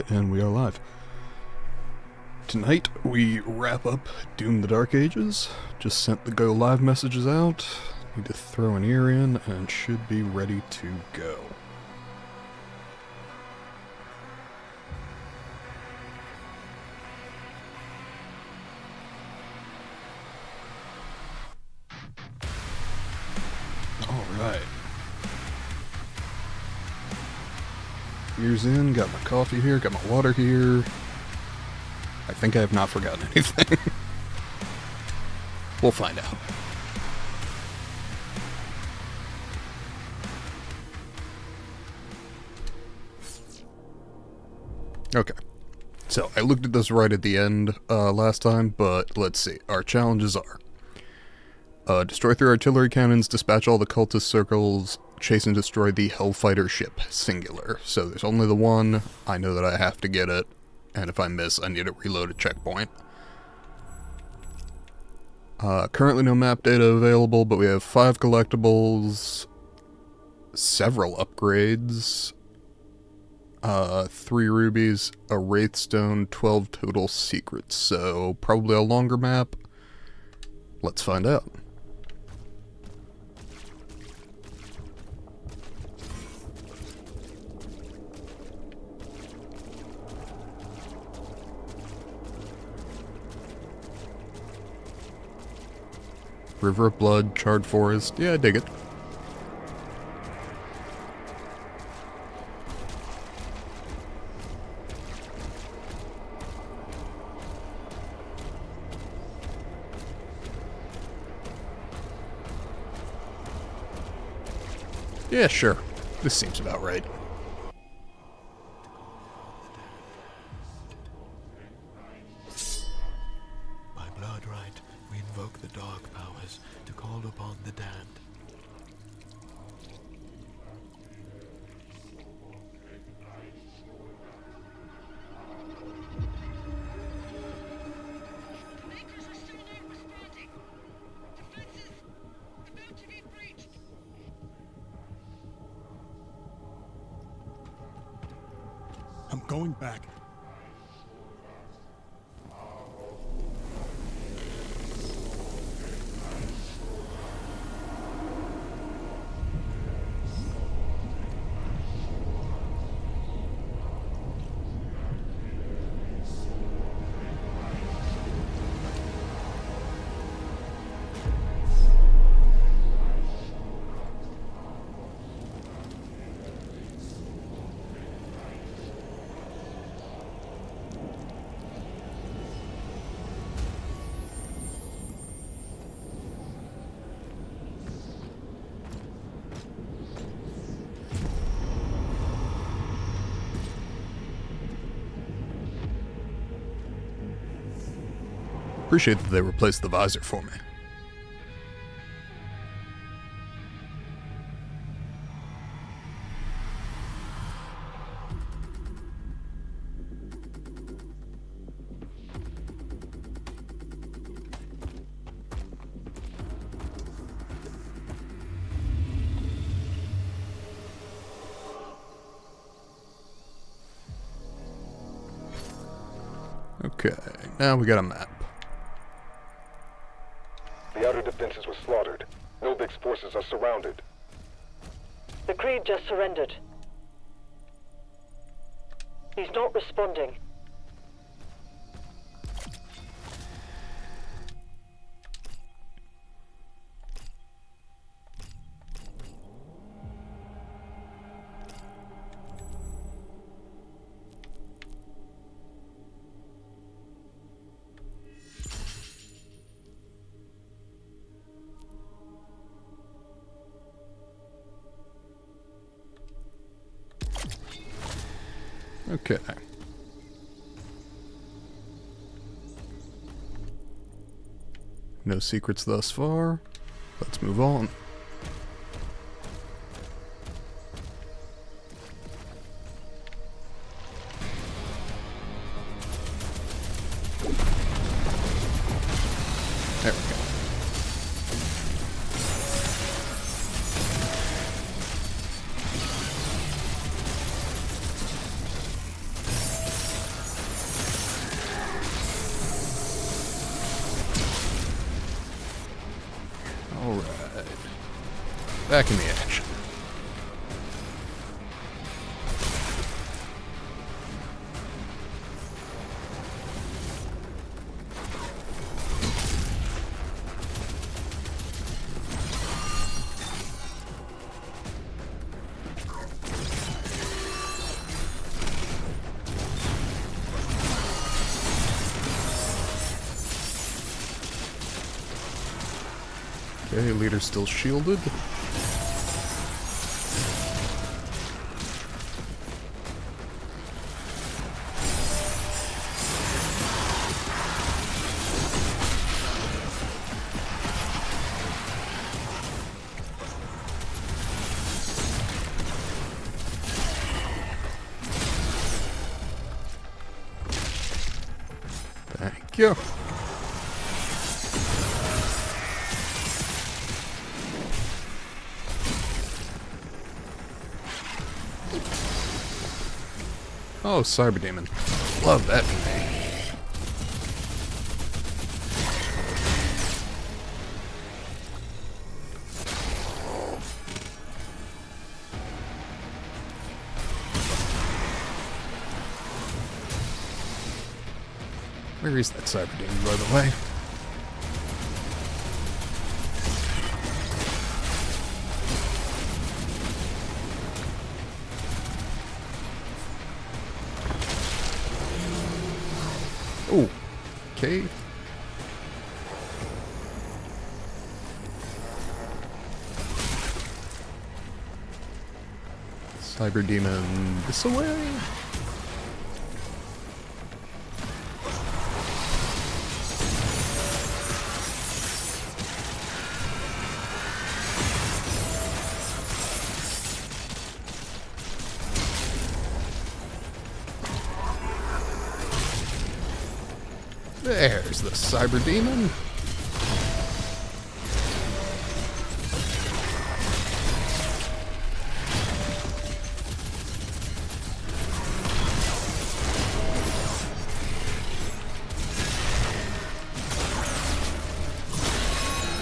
Alright, and we are live. Tonight, we wrap up Doom the Dark Ages. Just sent the go live messages out. Need to throw an ear in, and should be ready to go. Alright. Ears in, got my coffee here, got my water here. I think I have not forgotten anything. We'll find out. Okay. So, I looked at this right at the end last time, but let's see. Our challenges are destroy 3 artillery cannons, dispatch all the cultist circles, chase and destroy the Hellfighter ship, singular. So there's only the one. I know that I have to get it, and if I miss, I need to reload a checkpoint. Currently no map data available, but we have 5 collectibles, several upgrades, 3 rubies, a wraithstone, 12 total secrets, so probably a longer map. Let's find out. River of Blood, Charred Forest. Yeah, I dig it. Yeah, sure. This seems about right. By blood right, we invoke the dark powers to call upon the damned. Makers are still not responding. Defenses about to be breached. I'm going back. Appreciate that they replaced the visor for me. Okay, now we got a map. The outer defenses were slaughtered. Nobig's forces are surrounded. The Creed just surrendered. He's not responding. Okay. No secrets thus far. Let's move on. There we go. Back in the action. Okay, leader's still shielded. Thank you. Oh, Cyber Demon. Love that name. Where is that Cyber Demon, by the way? Oh, okay. Cyber Demon this away. There's the Cyber Demon.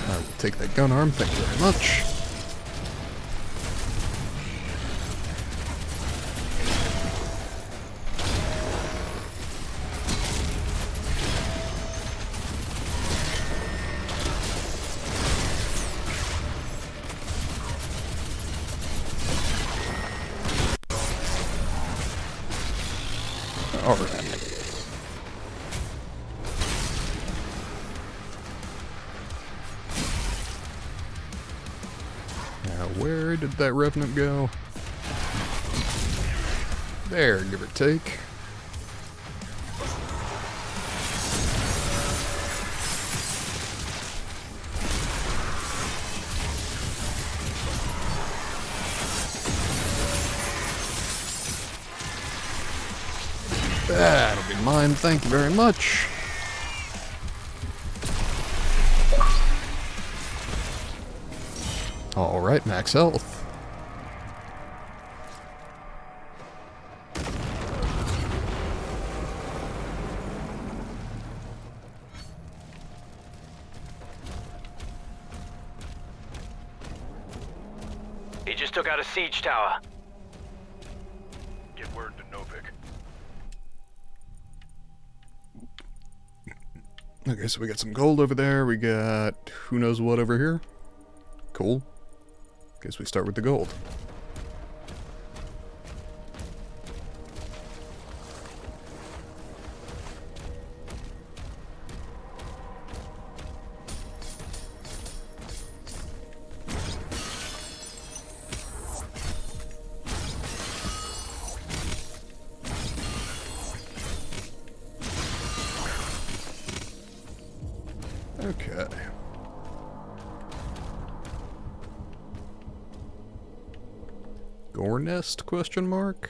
I will take that gun arm, thank you very much. Alright. Now, where did that Revenant go? There, give or take. That'll be mine, thank you very much. Alright, max health. He just took out a siege tower. Get word to Novik. Okay, so we got some gold over there, we got who knows what over here. Cool. Guess we start with the gold. Okay. Gore nest, question mark?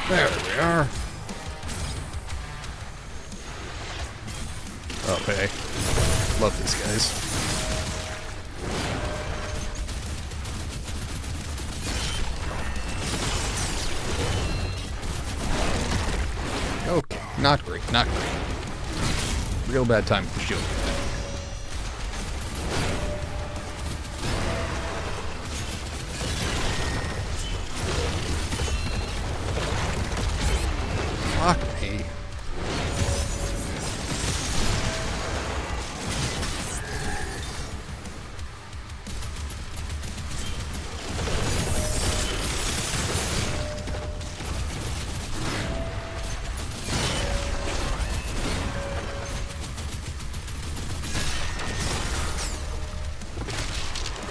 There we are. Oh, hey. Love these guys. Okay, not great, not great. Real bad time with the shield. Fuck me.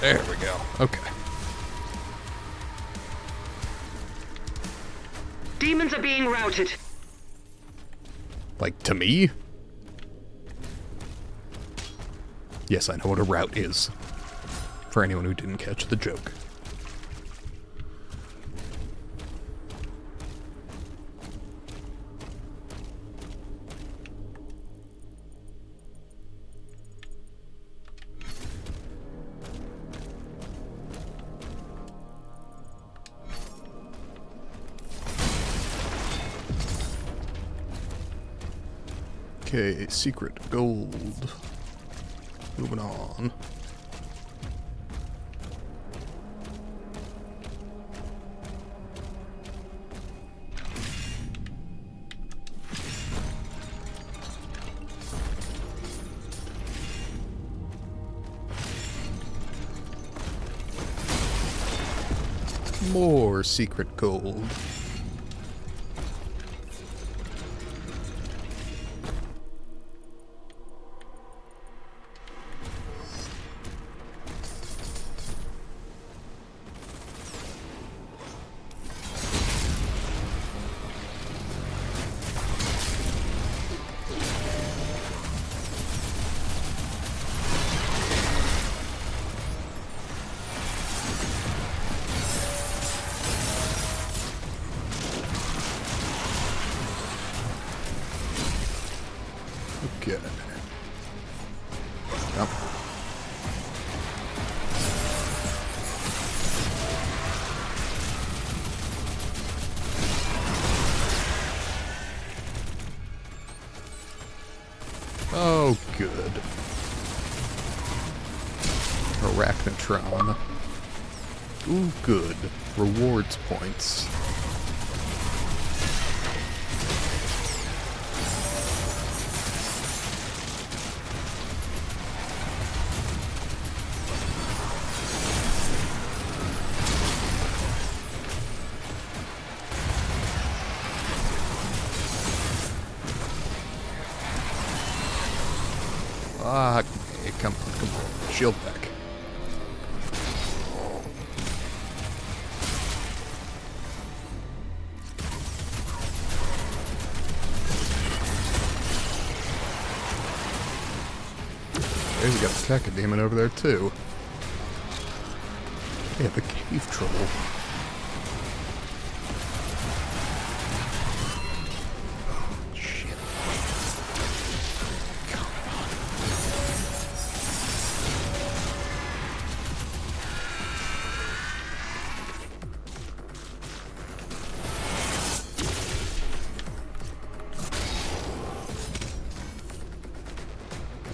There we go. Okay. Demons are being routed. Like, to me? Yes, I know what a route is. For anyone who didn't catch the joke. Okay, secret gold. Moving on. More secret gold. Good. Yep. Oh, good. Arachnotron. Ooh, good. Rewards points. Fuck me. Come on, come on. Shield back. There's got a Tekka demon over there too. Yeah, the cave troll. Shit.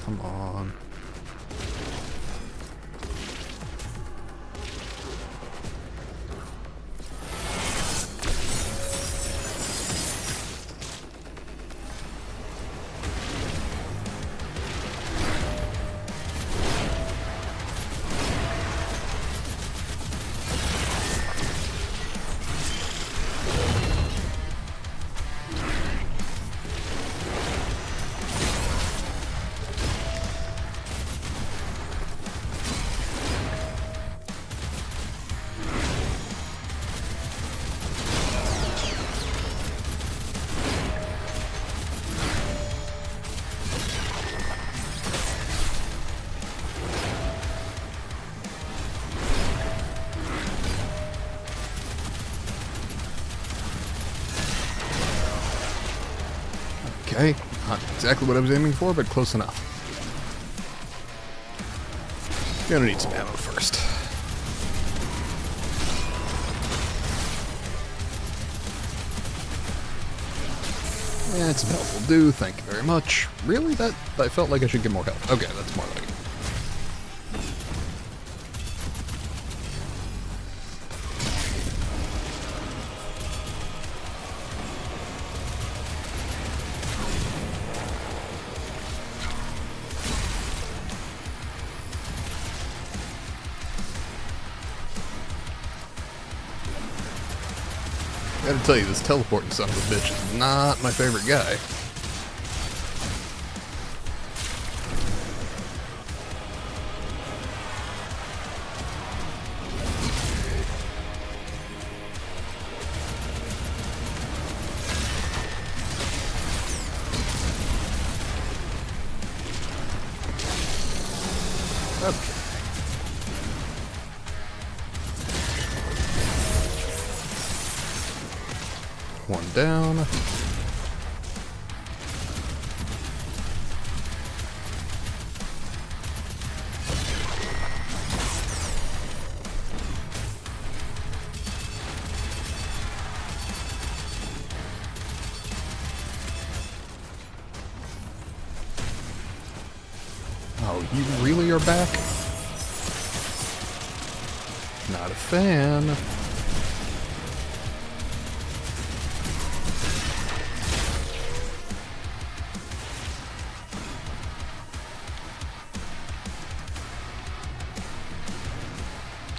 Come on. Come on. Okay, not exactly what I was aiming for, but close enough. Gonna need some ammo first. And some health will do, thank you very much. Really? I felt like I should get more health. Okay, that's more like it. Gotta tell you, this teleporting son of a bitch is not my favorite guy. Okay. One down. Oh, you really are back? Not a fan.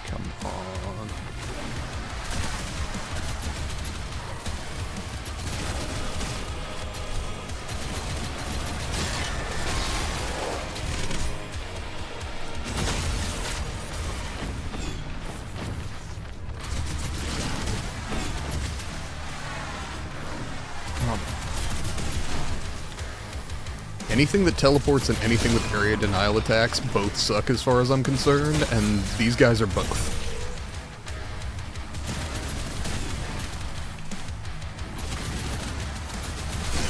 Come on. Anything that teleports and anything with area denial attacks both suck as far as I'm concerned, and these guys are both.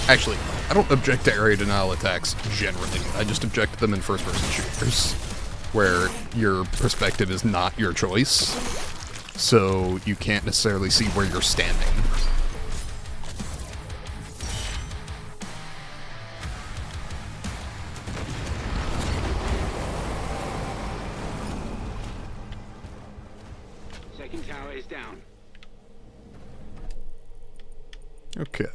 Actually, I don't object to area denial attacks generally. I just object to them in first-person shooters, where your perspective is not your choice, so you can't necessarily see where you're standing. Second tower is down. Okay.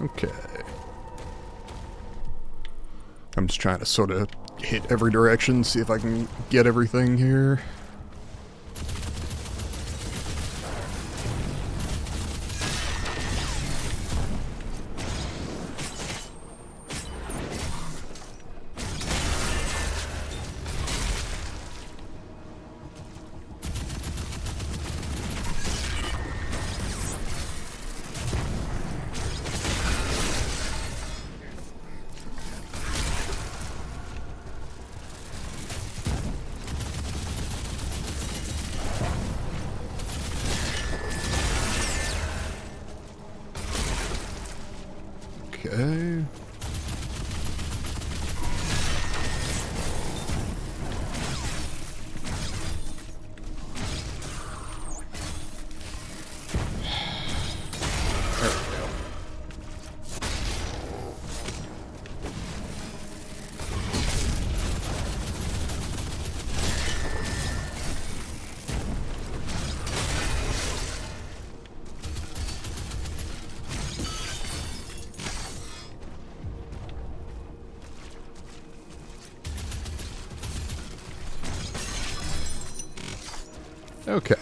Okay. I'm just trying to sort of hit every direction, see if I can get everything here. Okay. There we go. Okay.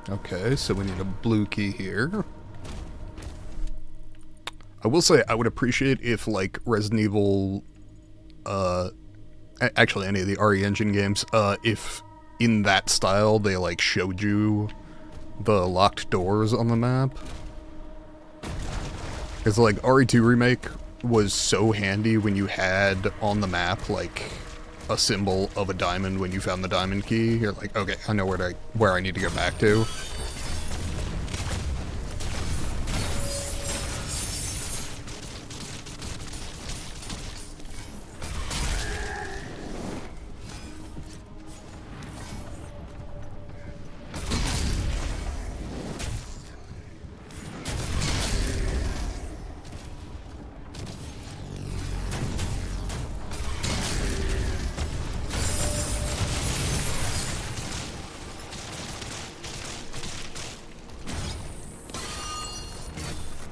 Okay, so we need a blue key here. I will say I would appreciate if, like, Resident Evil, actually any of the RE Engine games, if in that style they, like, showed you the locked doors on the map. Because, like, RE2 Remake was so handy when you had on the map, like, a symbol of a diamond when you found the diamond key. You're like, okay, I know where I need to go back to.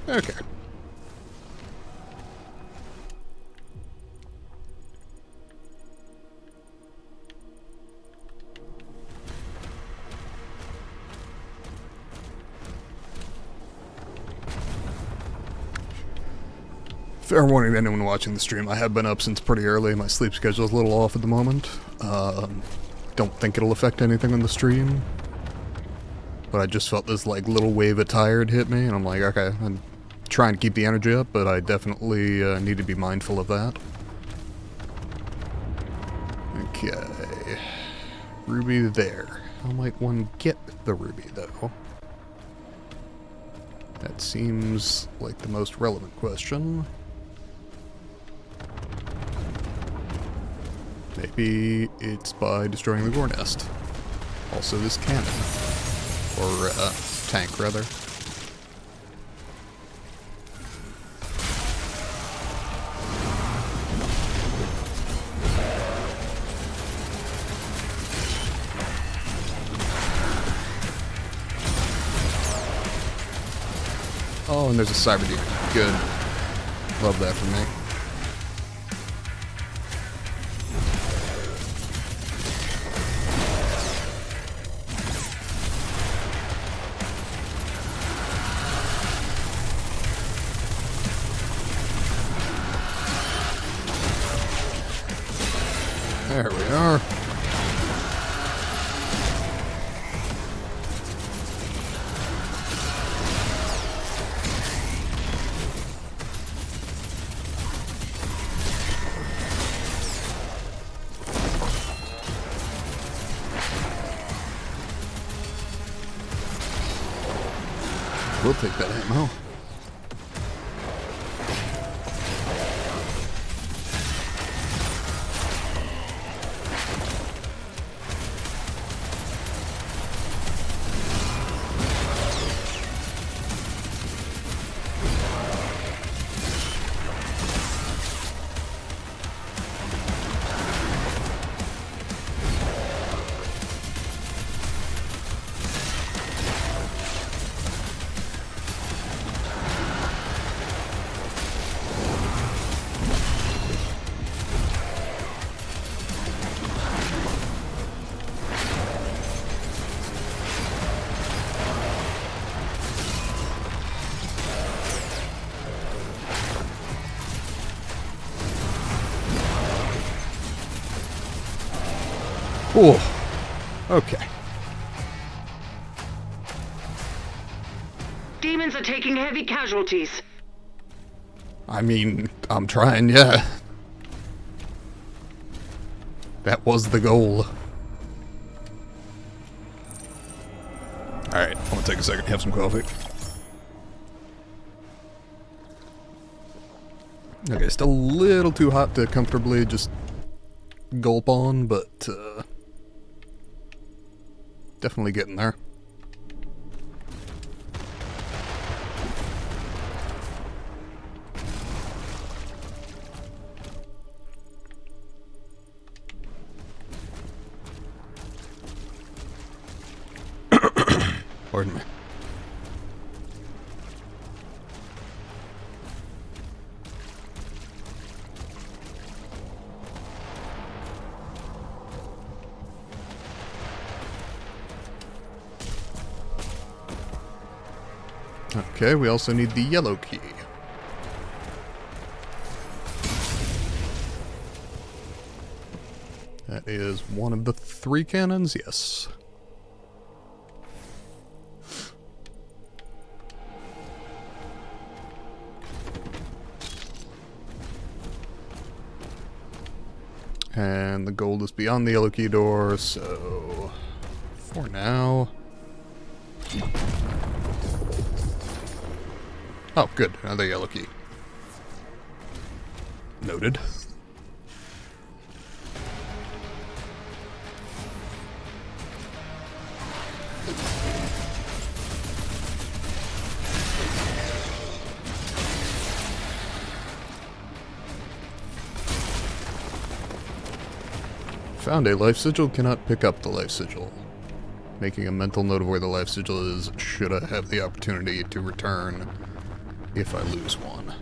Okay. Fair warning to anyone watching the stream, I have been up since pretty early. My sleep schedule's a little off at the moment. Don't think it'll affect anything on the stream. But I just felt this, like, little wave of tired hit me, and I'm like, okay, I'm trying to keep the energy up, but I definitely need to be mindful of that. Okay. Ruby there. How might one get the ruby, though? That seems like the most relevant question. Maybe it's by destroying the gore nest. Also this cannon. Or, tank, rather. Oh, and there's a cyber demon. Good. Love that for me. There we are. We'll take that ammo. Ooh. Okay. Demons are taking heavy casualties. I mean, I'm trying, yeah. That was the goal. Alright, I'm gonna take a second, have some coffee. Okay, still a little too hot to comfortably just gulp on, but definitely getting there. Pardon me. Okay, we also need the yellow key. That is one of the 3 cannons, yes. And the gold is beyond the yellow key door, so for now. Oh, good. Another yellow key. Noted. Found a life sigil, cannot pick up the life sigil. Making a mental note of where the life sigil is should I have the opportunity to return if I lose one.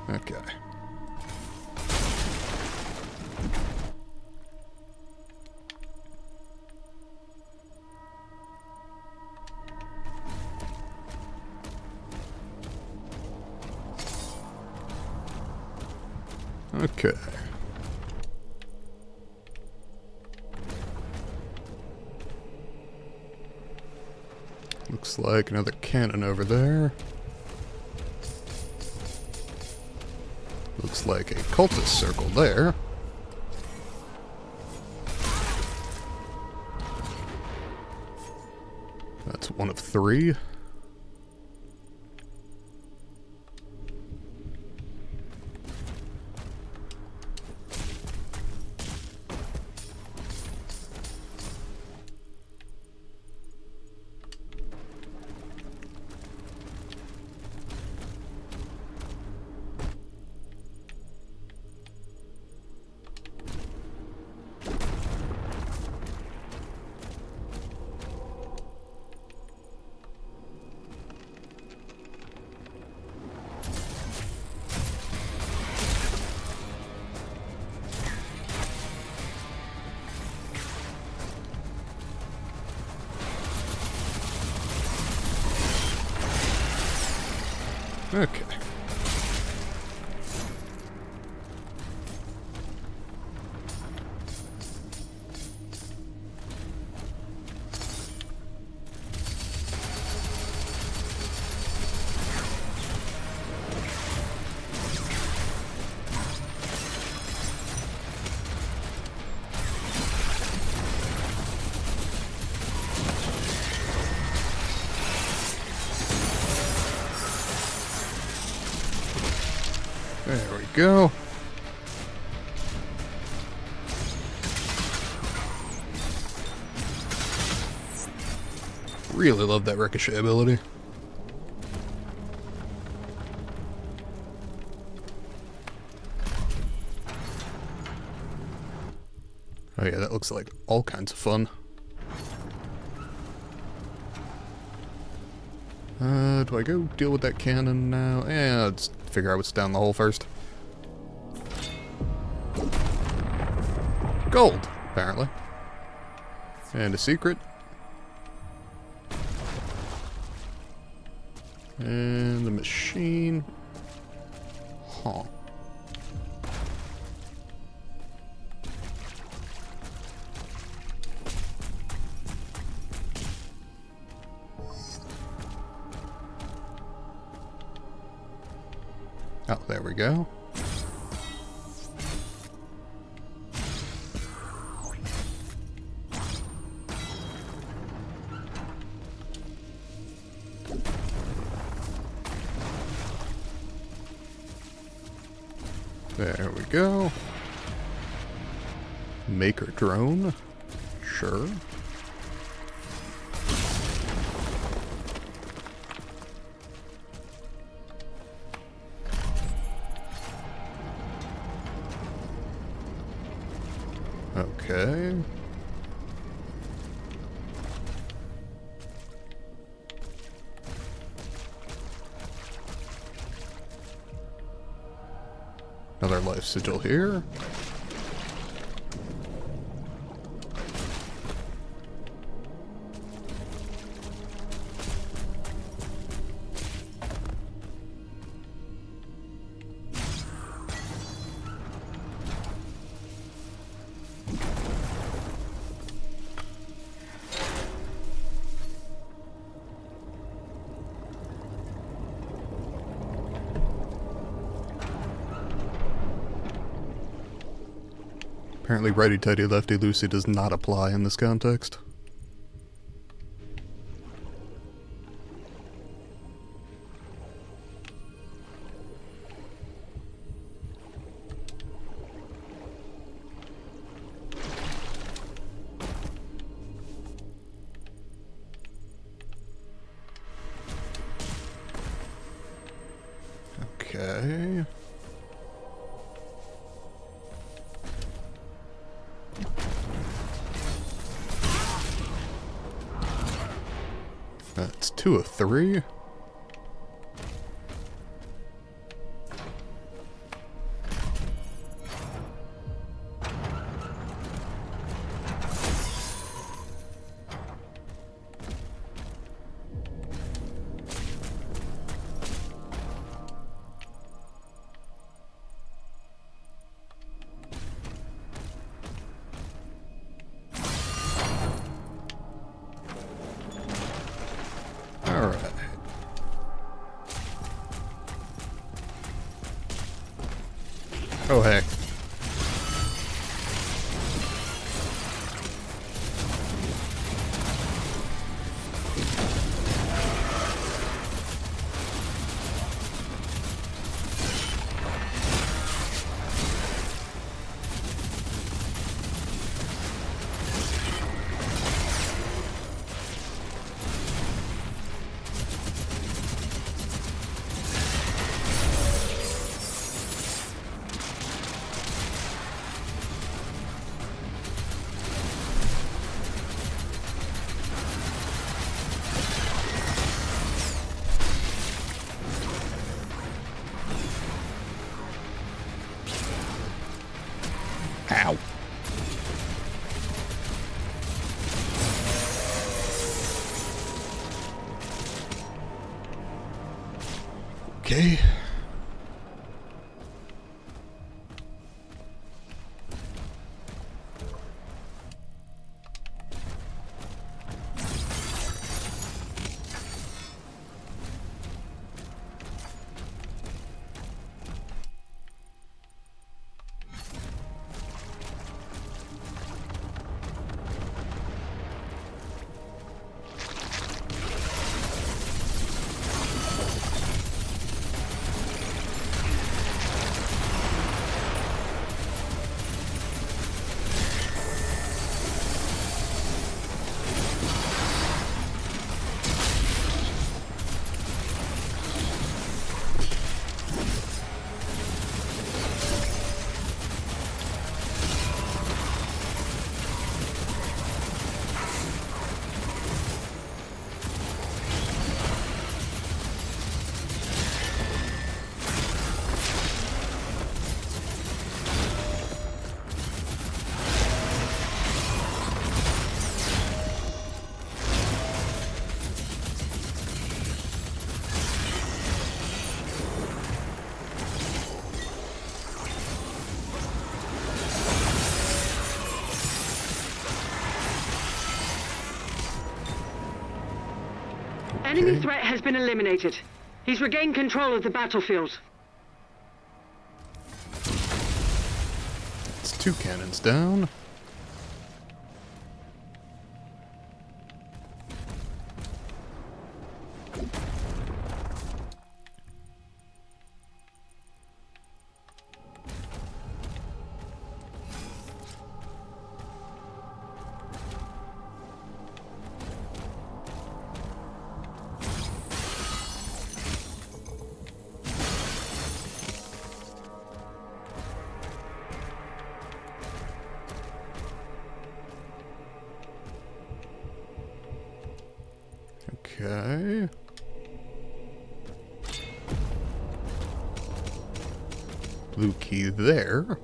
Okay. Okay. Looks like another cannon over there. Looks like a cultist circle there. That's one of 3. Okay. There we go. Really love that ricochet ability. Oh yeah, that looks like all kinds of fun. Do I go deal with that cannon now? Let's figure out what's down the hole first. Gold, apparently. And a secret. And the machine. Huh. Oh, there we go. There we go. Maker drone. Sure. Okay. Another life sigil here. Apparently righty-tighty, lefty-loosey does not apply in this context. Okay. That's 2 of 3. Alright. Oh heck. Ow. Okay. Enemy Okay. threat has been eliminated. He's regained control of the battlefield. It's 2 cannons down. Okay. blue key there.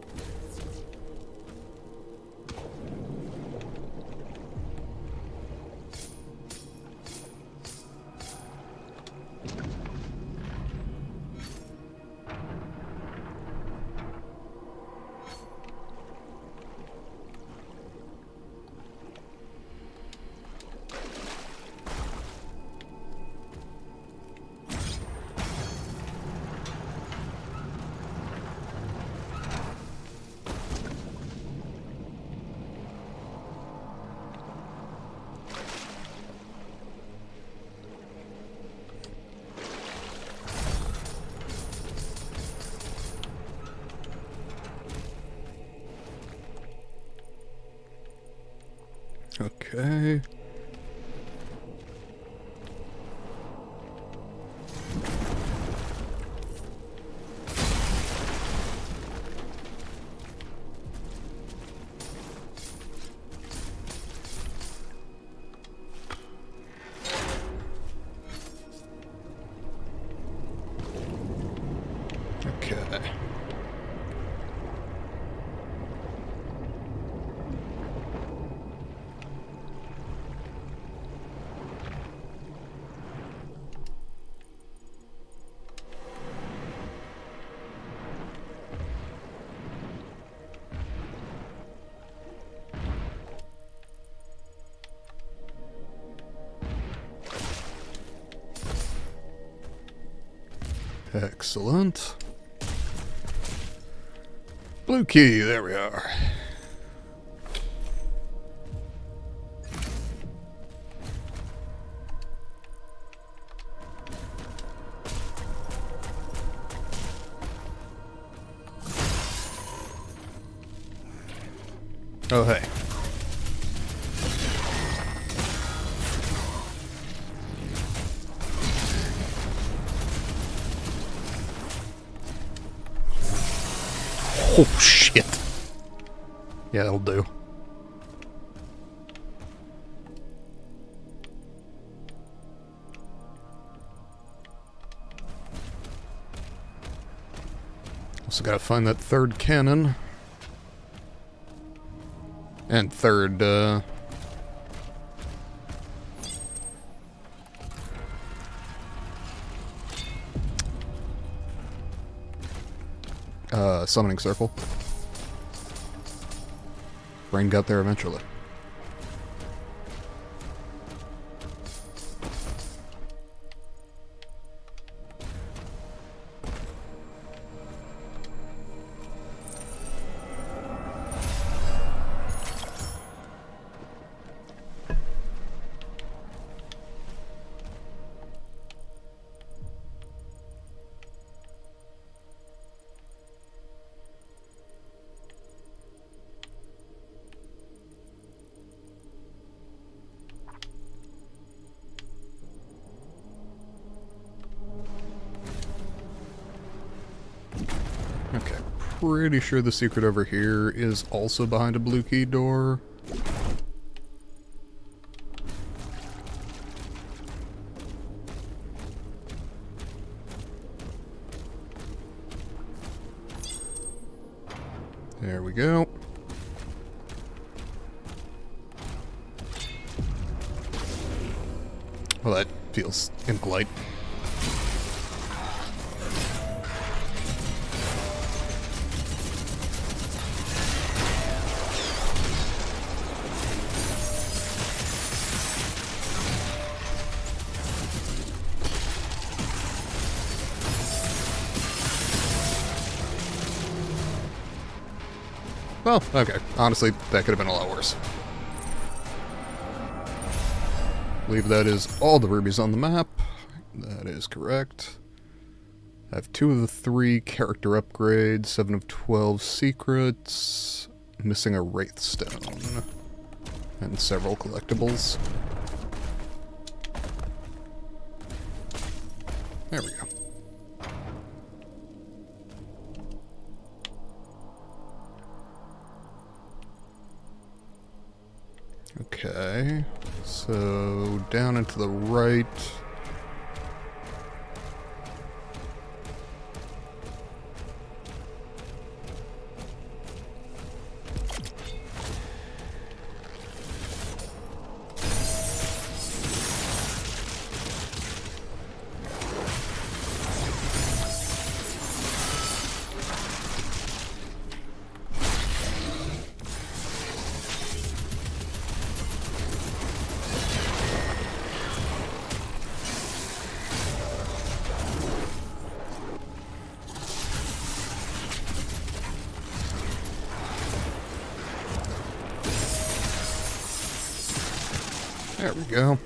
Okay. Okay. Excellent. Blue key, there we are. Oh, hey. Oh, shit. Yeah, that'll do. Also gotta find that third cannon. And third, summoning circle. Brain got there eventually. Okay, pretty sure the secret over here is also behind a blue key door. There we go. Well, that feels impolite. Well, okay. Honestly, that could have been a lot worse. I believe that is all the rubies on the map. That is correct. I have 2 of the 3 character upgrades, 7 of 12 secrets, missing a wraith stone, and several collectibles. There we go. Okay, so down and to the right. There we go.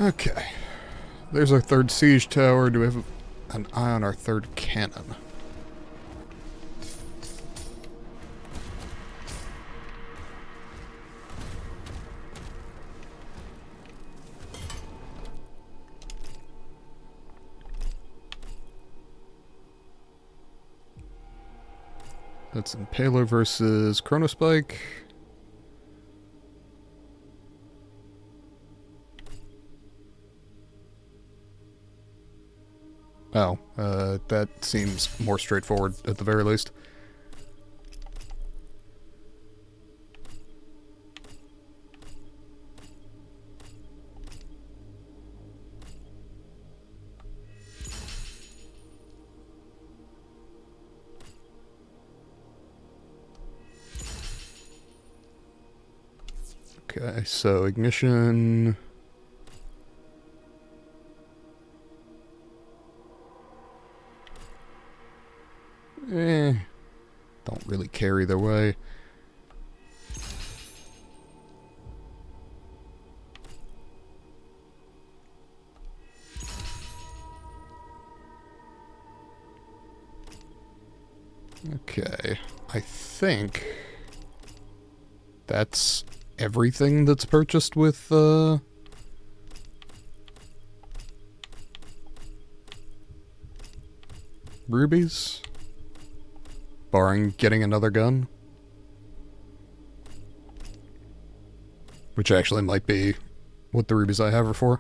Okay. There's our third siege tower. Do we have an eye on our third cannon? That's Impaler versus Chronospike. Oh, that seems more straightforward at the very least. Okay, so ignition. Don't really care either way. Okay, I think that's everything that's purchased with, rubies? Barring getting another gun. Which actually might be what the rubies I have are for.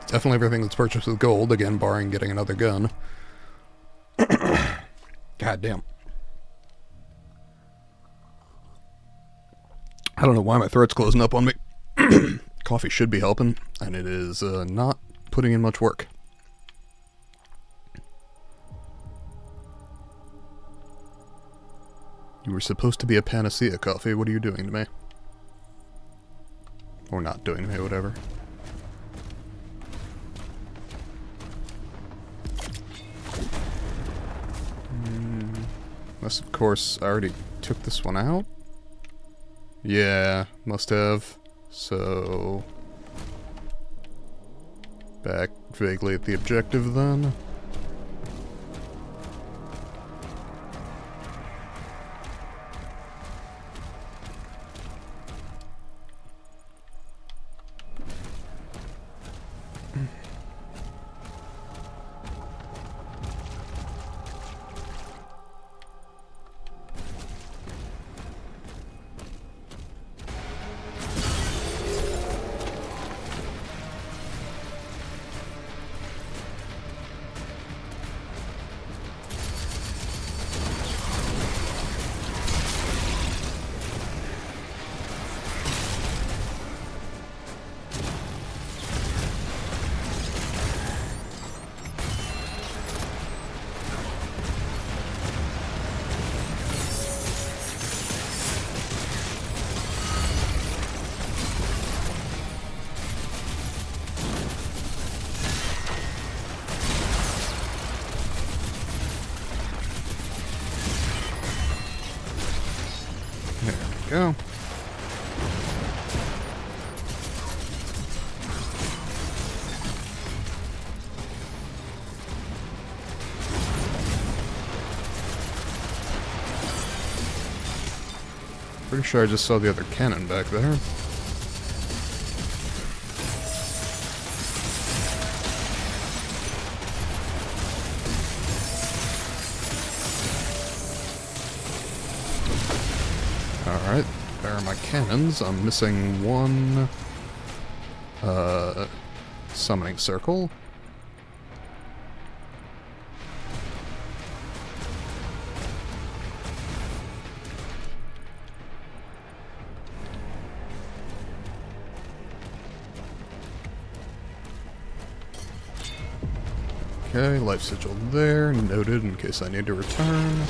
Definitely everything that's purchased with gold, again, barring getting another gun. God damn. I don't know why my throat's closing up on me. Coffee should be helping, and it is not putting in much work. You were supposed to be a panacea, Coffee. What are you doing to me? Or not doing to me, whatever. Unless, of course, I already took this one out? Yeah, must have. So... back vaguely at the objective, then. Go. Pretty sure I just saw the other cannon back there. Alright, there are my cannons. I'm missing one summoning circle. Okay, life sigil there, noted in case I need to return.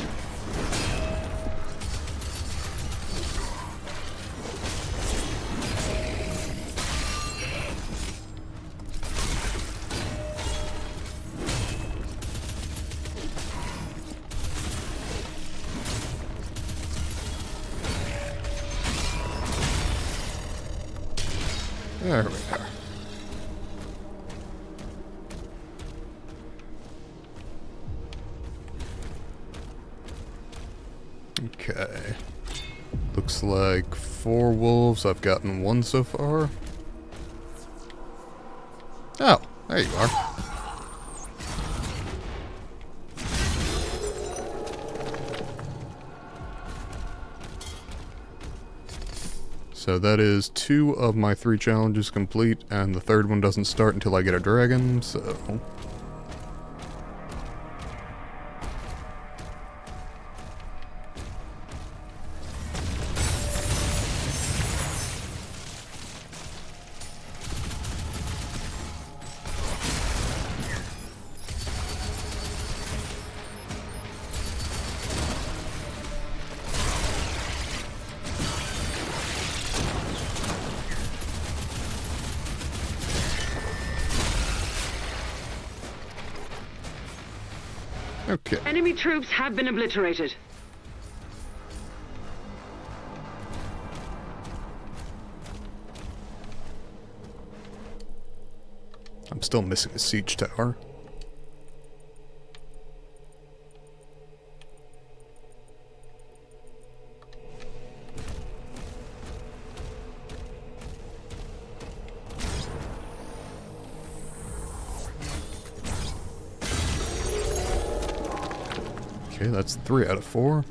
There we are. Okay. Looks like 4 wolves. I've gotten 1 so far. Oh, there you are. So that is 2 of my 3 challenges complete, and the 3rd one doesn't start until I get a dragon, so... Okay. Enemy troops have been obliterated. I'm still missing a siege tower. Okay, that's 3 out of 4.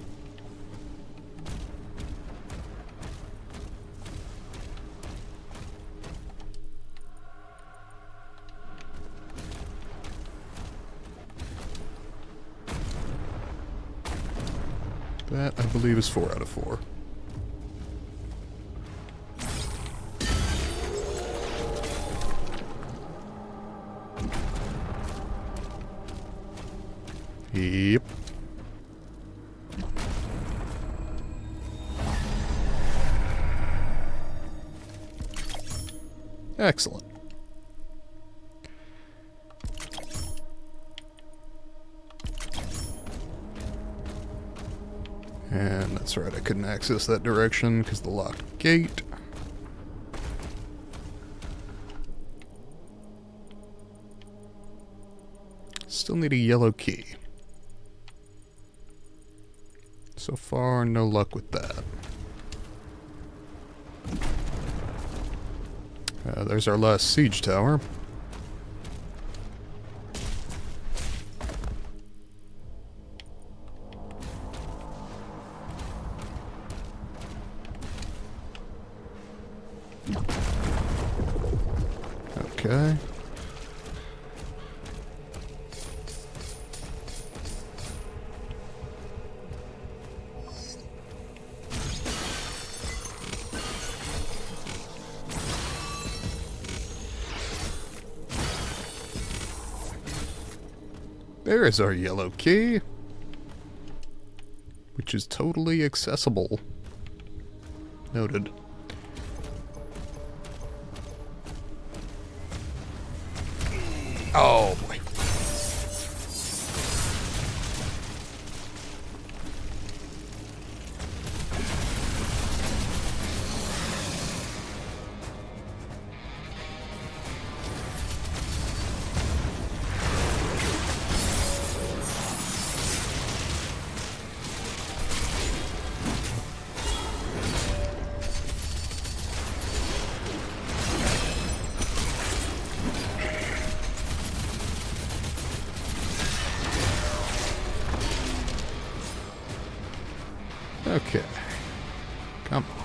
That, I believe, is 4 out of 4. Yep. Excellent. And that's right, I couldn't access that direction because of the locked gate. Still need a yellow key. So far, no luck with that. There's our last siege tower. Okay. There is our yellow key, which is totally accessible. Noted. Oh boy. Okay. Come on.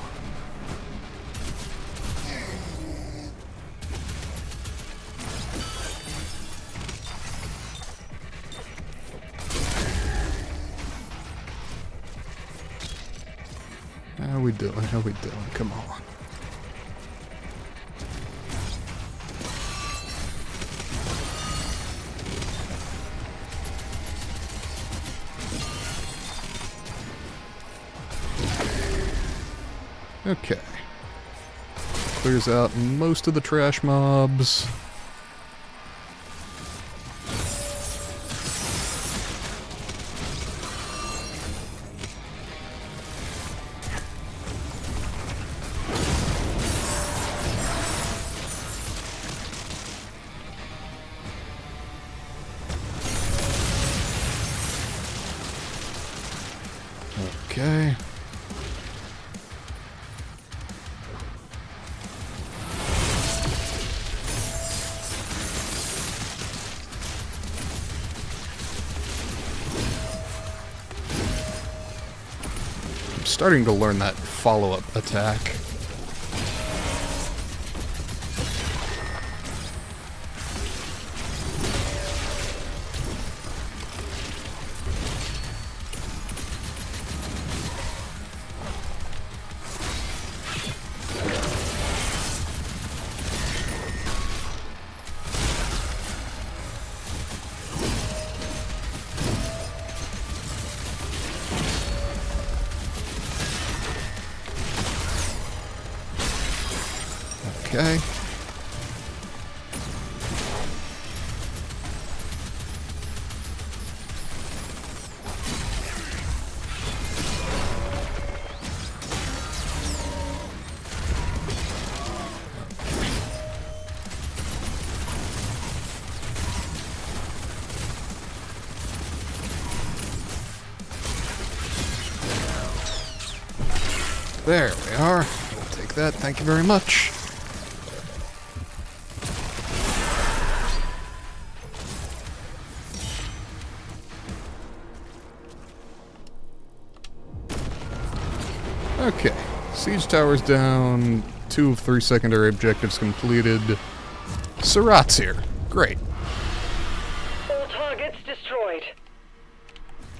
How we doing? How we doing? Come on. Okay. Clears out most of the trash mobs. starting to learn that follow-up attack. Okay. There we are. We'll take that. Thank you very much. Okay, siege towers down, 2 of 3 secondary objectives completed. Surat's here. Great. All targets destroyed.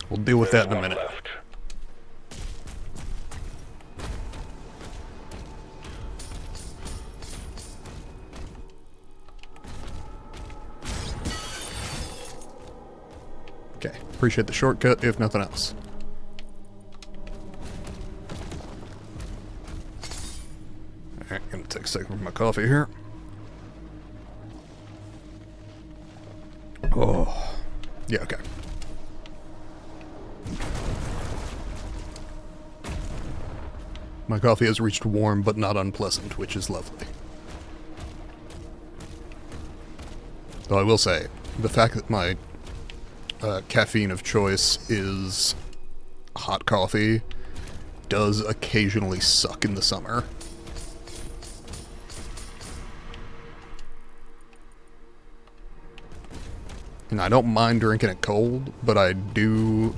We'll deal with that in a minute. Left. Okay, appreciate the shortcut, if nothing else. Alright, gonna take a second for my coffee here. Oh. Yeah, okay. My coffee has reached warm but not unpleasant, which is lovely. Though I will say, the fact that my caffeine of choice is hot coffee does occasionally suck in the summer. And I don't mind drinking it cold, but I do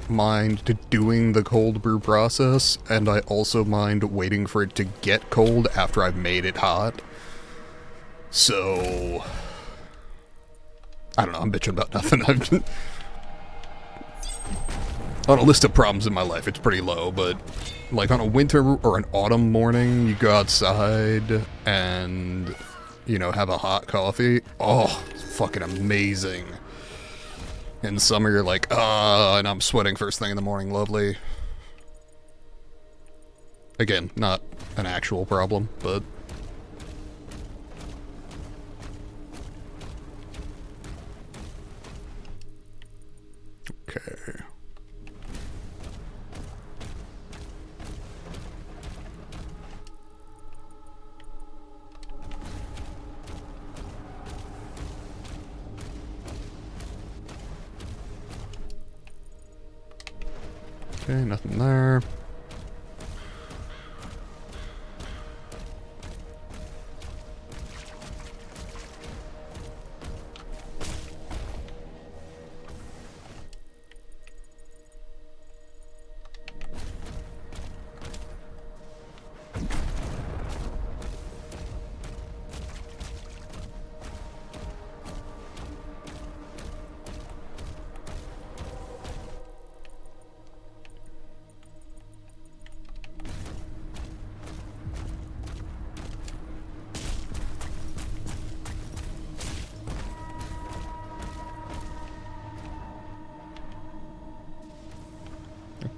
mind doing the cold brew process, and I also mind waiting for it to get cold after I've made it hot. So I don't know, I'm bitching about nothing. On a list of problems in my life, it's pretty low, but like on a winter or an autumn morning, you go outside and, you know, have a hot coffee. Oh, it's fucking amazing. In summer, you're like, and I'm sweating first thing in the morning. Lovely. Again, not an actual problem, but okay. Okay, nothing there.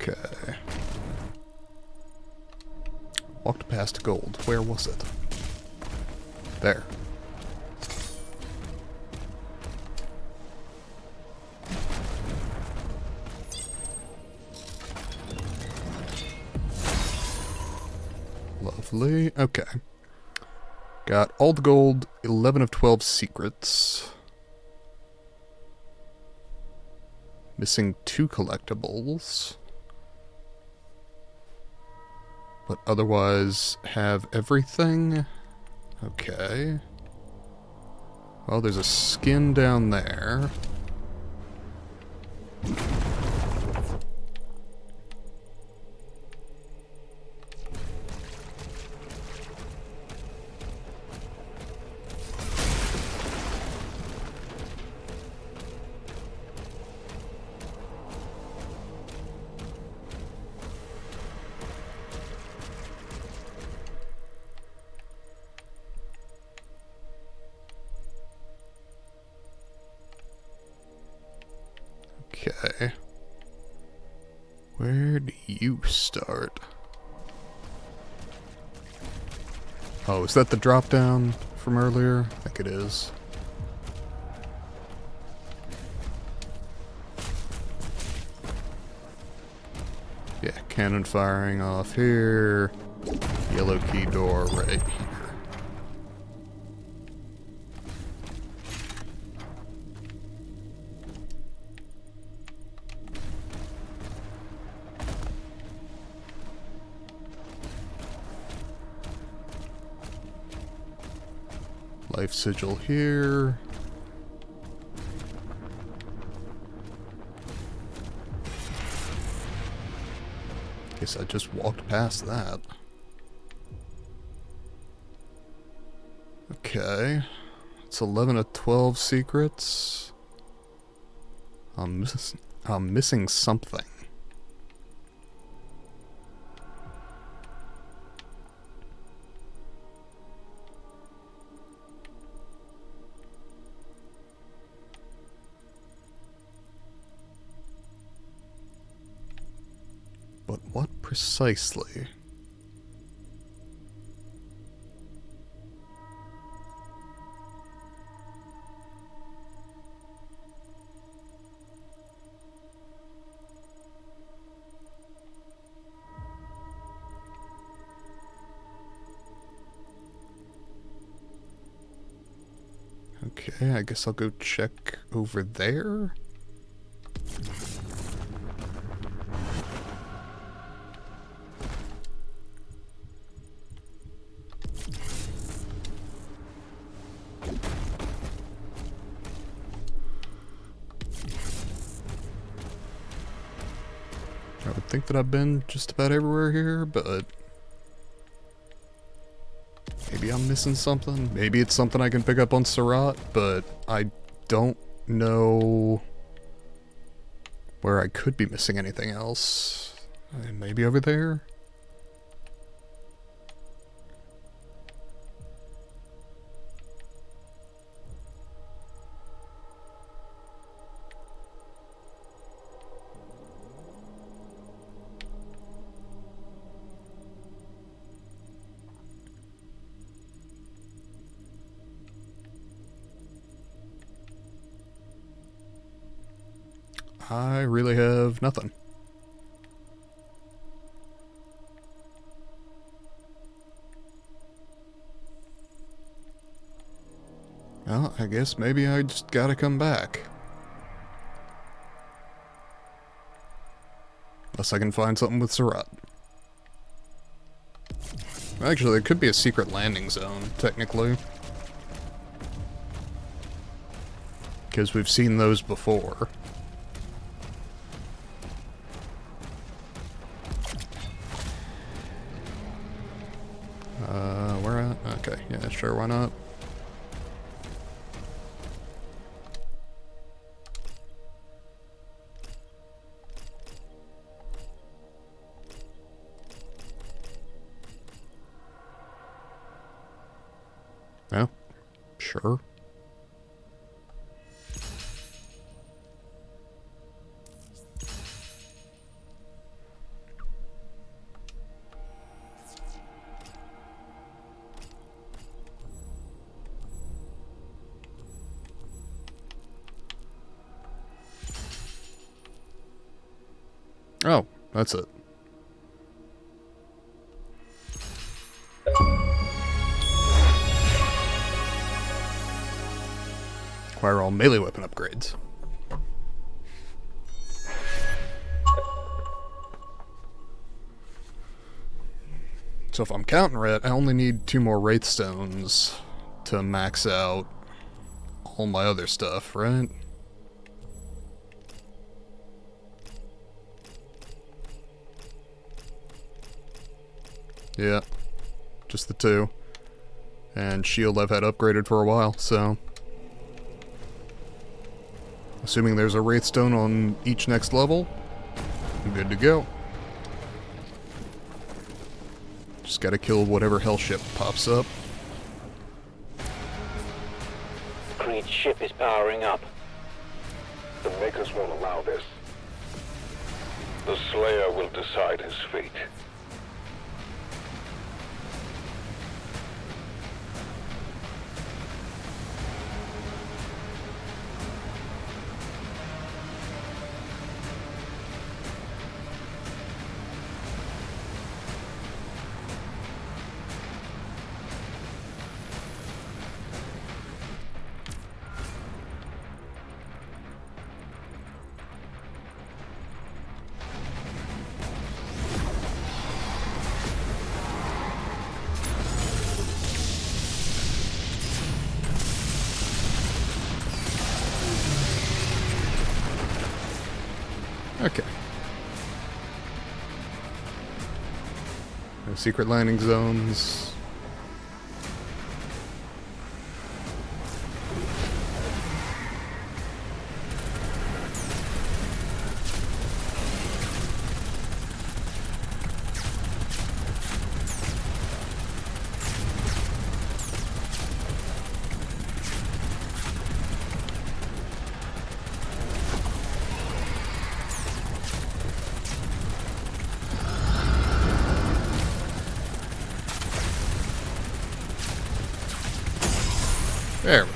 Okay. Walked past gold. Where was it? There. Lovely. Okay. Got all the gold, 11 of 12 secrets. Missing 2 collectibles. But otherwise have everything. Okay. Well, there's a skin down there. Okay. Where do you start? Oh, is that the drop down from earlier? I think it is. Yeah, cannon firing off here. Yellow key door right here. Life sigil here. Guess I just walked past that. Okay. It's 11 of 12 secrets. I'm missing something. But what precisely? Okay, I guess I'll go check over there. I would think that I've been just about everywhere here, but maybe I'm missing something. Maybe it's something I can pick up on Surat, but I don't know where I could be missing anything else. Maybe over there? I really have nothing. Well, I guess maybe I just gotta come back. Unless I can find something with Surat. Actually, there could be a secret landing zone, technically. Because we've seen those before. Where at? Okay, yeah, sure, why not? Yeah, sure. Oh, that's it. Acquire all melee weapon upgrades. So if I'm counting right, I only need 2 more Wraith Stones to max out all my other stuff, right? Yeah, just the 2. And shield I've had upgraded for a while, so... Assuming there's a Wraith Stone on each next level, I'm good to go. Just gotta kill whatever hell ship pops up. Creed's ship is powering up. The Makers won't allow this. The Slayer will decide his fate. Okay. No secret landing zones. There we are.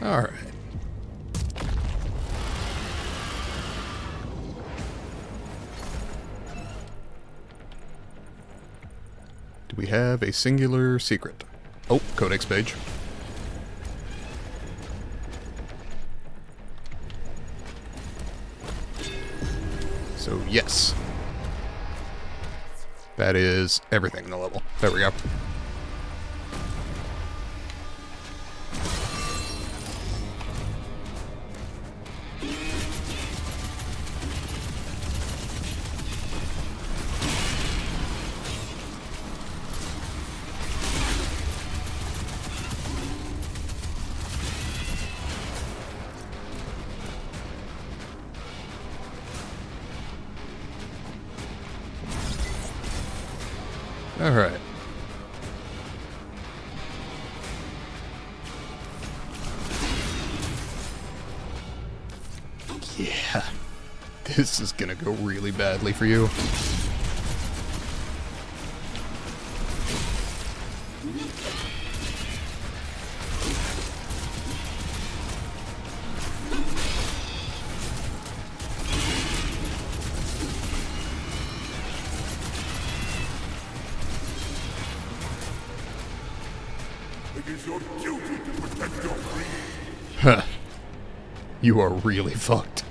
All right. Do we have a singular secret? Oh, codex page. So, yes. That is everything in the level. There we go. All right. Yeah. This is gonna go really badly for you. It is your duty to protect your breed. Huh. You are really fucked.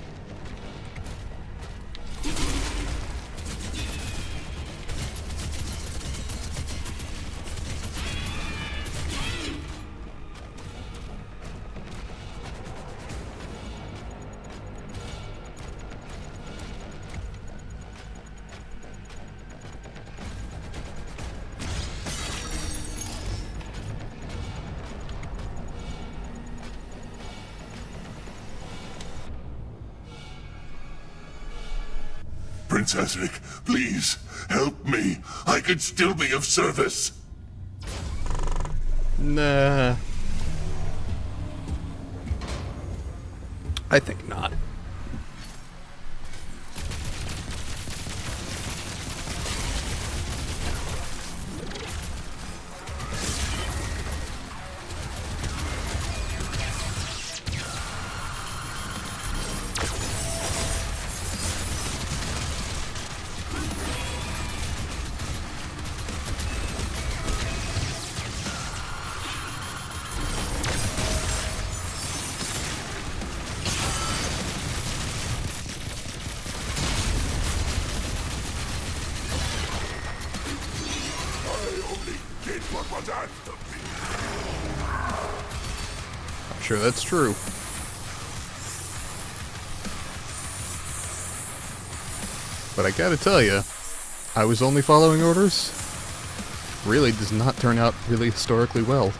Prince Ezric, please, help me. I could still be of service. Nah. I think not. did what was asked of me. I'm sure that's true. But I gotta tell you, I was only following orders. Really does not turn out really historically well.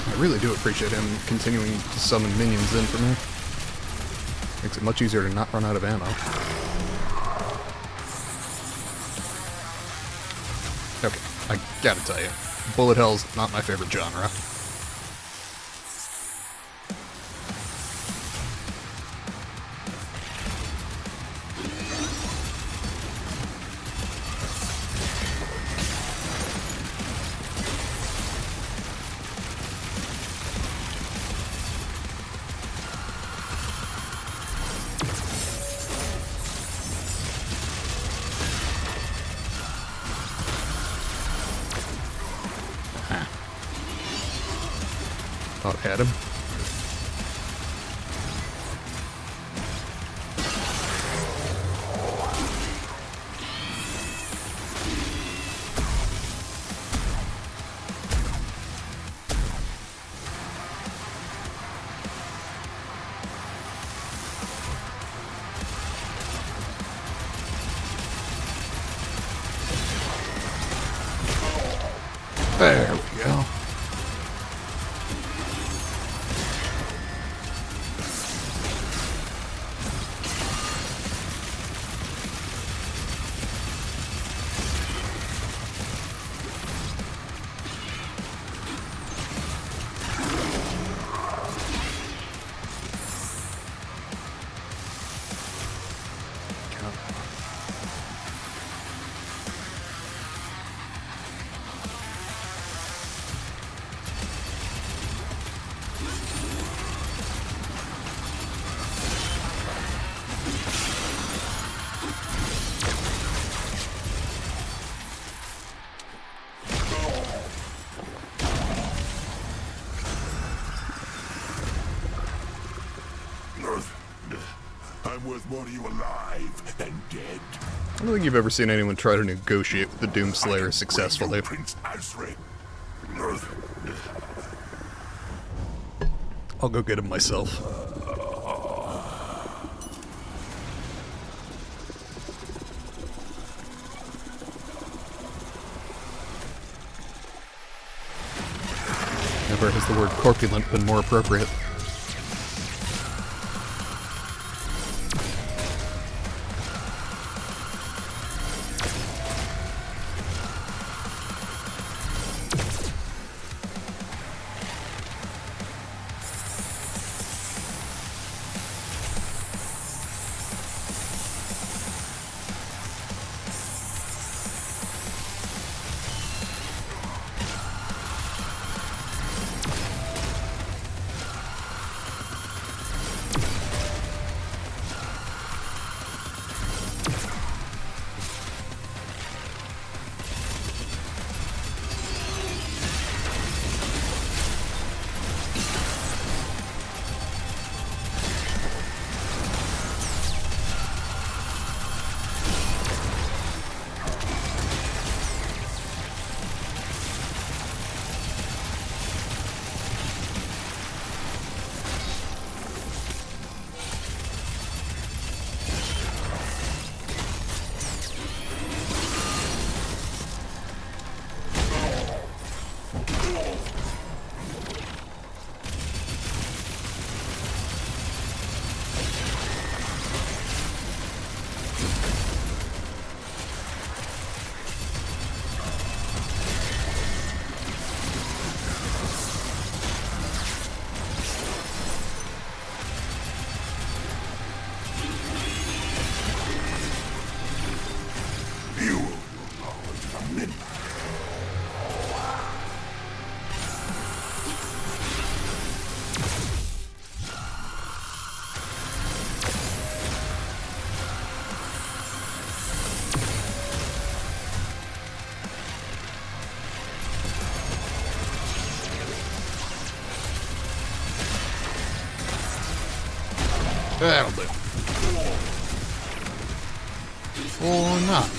I really do appreciate him continuing to summon minions in for me. Makes it much easier to not run out of ammo. Okay, I gotta tell you, bullet hell's not my favorite genre. Thought I had him. There we go. I'm worth more to you alive than dead. I don't think you've ever seen anyone try to negotiate with the Doomslayer successfully. Prince Azric. I'll go get him myself. Never has the word corpulent been more appropriate. That'll do. Or not.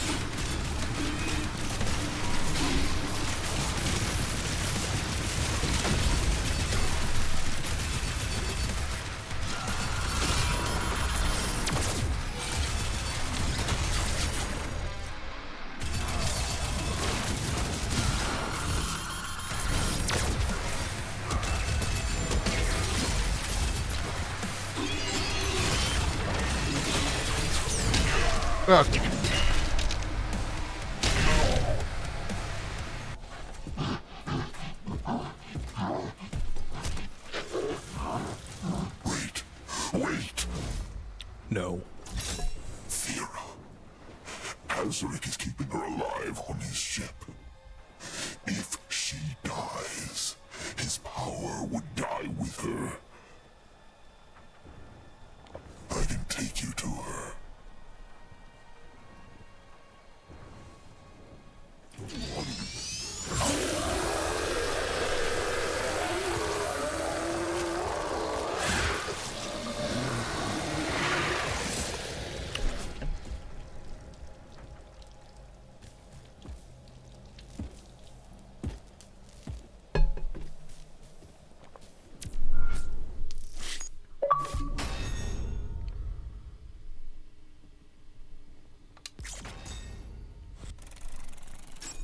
Okay. Wait. No. Vera. Azaric is keeping her alive on his ship. If she dies, his power would die with her. I can take you to her.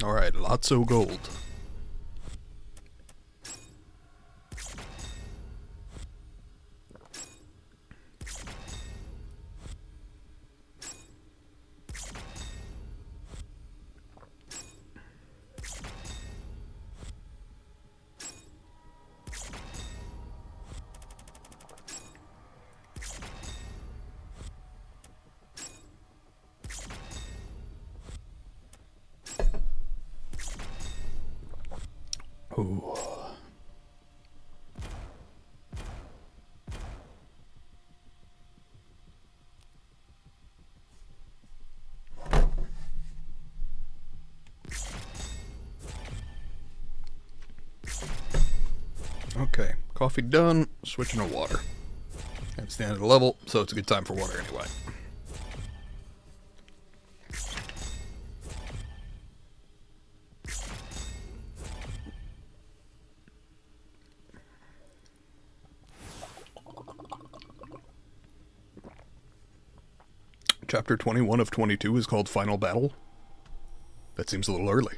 Alright, lots of gold. Ooh. Okay, coffee done, switching to water. That's the end of the level, so it's a good time for water anyway. Chapter 21 of 22 is called Final Battle. That seems a little early.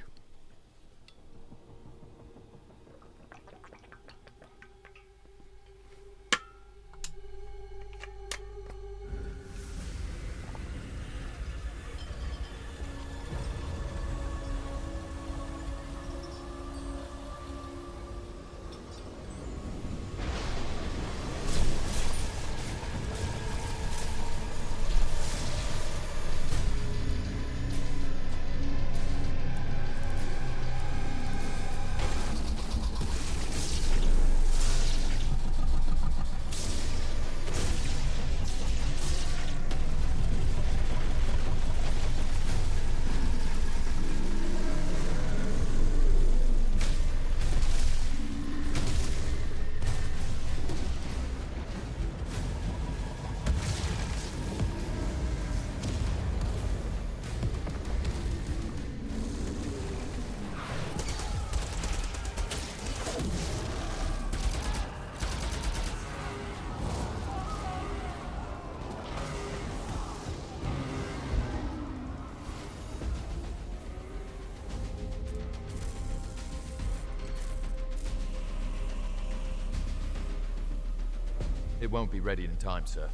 It won't be ready in time, sir.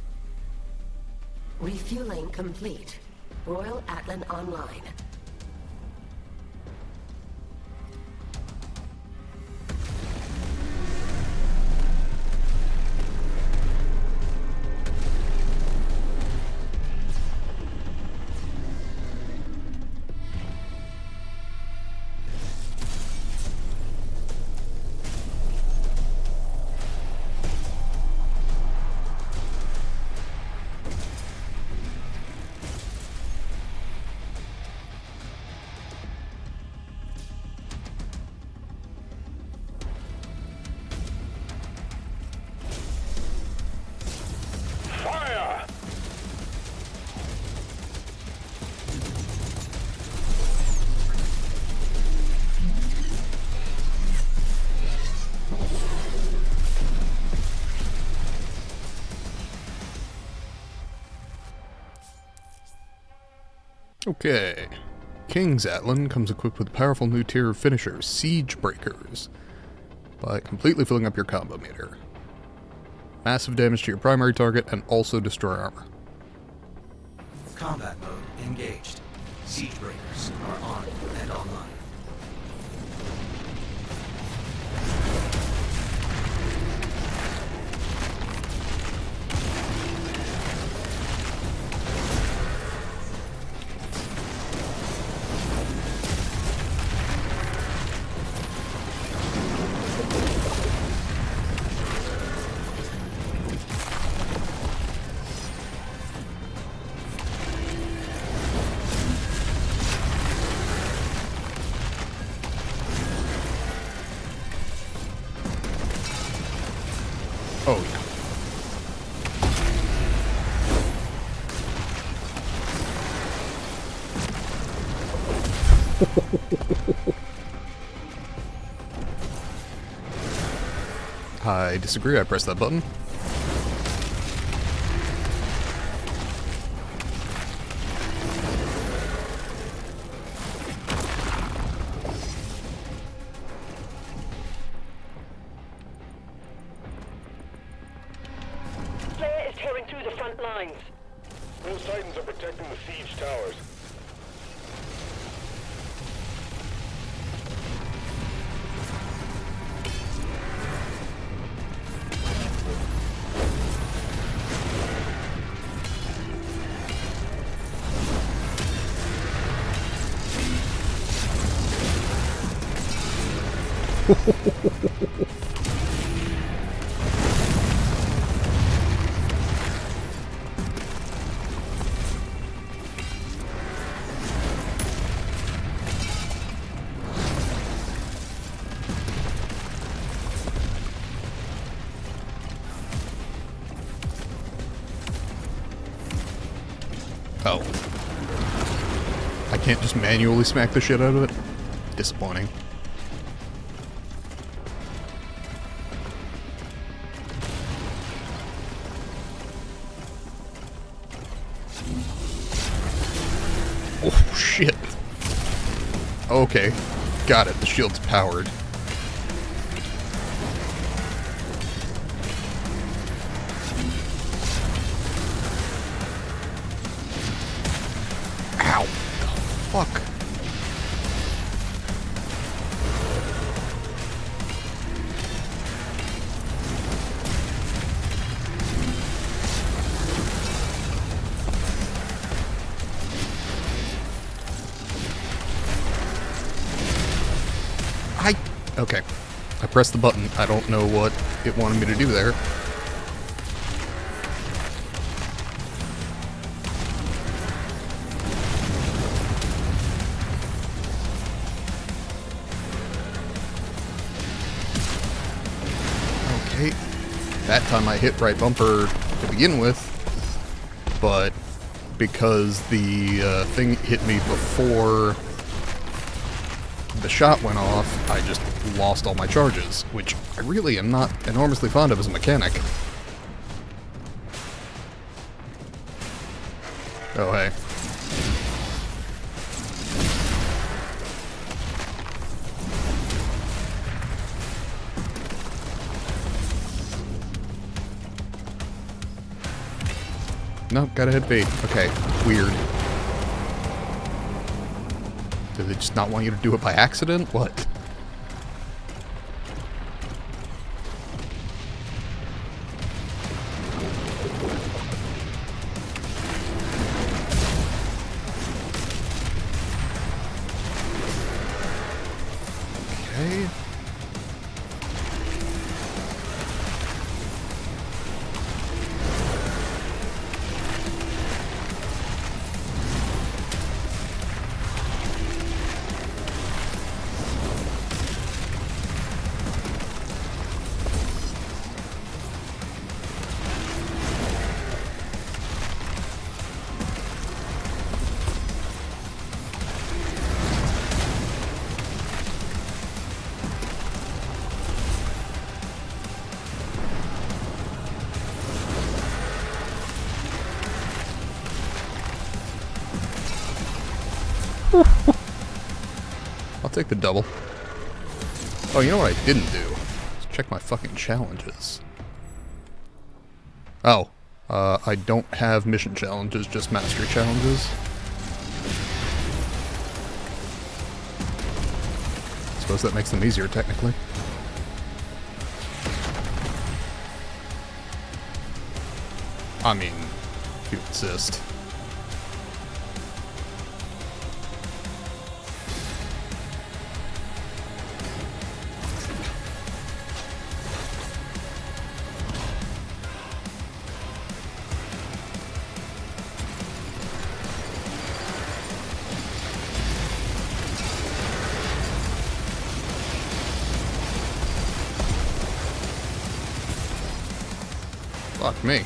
Refueling complete. Royal Atlan online. Okay. King's Atlan comes equipped with a powerful new tier of finishers, Siege Breakers, by completely filling up your combo meter. Massive damage to your primary target and also destroy armor. Combat mode engaged. Siege breakers are on and online. Oh yeah. I disagree, I pressed that button. Slayer is tearing through the front lines. Those Titans are protecting the siege towers. Oh. I can't just manually smack the shit out of it? Disappointing. Oh, shit. Okay. Got it. The shield's powered. Ow. Fuck. Okay. I pressed the button. I don't know what it wanted me to do there. Okay. That time I hit right bumper to begin with, but because the thing hit me before the shot went off, I just lost all my charges, which I really am not enormously fond of as a mechanic. Oh, hey. Nope, gotta hit bait. Okay, weird. Did they just not want you to do it by accident? What? Okay. I'll take the double. Oh, you know what I didn't do? Let's check my fucking challenges. Oh, I don't have mission challenges, just mastery challenges. Suppose that makes them easier, technically. I mean, if you insist. Fuck me.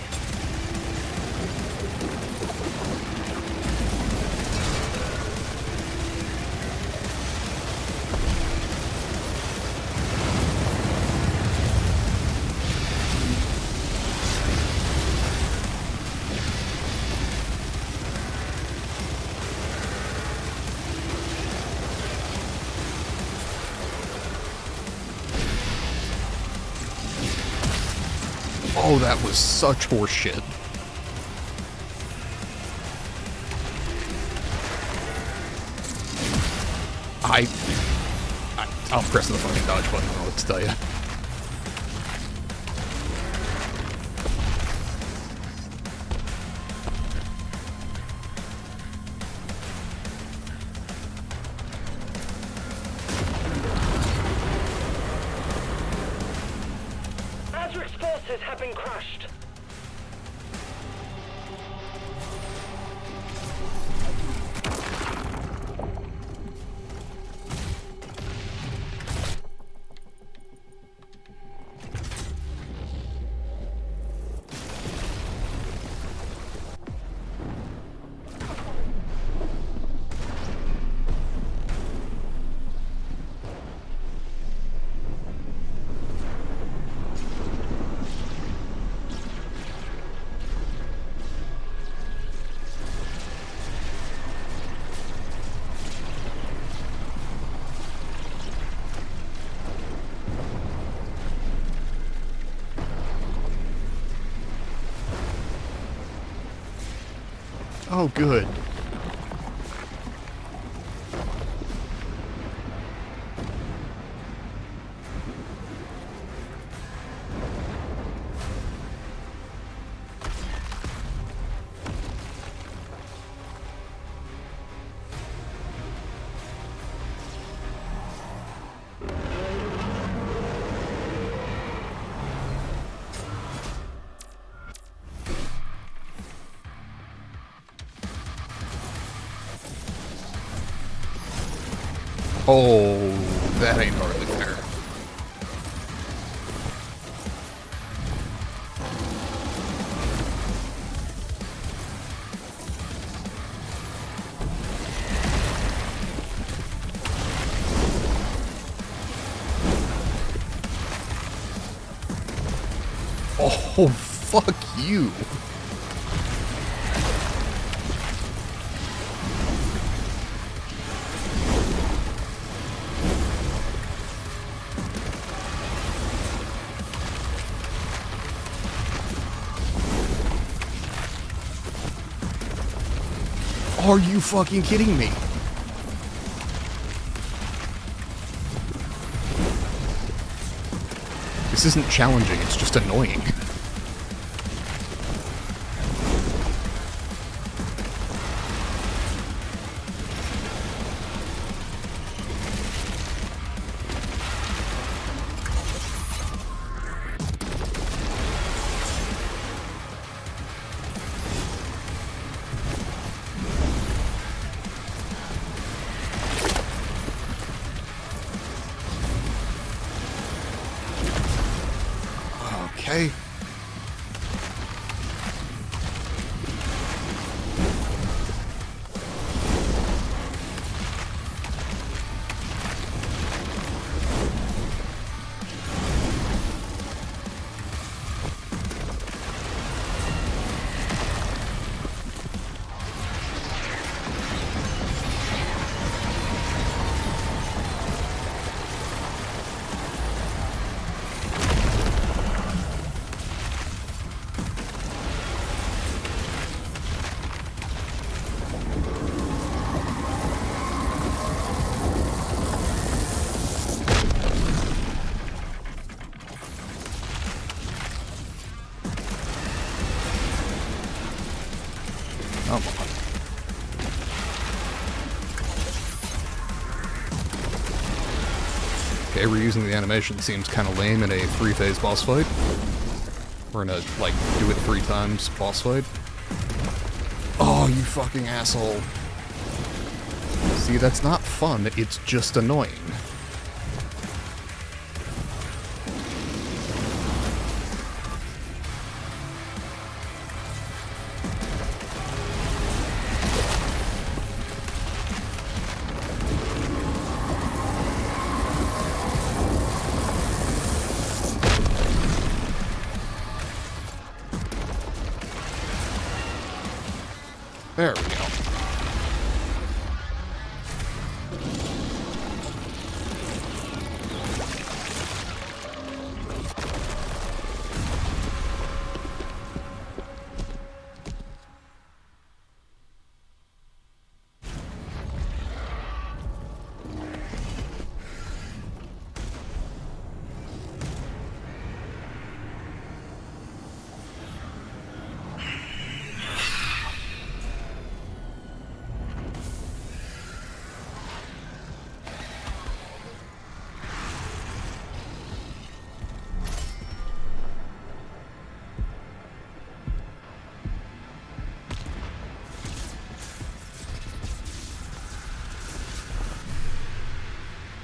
Oh, that was such horseshit. I'll press the fucking dodge button, I don't know what to tell you. Azric's forces have been crushed. Oh, good. Oh, that ain't hardly fair. Oh, fuck you. Are you fucking kidding me? This isn't challenging, it's just annoying. Okay. Okay, reusing the animation seems kind of lame in a 3-phase boss fight. We're gonna, like, do it 3 times boss fight. Oh, you fucking asshole. See, that's not fun, it's just annoying. There we go.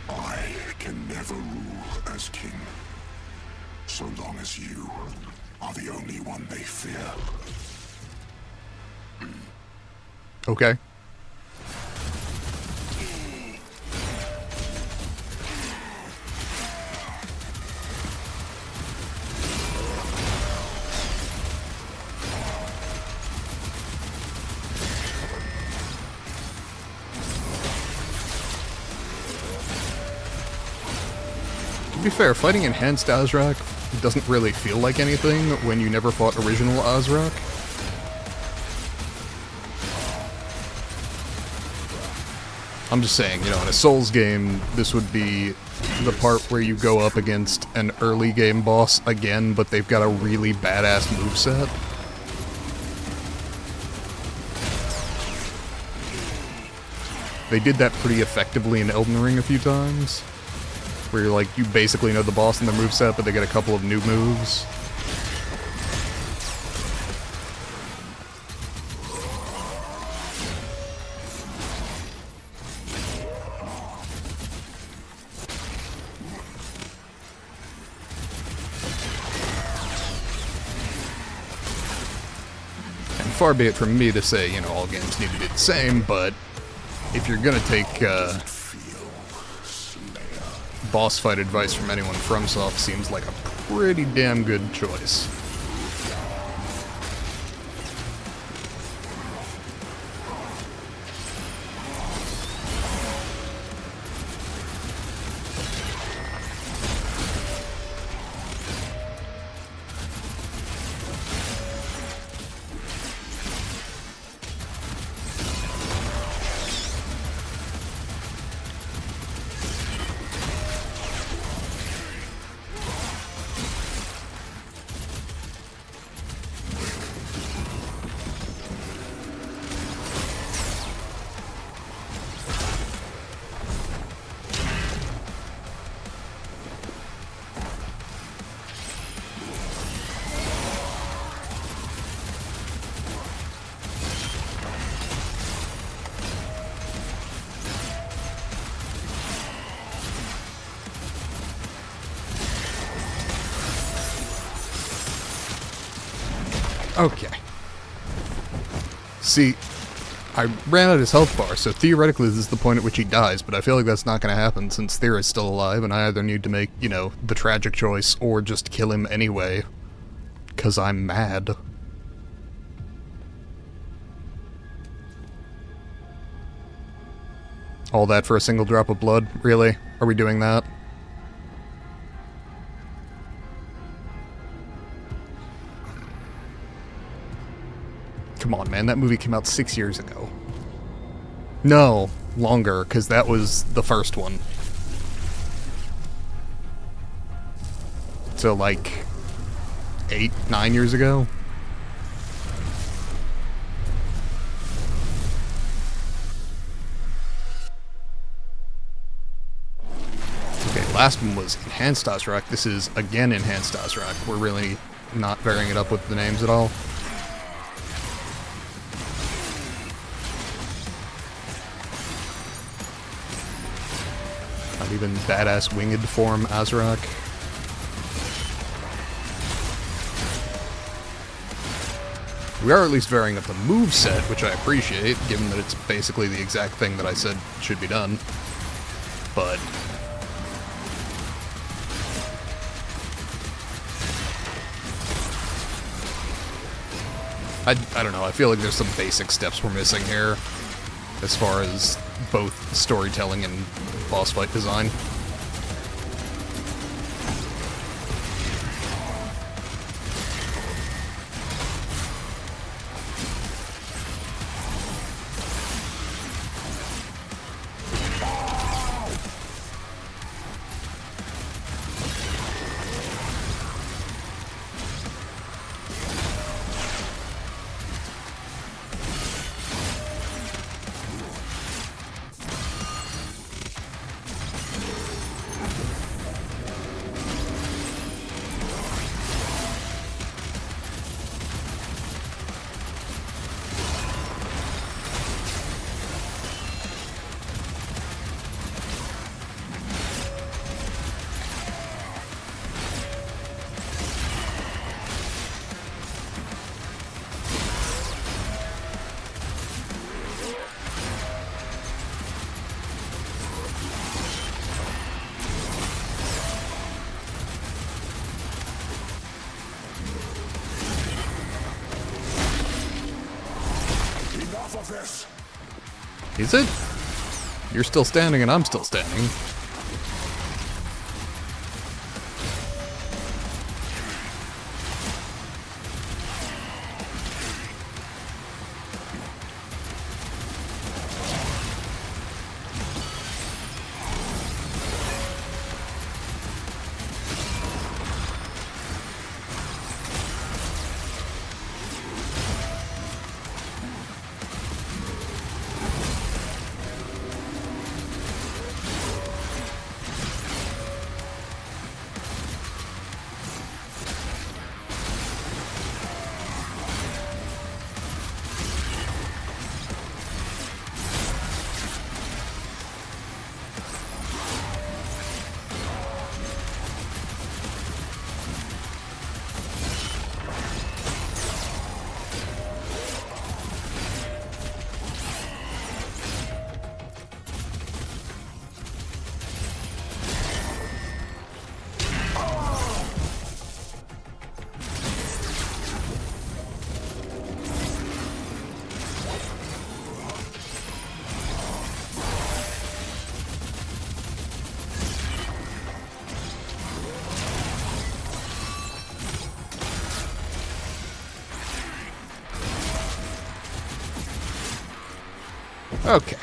I can never rule as king, so long as you are the only one they fear. Okay. To be fair, fighting enhanced Azrak doesn't really feel like anything when you never fought original Azrak. I'm just saying, you know, in a Souls game, this would be the part where you go up against an early game boss again, but they've got a really badass moveset. They did that pretty effectively in Elden Ring a few times, where you're like, you basically know the boss and their moveset, but they get a couple of new moves. And far be it from me to say, you know, all games need to be the same, but if you're gonna take boss fight advice from anyone, FromSoft seems like a pretty damn good choice. Okay. See, I ran out his health bar, so theoretically this is the point at which he dies, but I feel like that's not going to happen since Thera is still alive, and I either need to make, you know, the tragic choice or just kill him anyway, because I'm mad. All that for a single drop of blood? Really? Are we doing that? Come on, man, that movie came out 6 years ago. No, longer, because that was the first one. So, like, 8, 9 years ago? Okay, last one was Enhanced Osrak. This is, again, Enhanced Osrak. We're really not varying it up with the names at all. Not even badass winged form Azrak. We are at least varying up the moveset, which I appreciate, given that it's basically the exact thing that I said should be done. But I don't know, I feel like there's some basic steps we're missing here as far as both storytelling and boss fight design. Is it? You're still standing and I'm still standing. Okay.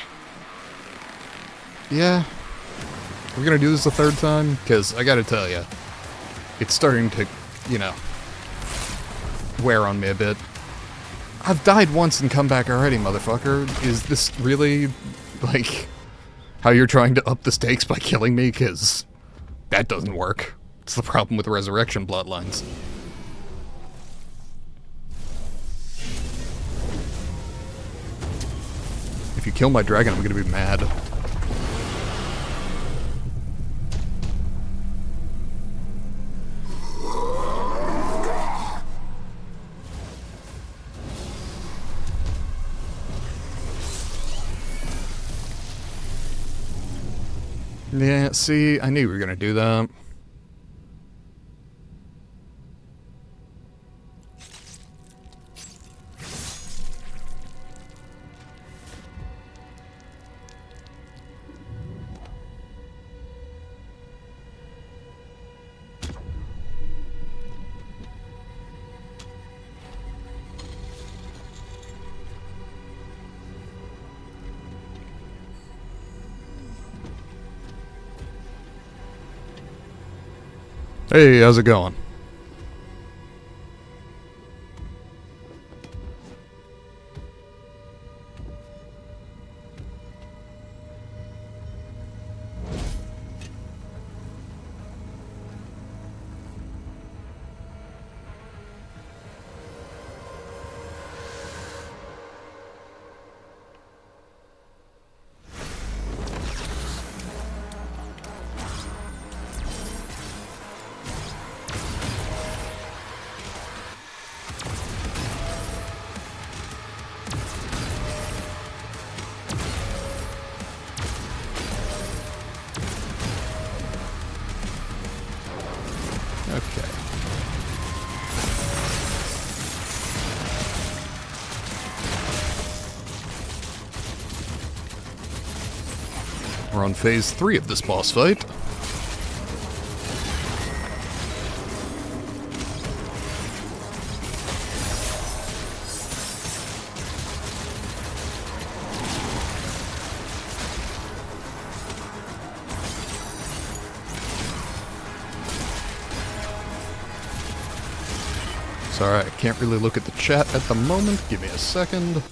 Yeah. We're gonna do this a third time? Because I gotta tell you, it's starting to, you know, wear on me a bit. I've died once and come back already, motherfucker. Is this really, like, how you're trying to up the stakes by killing me? Because that doesn't work. It's the problem with resurrection bloodlines. If you kill my dragon, I'm gonna be mad. Yeah, see, I knew we were gonna do that. Hey, how's it going? We're on phase 3 of this boss fight. Sorry, I can't really look at the chat at the moment. Give me a second.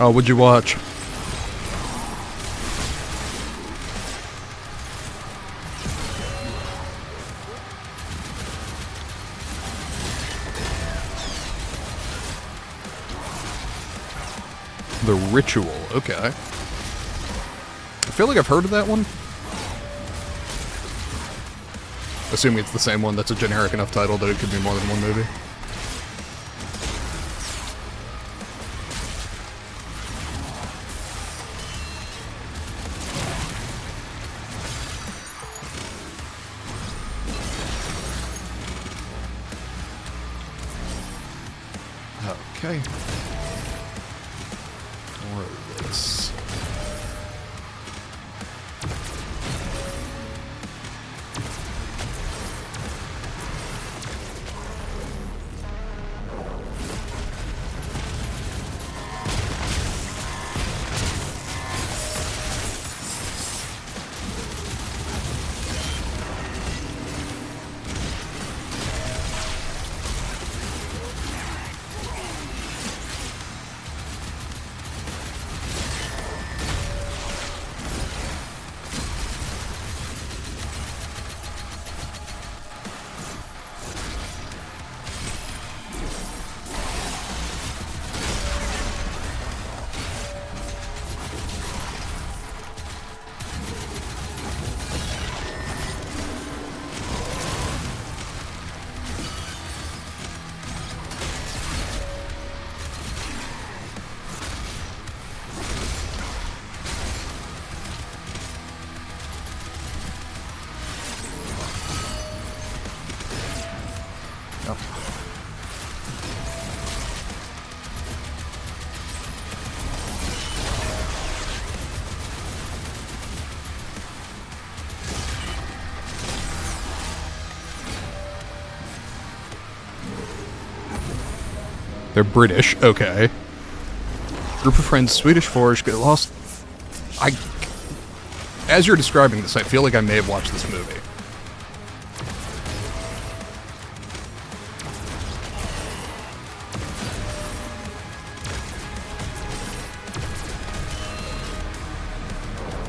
Oh, what'd you watch? The Ritual, okay. I feel like I've heard of that one. Assuming it's the same one that's a generic enough title that it could be more than one movie. Okay. More of this. They're British, okay. Group of friends, Swedish forage, get lost. As you're describing this, I feel like I may have watched this movie.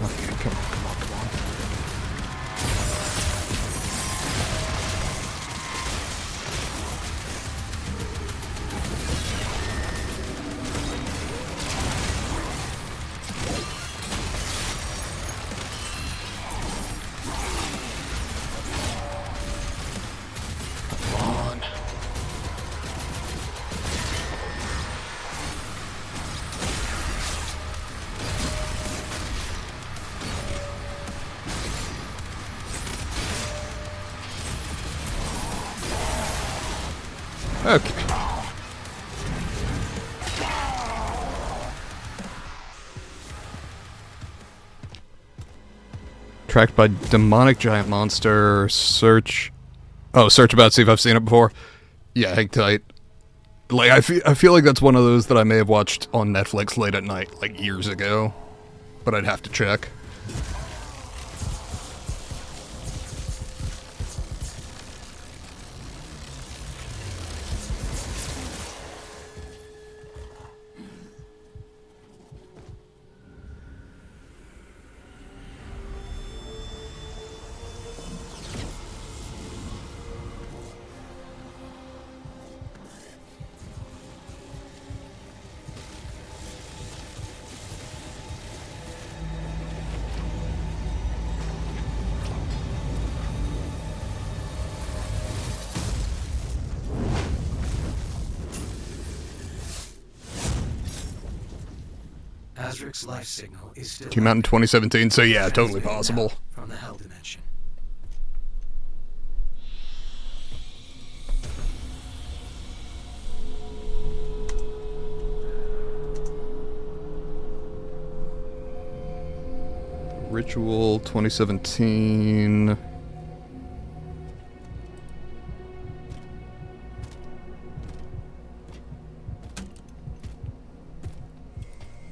Okay, come on, come on, come on. Okay. Tracked by demonic giant monster. Search. Oh, search about, see if I've seen it before. Yeah, hang tight. Like, I feel like that's one of those that I may have watched on Netflix late at night, like years ago. But I'd have to check. Azric's life signal is still Came out in 2017, so yeah, totally transmitting possible. now from the Hell Dimension. Ritual 2017.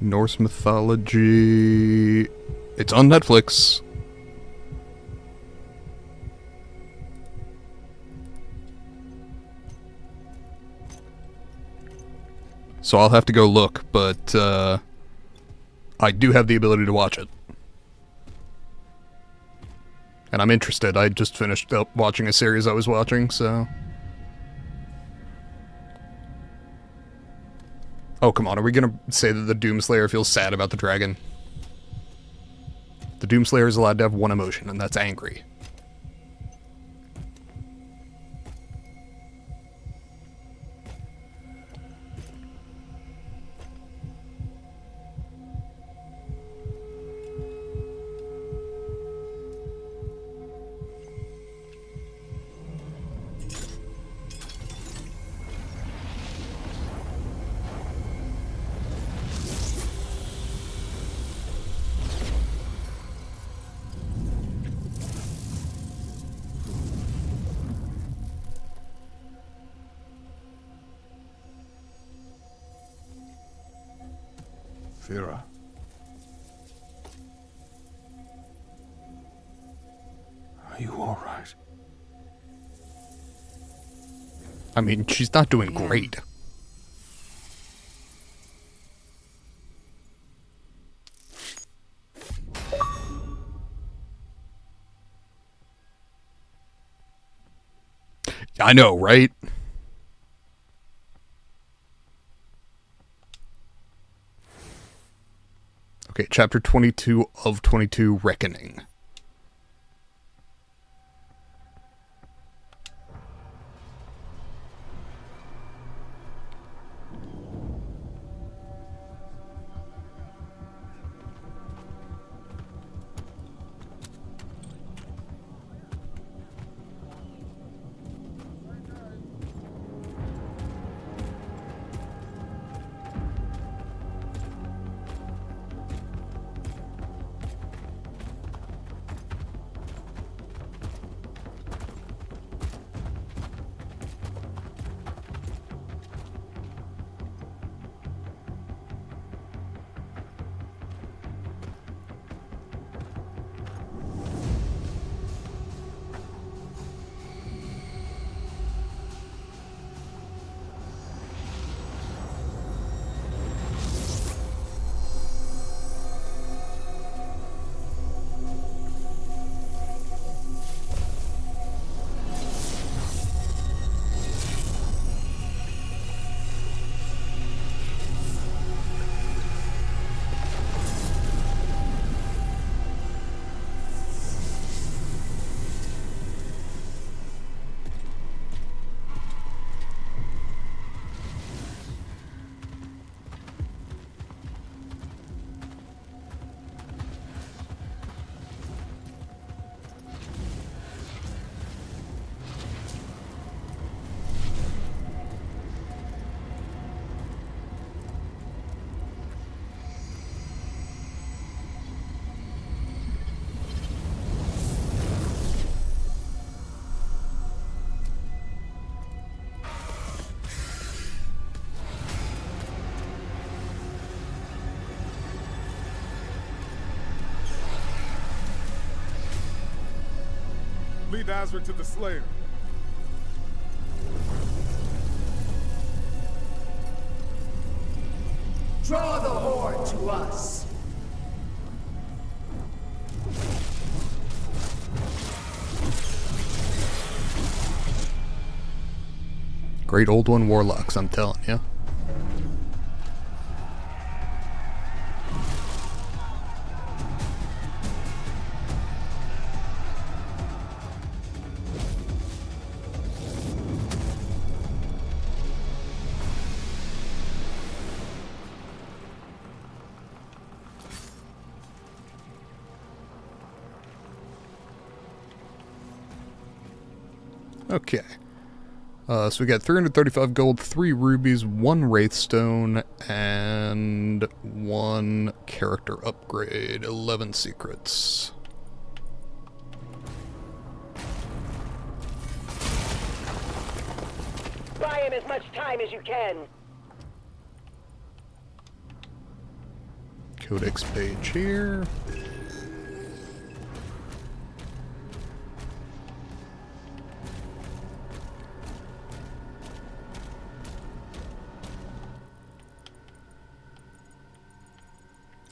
Norse mythology. It's on Netflix. So I'll have to go look, but I do have the ability to watch it. And I'm interested. I just finished up watching a series I was watching, so... Oh, come on. Are we gonna say that the Doomslayer feels sad about the dragon? The Doomslayer is allowed to have one emotion, and that's angry. Fira. Are you alright? I mean, she's not doing great. I know, right? Okay, chapter 22 of 22, Reckoning. Lead Azric to the Slayer. Draw the horde to us. Great old one warlocks, I'm telling you. Okay. So we got 335 gold, 3 rubies, 1 wraithstone, and 1 character upgrade, 11 secrets. Buy him as much time as you can. Codex page here.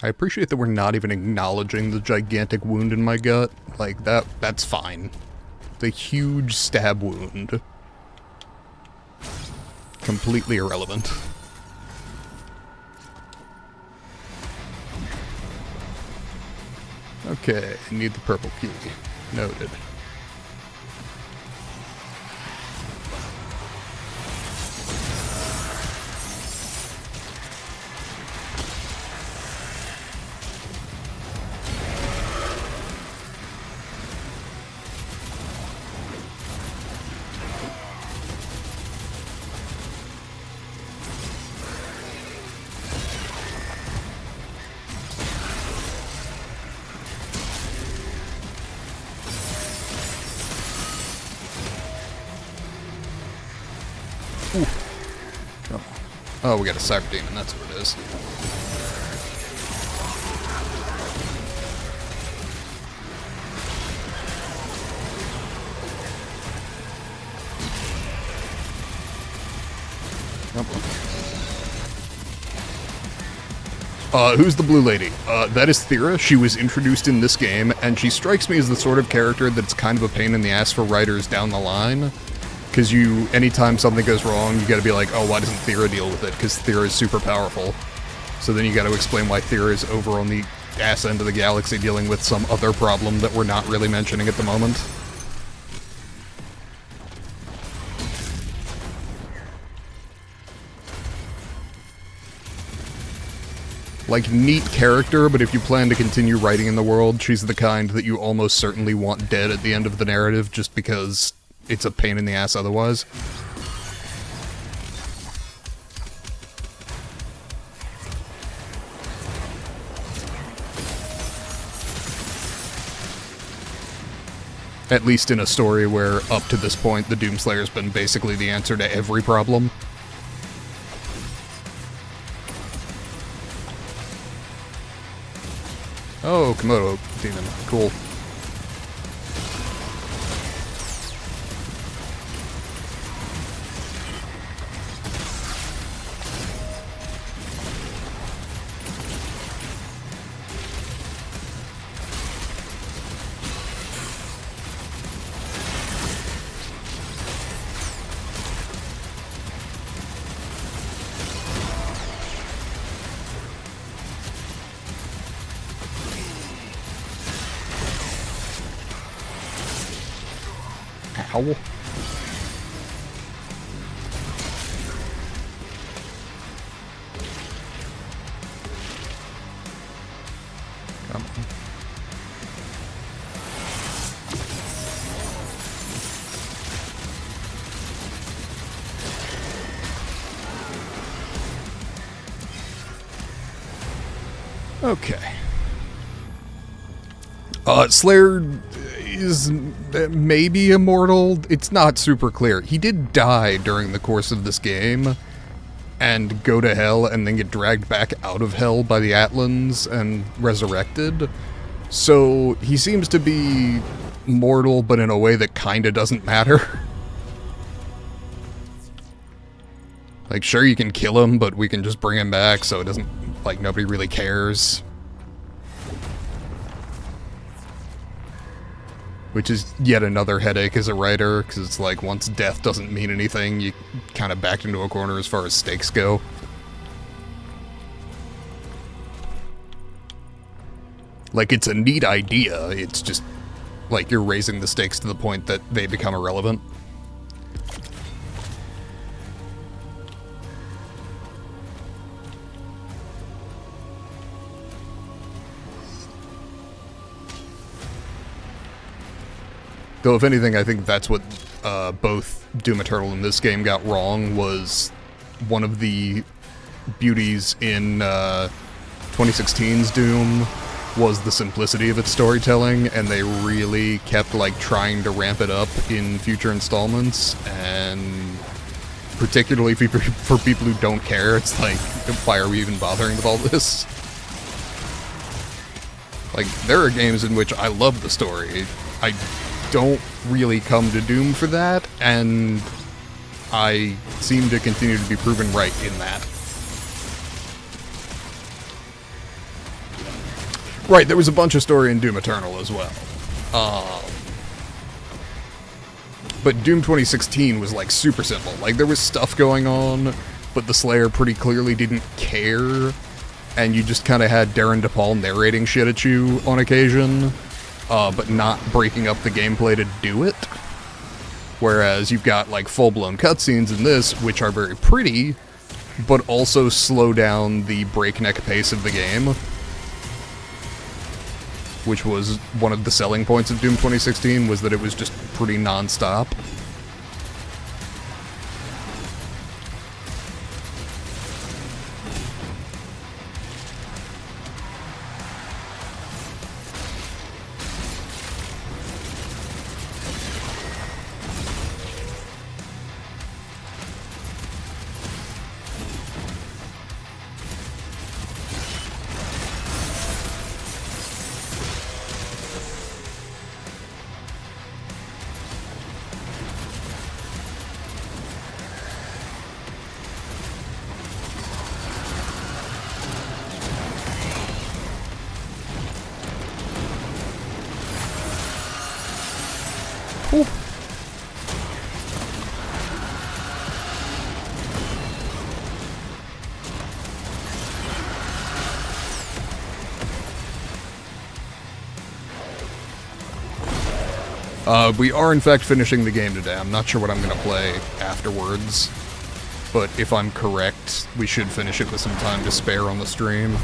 I appreciate that we're not even acknowledging the gigantic wound in my gut. Like, that's fine. It's a huge stab wound. Completely irrelevant. Okay, I need the purple key. Noted. Ooh. Come on. Oh, we got a cyber demon, that's what it is. Who's the blue lady? That is Thera. She was introduced in this game, and she strikes me as the sort of character that's kind of a pain in the ass for writers down the line. Because anytime something goes wrong, you gotta be like, oh, why doesn't Thera deal with it? Because Thera is super powerful. So then you gotta explain why Thera is over on the ass end of the galaxy dealing with some other problem that we're not really mentioning at the moment. Like, neat character, but if you plan to continue writing in the world, she's the kind that you almost certainly want dead at the end of the narrative, just because it's a pain in the ass otherwise. At least in a story where, up to this point, the Doomslayer's been basically the answer to every problem. Oh, Komodo demon. Cool. Ow. Come on. Okay. Slayer is maybe immortal. It's not super clear. He did die during the course of this game and go to hell and then get dragged back out of hell by the Atlans and resurrected. So he seems to be mortal, but in a way that kinda doesn't matter. Like, sure, you can kill him, but we can just bring him back so it doesn't, like, nobody really cares. Which is yet another headache as a writer, because it's like, once death doesn't mean anything, you kind of backed into a corner as far as stakes go. Like, it's a neat idea, it's just, like, you're raising the stakes to the point that they become irrelevant. Though, if anything, I think that's what both Doom Eternal and this game got wrong was one of the beauties in 2016's Doom was the simplicity of its storytelling, and they really kept like trying to ramp it up in future installments, and particularly for people who don't care, it's like, why are we even bothering with all this? Like, there are games in which I love the story. I don't really come to Doom for that, and I seem to continue to be proven right in that. Right, there was a bunch of story in Doom Eternal as well. But Doom 2016 was, like, super simple. Like, there was stuff going on, but the Slayer pretty clearly didn't care, and you just kind of had Darren DePaul narrating shit at you on occasion, but not breaking up the gameplay to do it. Whereas you've got, like, full-blown cutscenes in this, which are very pretty, but also slow down the breakneck pace of the game, which was one of the selling points of Doom 2016, was that it was just pretty non-stop. Cool. We are in fact finishing the game today. I'm not sure what I'm going to play afterwards, but if I'm correct, we should finish it with some time to spare on the stream.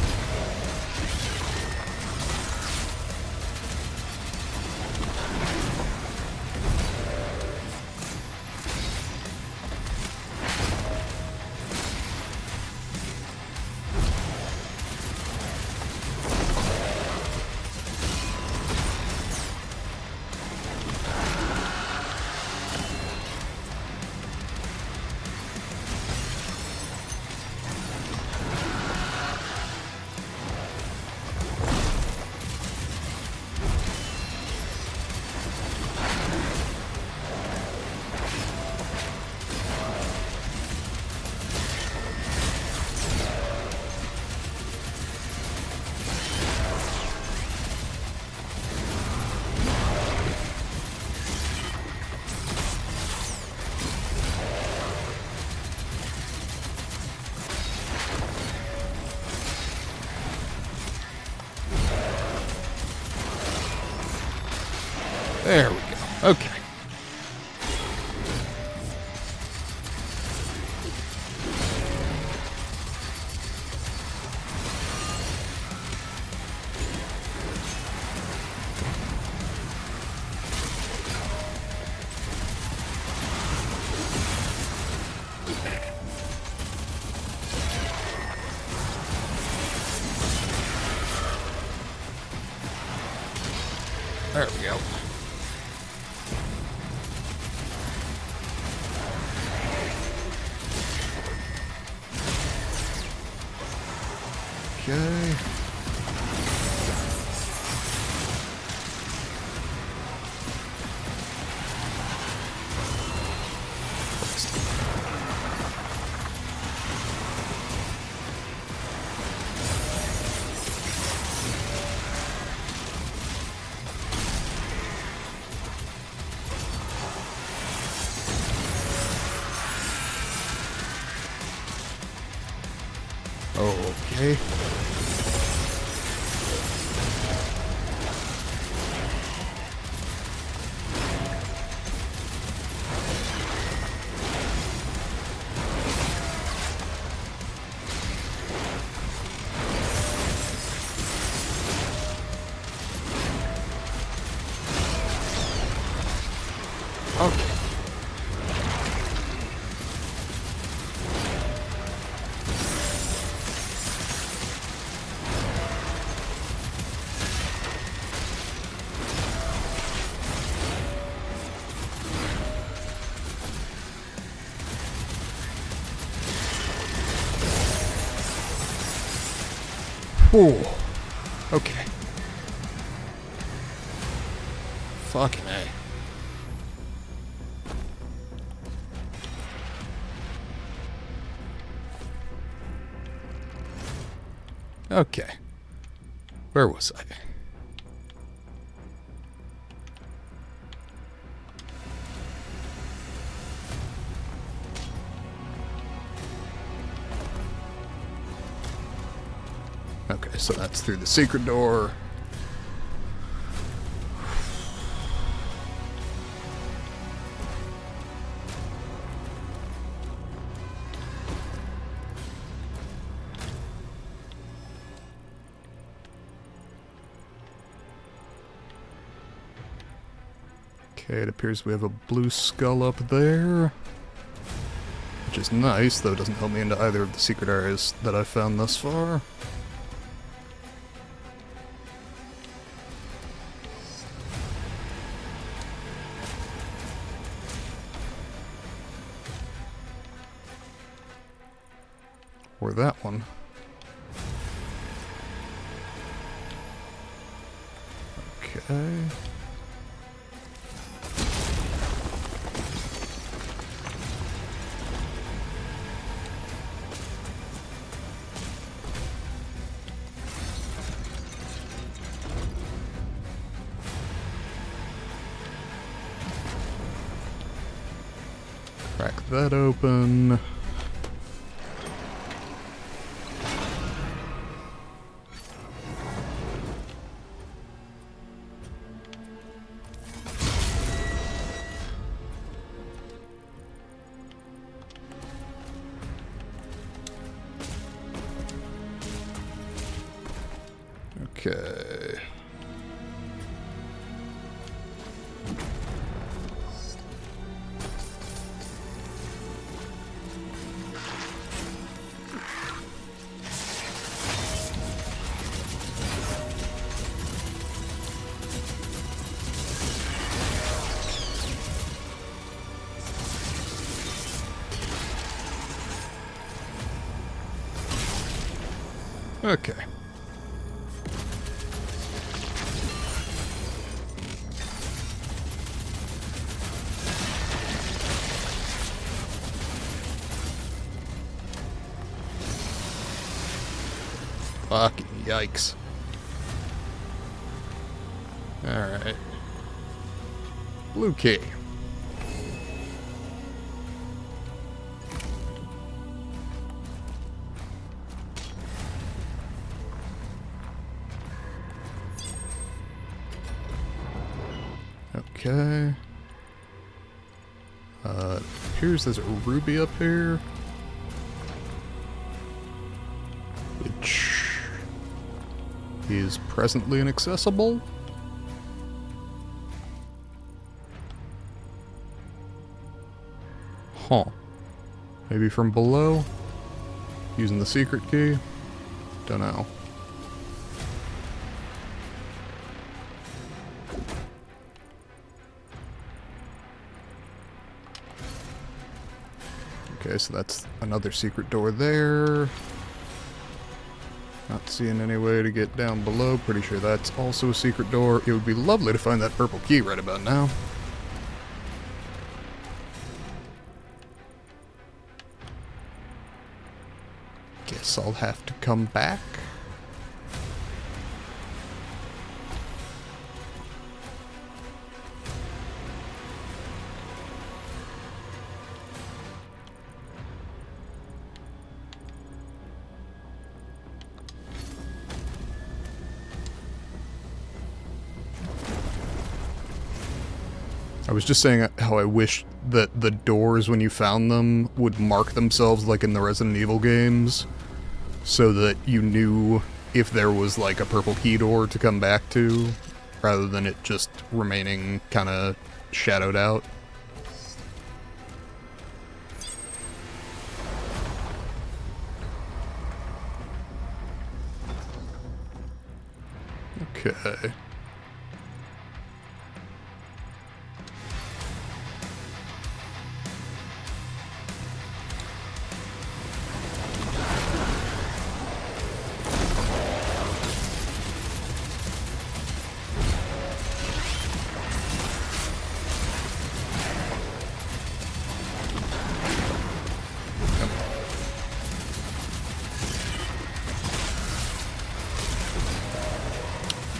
There we go. Okay. There we go. Okay. Okay. Okay. Oh. Okay. Fucking A. Okay. Where was I? Okay, so that's through the secret door. Okay, it appears we have a blue skull up there. Which is nice, though it doesn't help me into either of the secret areas that I've found thus far. Or that one. Okay. Crack that open. Okay. Okay. Fucking yikes. Alright. Blue key. Okay. It appears there's a ruby up here. Which is presently inaccessible. Huh. Maybe from below? Using the secret key? Dunno. Okay, so that's another secret door there. Not seeing any way to get down below. Pretty sure that's also a secret door. It would be lovely to find that purple key right about now. Guess I'll have to come back. I was just saying how I wish that the doors, when you found them, would mark themselves like in the Resident Evil games, so that you knew if there was like a purple key door to come back to, rather than it just remaining kind of shadowed out. Okay.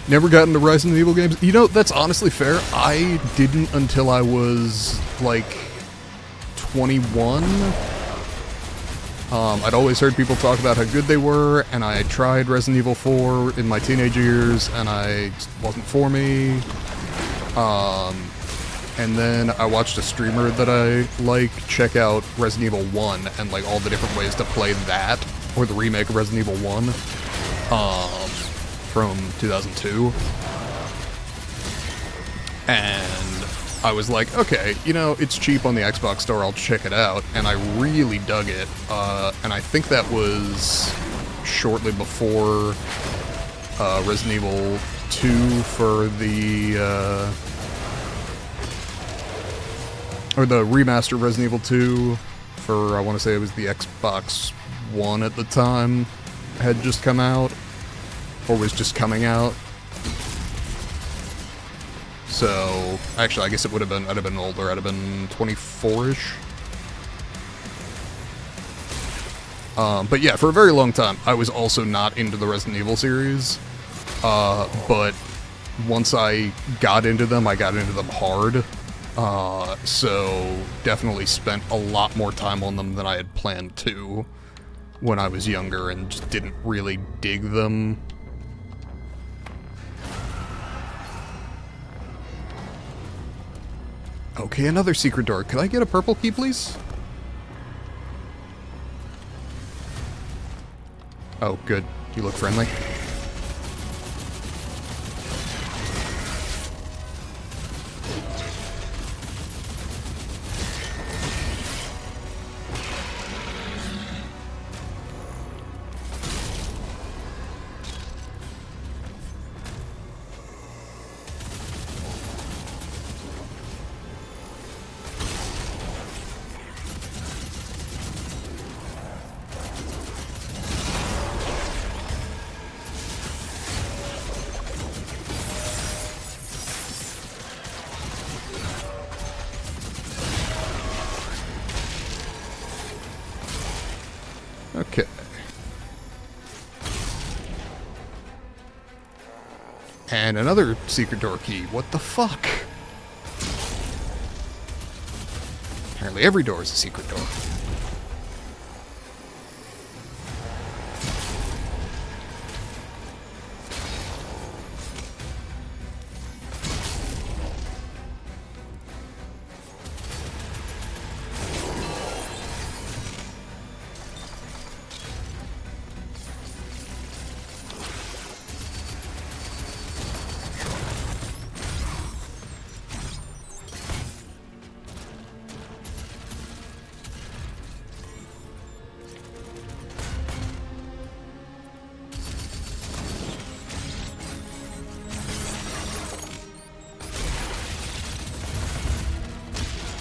Never got into Resident Evil games. You know, that's honestly fair. I didn't until I was, like, 21. I'd always heard people talk about how good they were, and I tried Resident Evil 4 in my teenage years, and it just wasn't for me. And then I watched a streamer that I like check out Resident Evil 1 and like all the different ways to play that, or the remake of Resident Evil 1 from 2002. And I was like, okay, you know, it's cheap on the Xbox store, I'll check it out. And I really dug it. And I think that was shortly before Resident Evil 2 for the... or the remaster Resident Evil 2 for, I want to say it was the Xbox One at the time, had just come out, or was just coming out. So, actually, I guess it would have been, I'd have been older, I'd have been 24-ish. But yeah, for a very long time, I was also not into the Resident Evil series, but once I got into them, I got into them hard. So definitely spent a lot more time on them than I had planned to when I was younger and just didn't really dig them. Okay, another secret door. Could I get a purple key, please? Oh, good. You look friendly. Okay. And another secret door key. What the fuck? Apparently every door is a secret door.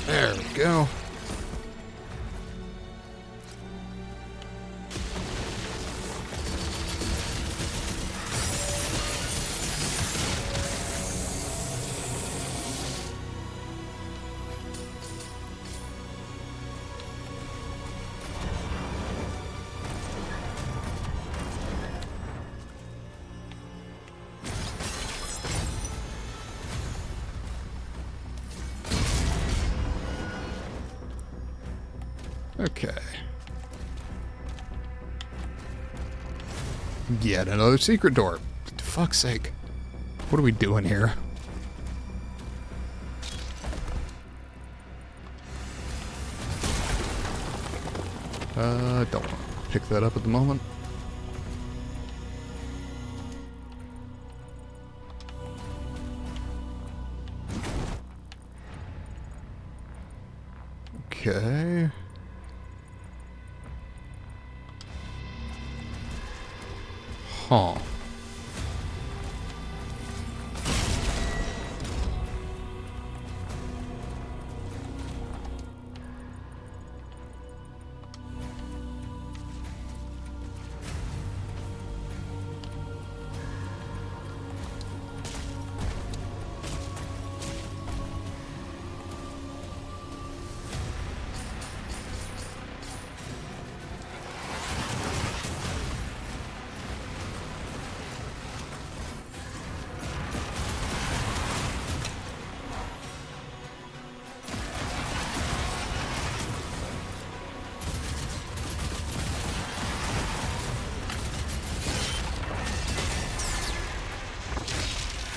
There we go. Okay. Yet another secret door. For fuck's sake. What are we doing here? Don't want to pick that up at the moment. Okay. Huh.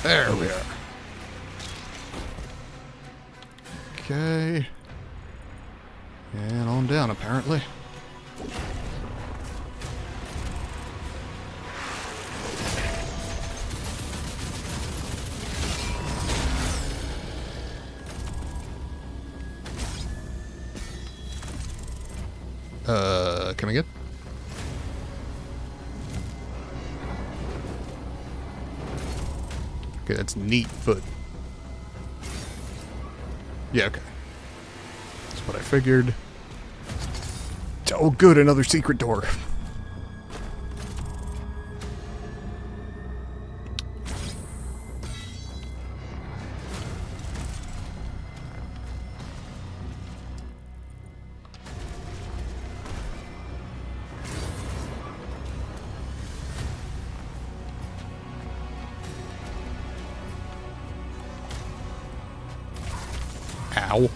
There we are. Okay. And on down, apparently. Come again? Okay, that's neat, but... Yeah, okay. That's what I figured. Oh, good, another secret door. Ow.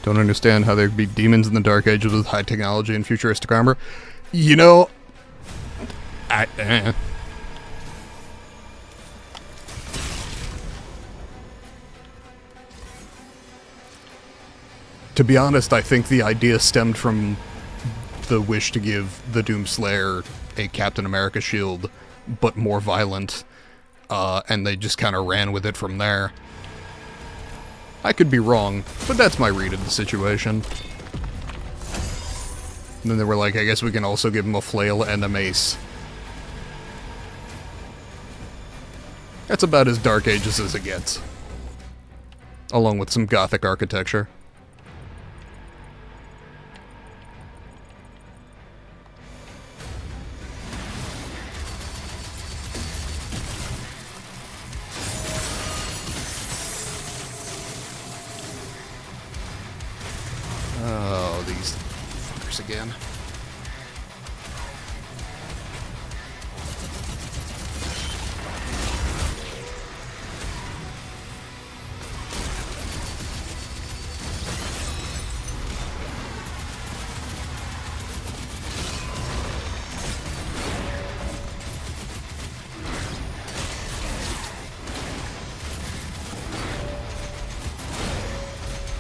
Don't understand how there'd be demons in the Dark Ages with high technology and futuristic armor. You know, To be honest, I think the idea stemmed from the wish to give the Doomslayer a Captain America shield, but more violent, and they just kind of ran with it from there. I could be wrong, but that's my read of the situation. And then they were like, I guess we can also give him a flail and a mace. That's about as Dark Ages as it gets. Along with some Gothic architecture. Oh, these fuckers again.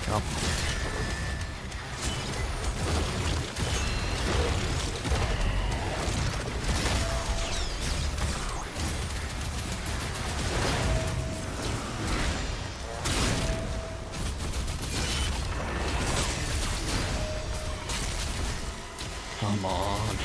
Come. Come on.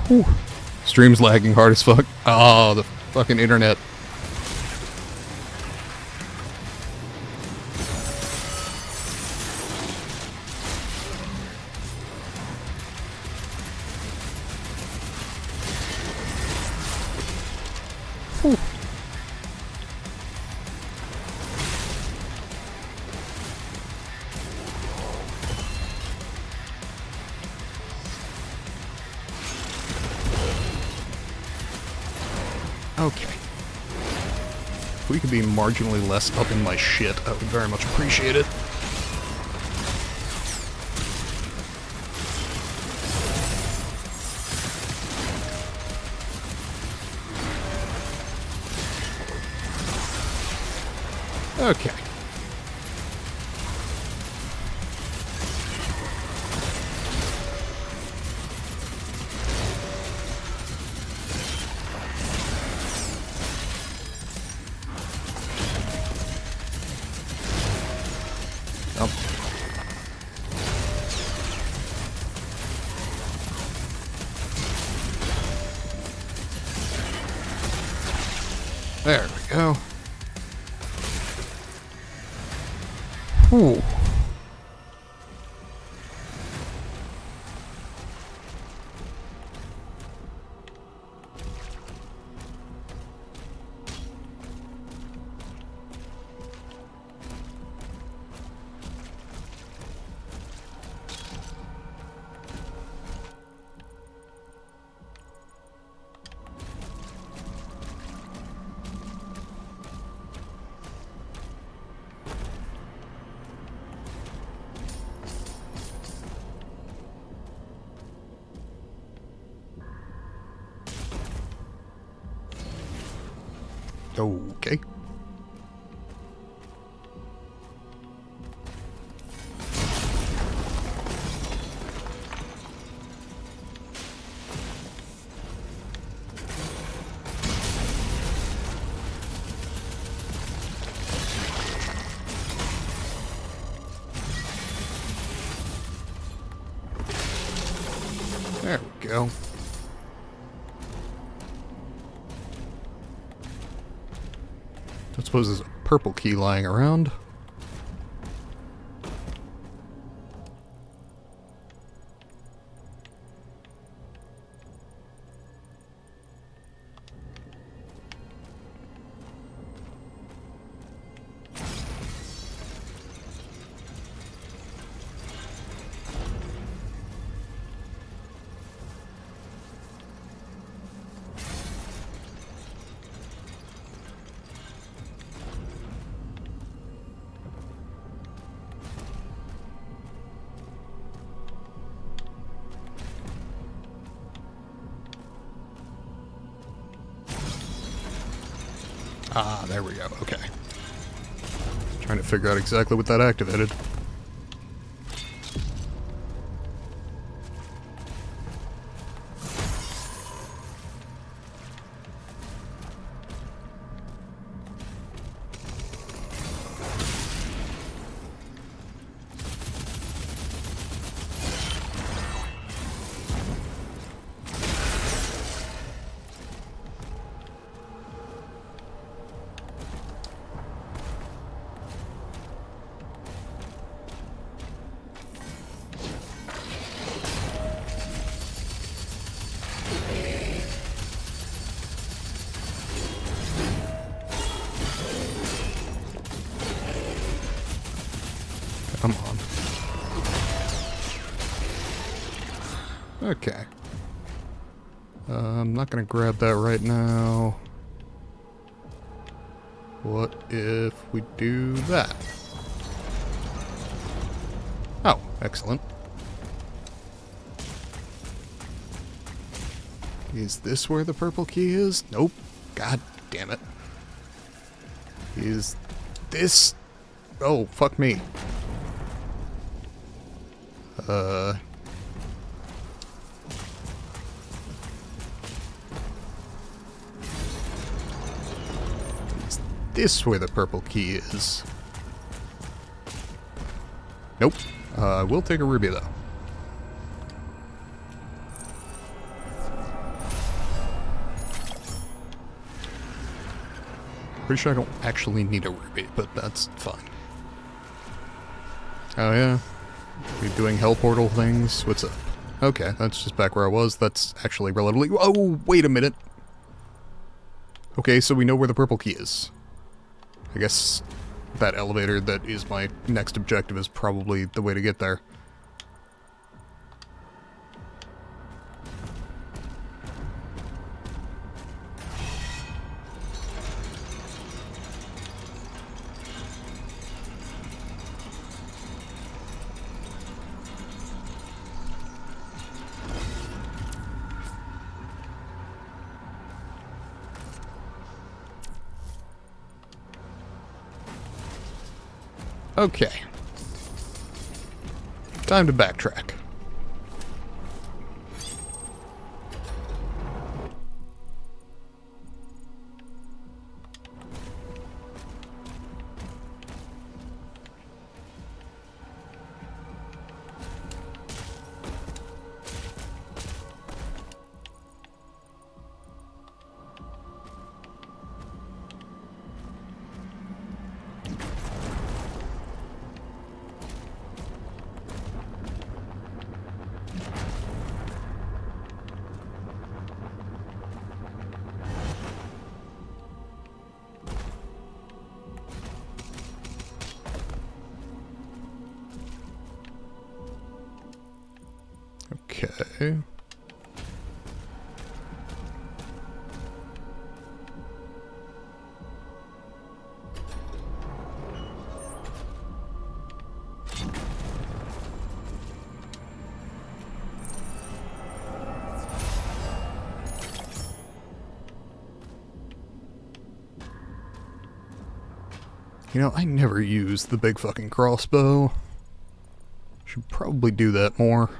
Whew. Stream's lagging hard as fuck. Oh, the fucking internet. Whew. Okay. If we could be marginally less up in my shit, I would very much appreciate it. Okay. There we go. Whew. Okay. There we go. I suppose there's a purple key lying around. Ah, there we go. Okay. Trying to figure out exactly what that activated. Come on. Okay. I'm not gonna grab that right now. What if we do that? Oh, excellent. Is this where the purple key is? Nope. God damn it. Is this... Oh, fuck me. Is this where the purple key is? Nope. We'll take a ruby, though. Pretty sure I don't actually need a ruby, but that's fine. Oh, yeah. We're doing hell portal things. What's up? Okay, that's just back where I was. That's actually relatively... Oh, wait a minute. Okay, so we know where the purple key is. I guess that elevator that is my next objective is probably the way to get there. Okay. Time to backtrack. Okay. You know, I never use the big fucking crossbow. Should probably do that more.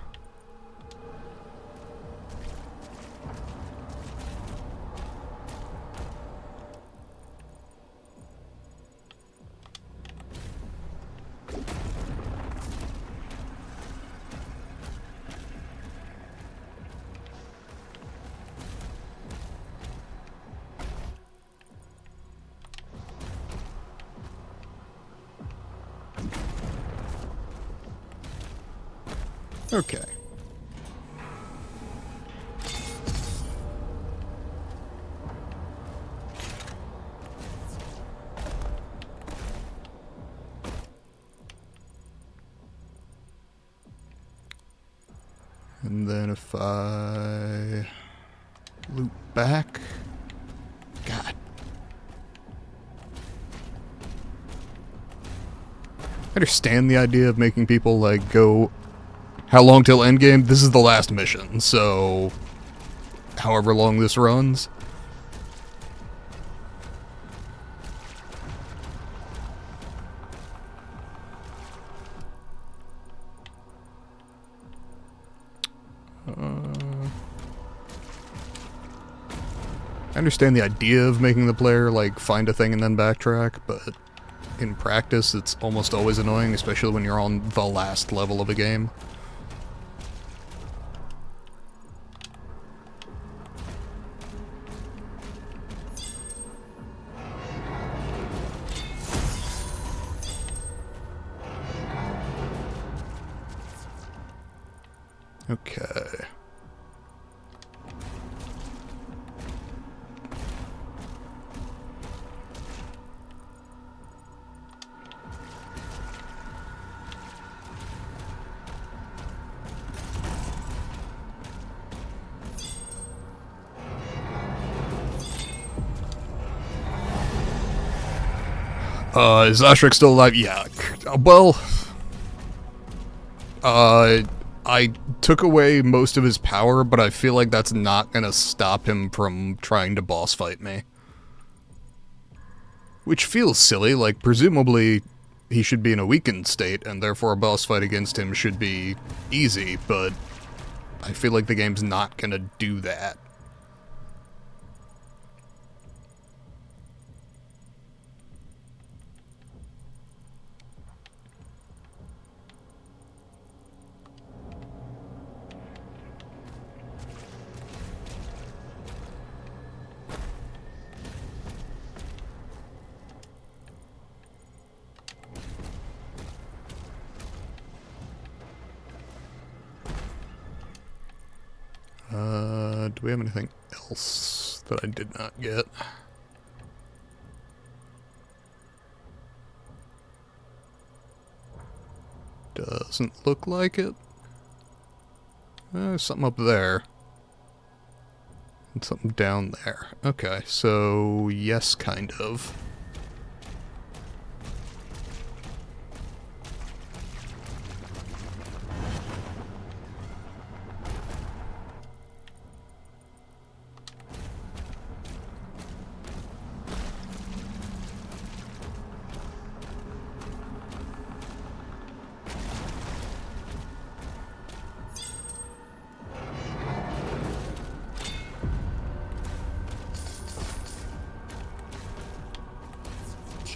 Okay. And then if I loop back, God. I understand the idea of making people like go, how long till endgame? This is the last mission, so however long this runs. I understand the idea of making the player like find a thing and then backtrack, but in practice it's almost always annoying, especially when you're on the last level of a game. Okay. Is Ashrik still alive? Yeah. Well, I took away most of his power, but I feel like that's not gonna stop him from trying to boss fight me. Which feels silly, like, presumably he should be in a weakened state, and therefore a boss fight against him should be easy, but I feel like the game's not gonna do that. Do we have anything else that I did not get? Doesn't look like it. There's something up there. And something down there. Okay, so yes, kind of.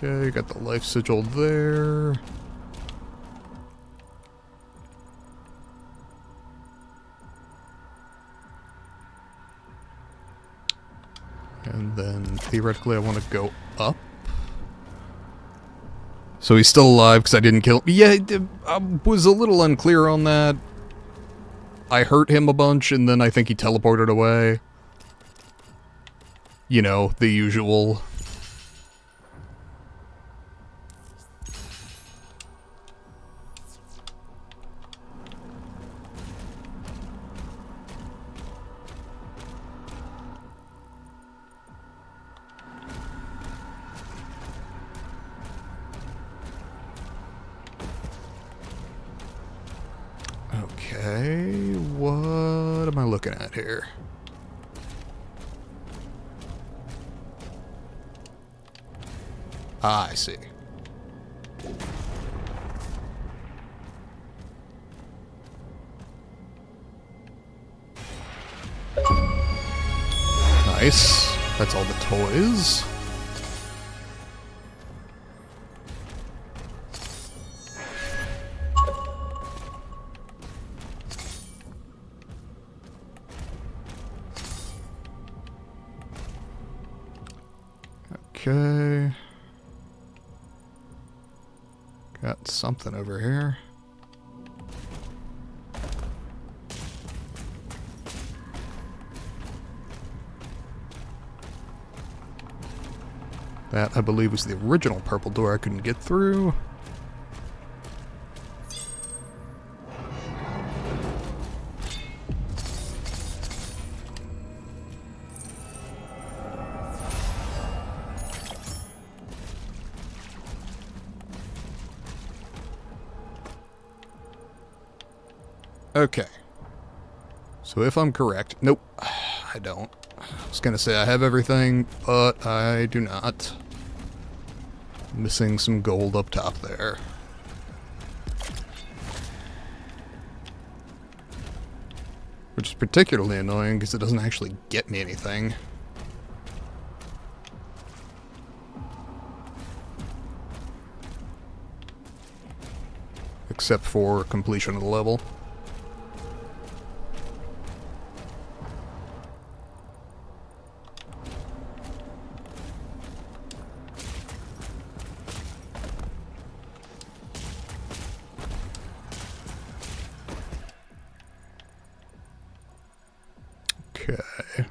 Okay, got the life sigil there. And then theoretically I want to go up. So he's still alive because I didn't kill him. Yeah, I was a little unclear on that. I hurt him a bunch and then I think he teleported away. You know, the usual. Okay, what am I looking at here? Ah, I see. Nice. That's all the toys. Okay. Got something over here. That, I believe, was the original purple door I couldn't get through. Okay. So if I'm correct... Nope. I don't. I was gonna say I have everything, but I do not. Missing some gold up top there. Which is particularly annoying because it doesn't actually get me anything. Except for completion of the level. Okay.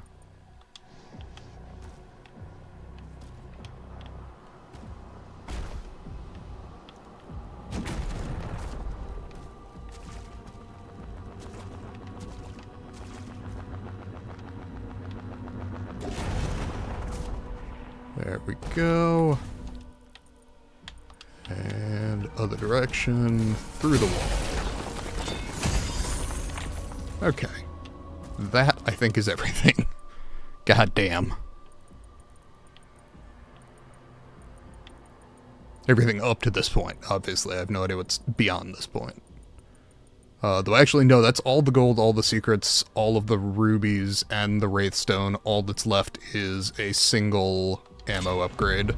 There we go. And other direction, through the wall. Okay. That, I think, is everything. God damn. Everything up to this point, obviously. I have no idea what's beyond this point. Though actually, no, that's all the gold, all the secrets, all of the rubies, and the wraithstone. All that's left is a single ammo upgrade.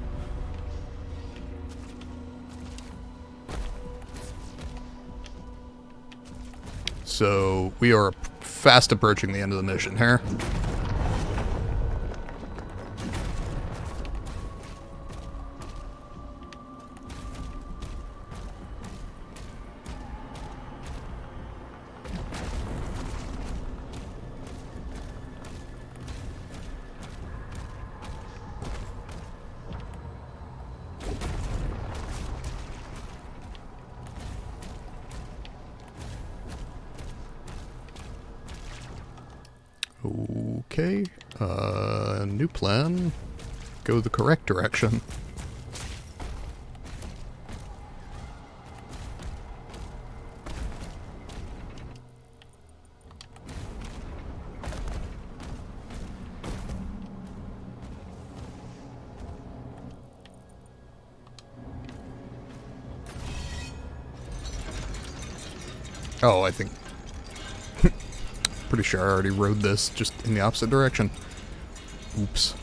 So, we are fast approaching the end of the mission here. Okay, new plan. Go the correct direction. Oh, I think... Pretty sure I already rode this, just in the opposite direction. Oops.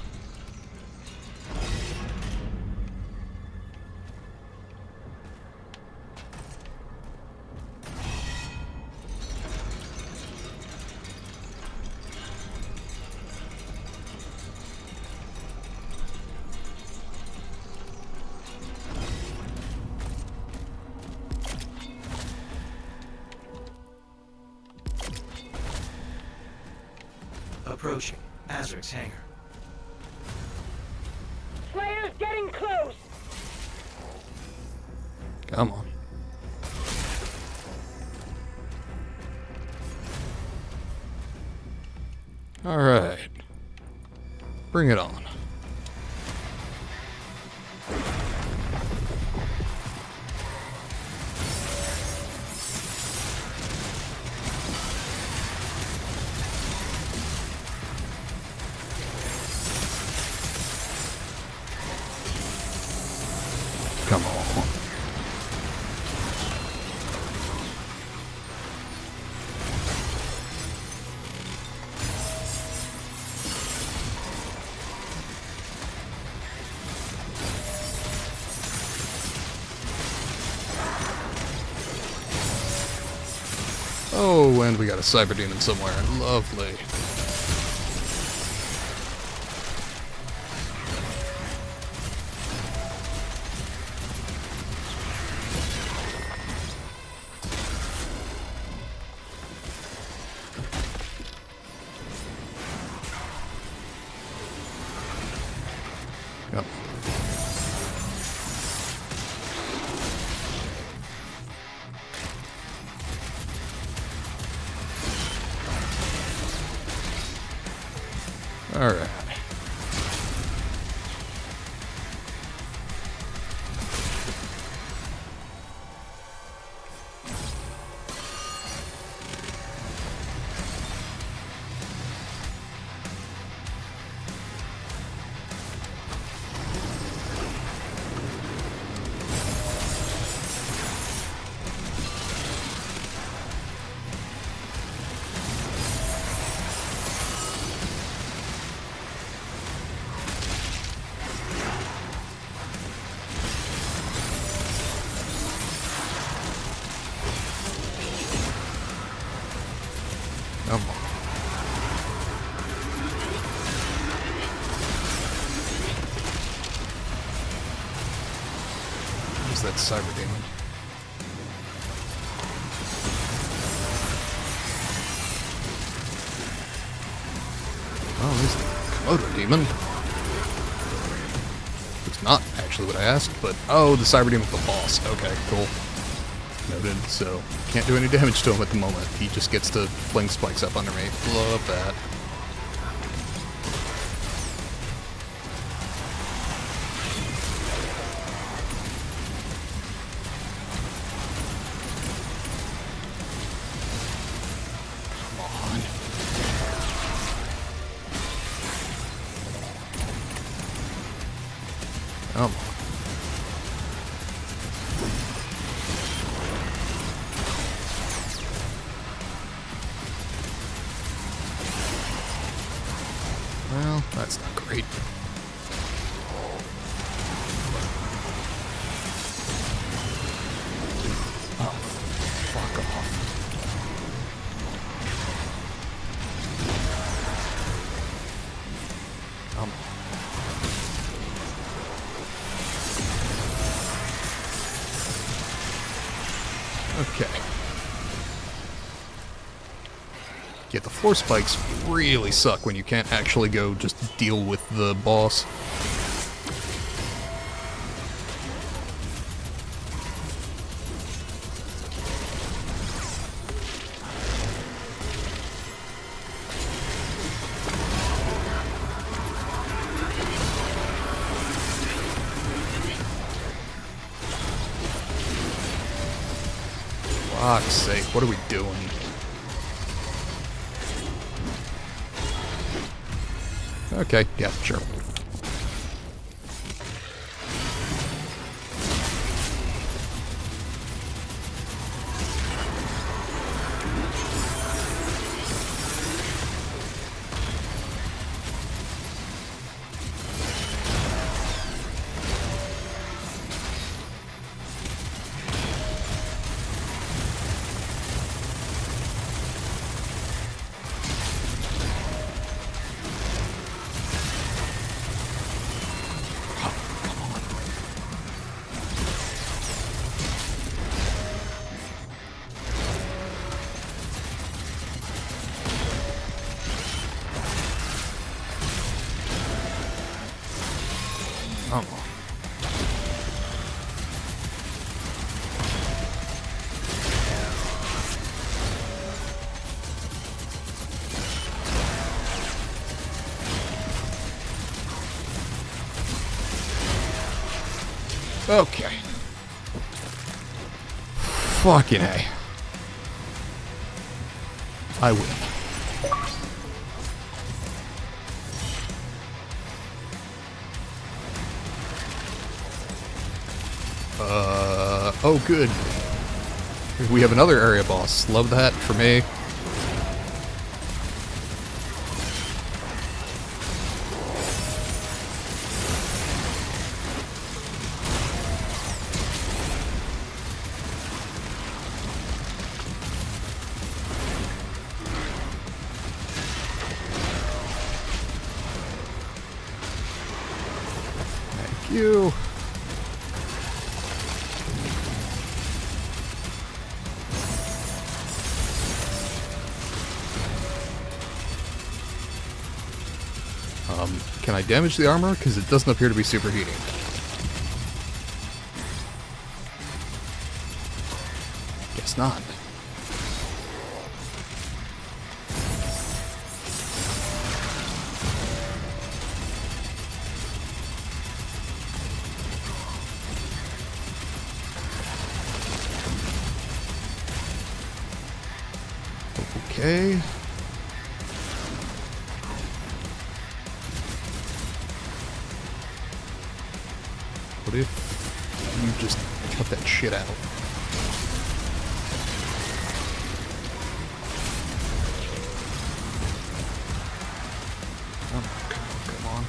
Approaching Azric's hangar. Slayer's getting close! Come on. Alright. Bring it on. Oh, and we got a cyber demon somewhere. Lovely. Yep. All right. Come on. Who's that cyber demon? Oh, he's the Komodo demon. It's not actually what I asked, but oh, the cyber demon's the boss. Okay, cool. Noted. So can't do any damage to him at the moment. He just gets to fling spikes up under me. Love that. Come on. Well, that's not great. Oh, fuck off. Come on. Okay. Yeah, the force spikes really suck when you can't actually go just deal with the boss. Fuck's sake, what are we doing? Okay, yeah, sure. Come on. Okay. Fucking A. I win. Oh good. We have another area boss. Love that for me. you. Can I damage the armor? Because it doesn't appear to be superheating. Guess not. Okay. What if you just cut that shit out? Oh, come on.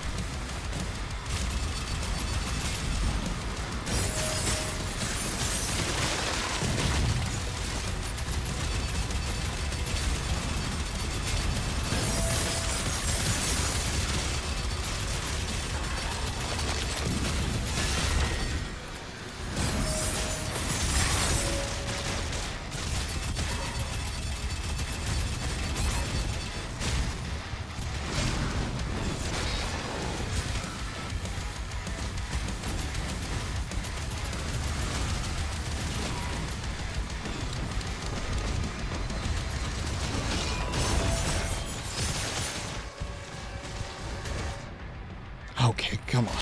Okay, come on.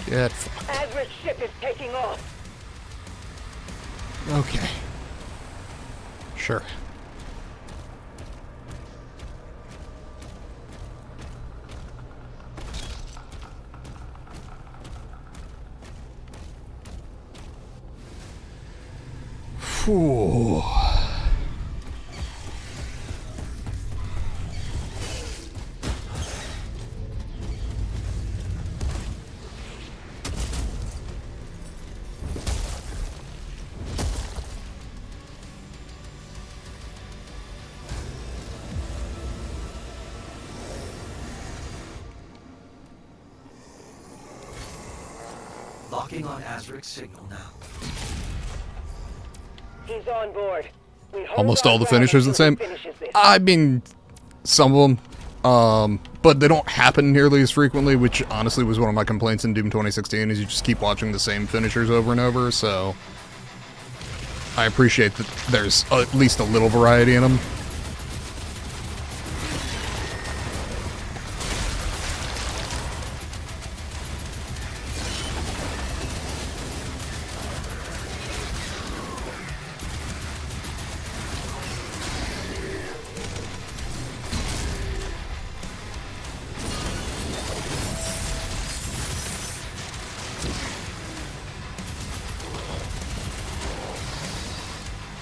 Get fucked. Azra's ship is taking off. Okay. Sure. Phew. Locking on Azric's signal now. He's on board. We hold Almost our all the ground finishers are the until same. he finishes this. I mean, some of them. But they don't happen nearly as frequently, which honestly was one of my complaints in Doom 2016, is you just keep watching the same finishers over and over, so I appreciate that there's at least a little variety in them.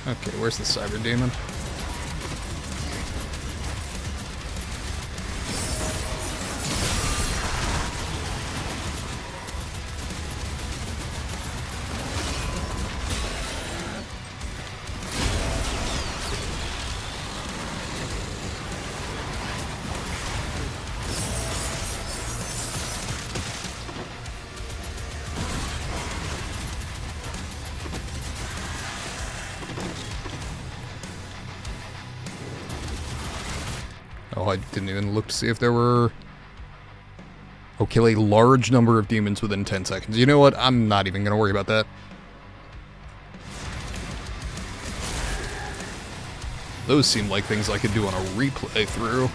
Okay, where's the Cyber Demon? Oh, I didn't even look to see if there were... Oh, kill a large number of demons within 10 seconds. You know what? I'm not even going to worry about that. Those seem like things I could do on a replay through.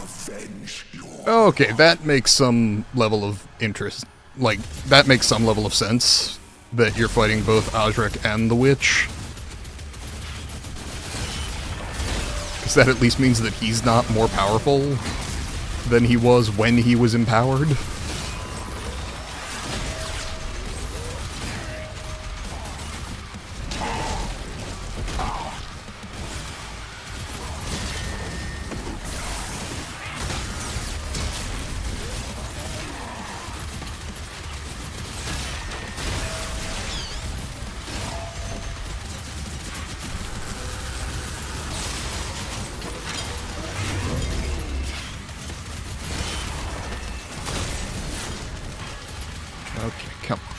avenge your... Okay, that makes some level of interest. Like, that makes some level of sense, that you're fighting both Ajrak and the Witch. Because that at least means that he's not more powerful than he was when he was empowered. Okay, come on.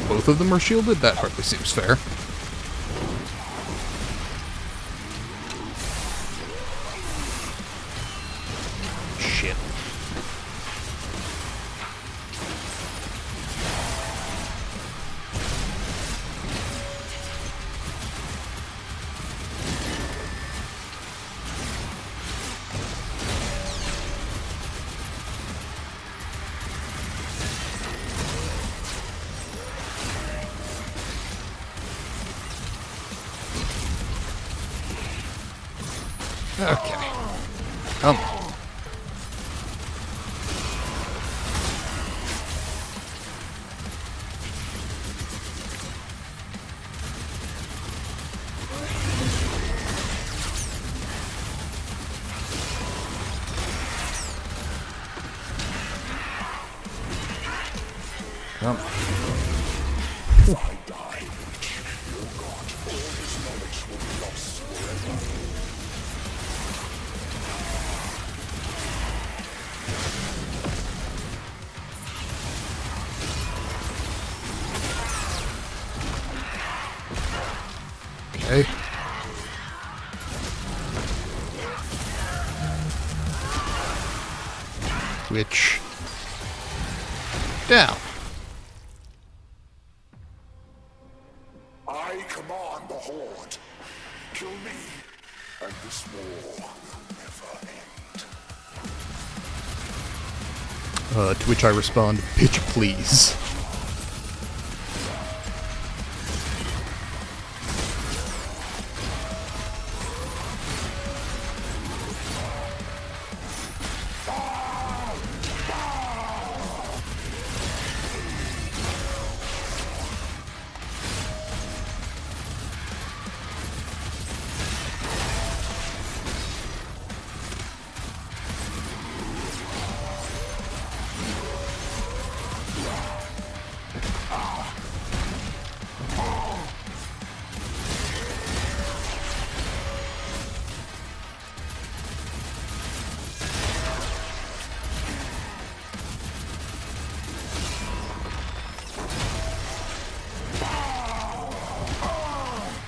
Both of them are shielded? That hardly seems fair. Shit. Okay. Come on. Come on. I die, your god, all his knowledge will be lost forever. Okay. Witch. Down. I command the Horde. Kill me, and this war will never end. To which I respond, bitch please.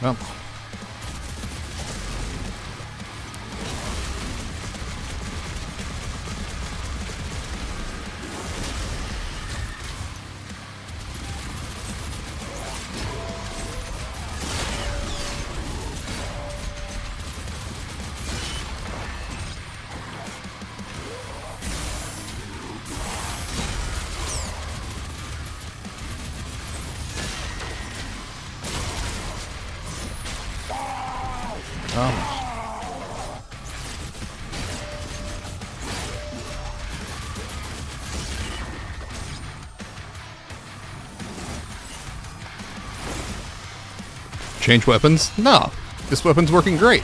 Well. Oh. Change weapons? No. This weapon's working great.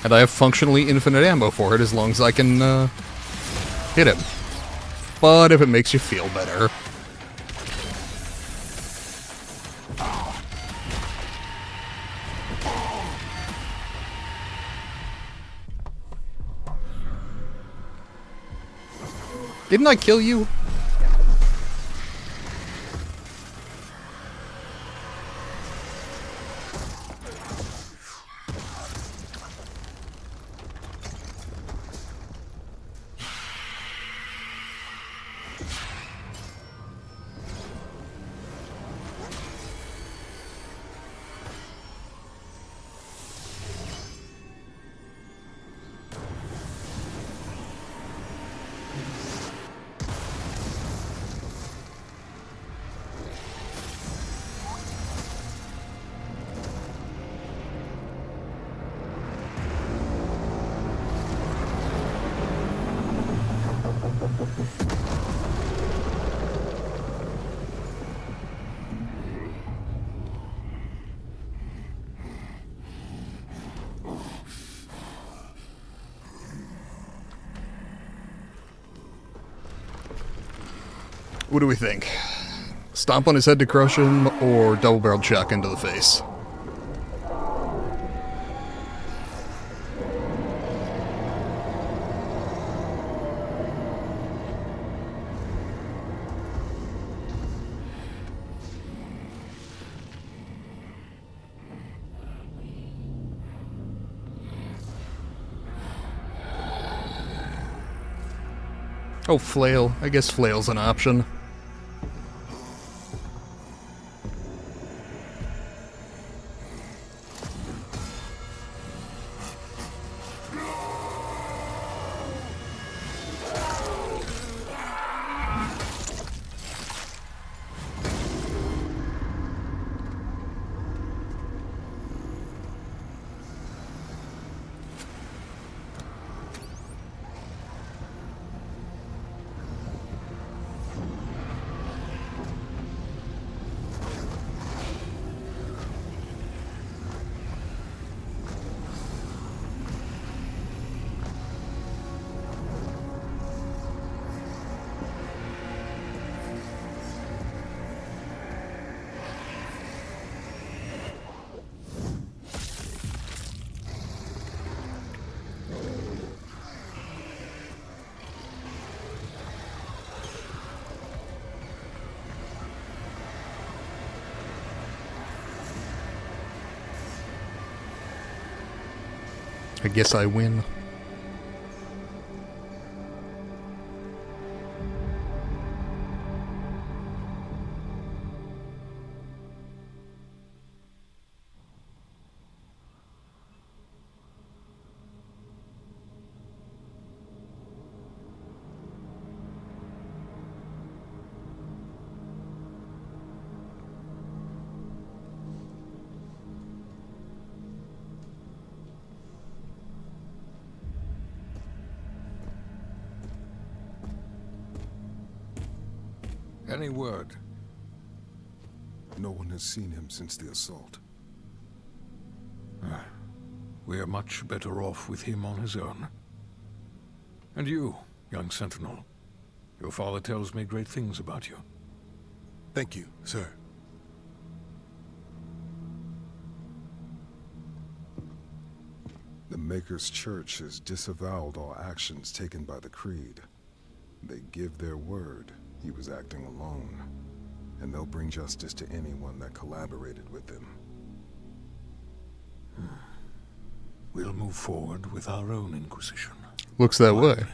And I have functionally infinite ammo for it as long as I can, hit him. But if it makes you feel better... Didn't I kill you? What do we think? Stomp on his head to crush him, or double-barreled shotgun to the face? Oh, flail. I guess flail's an option. I guess I win. Any word? No one has seen him since the assault. We are much better off with him on his own. And you, young sentinel. Your father tells me great things about you. Thank you, sir. The Maker's Church has disavowed all actions taken by the Creed. They give their word he was acting alone, and they'll bring justice to anyone that collaborated with them. We'll move forward with our own Inquisition. Looks that way.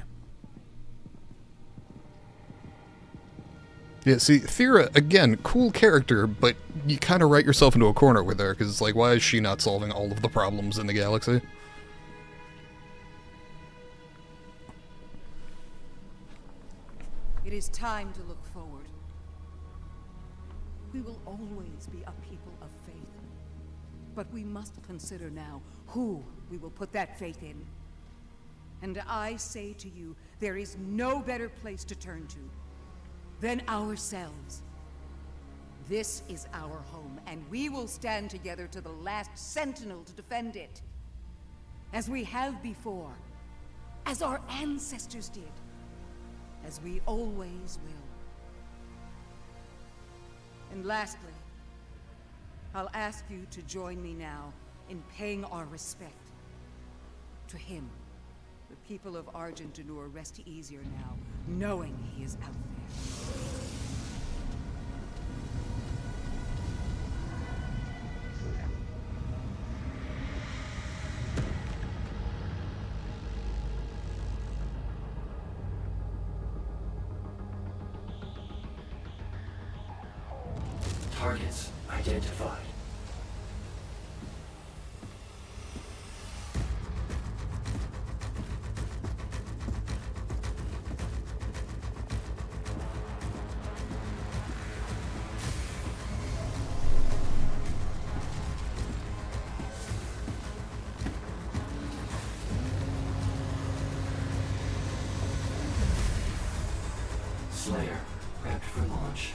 Yeah, see, Thera, again, cool character, but you kind of write yourself into a corner with her, because it's like, why is she not solving all of the problems in the galaxy? It is time to look forward. We will always be a people of faith. But we must consider now who we will put that faith in. And I say to you, there is no better place to turn to than ourselves. This is our home, and we will stand together to the last sentinel to defend it. As we have before, as our ancestors did, as we always will. And lastly, I'll ask you to join me now in paying our respect to him. The people of Argentanur rest easier now, knowing he is out there. Targets identified. Slayer, prepped for launch.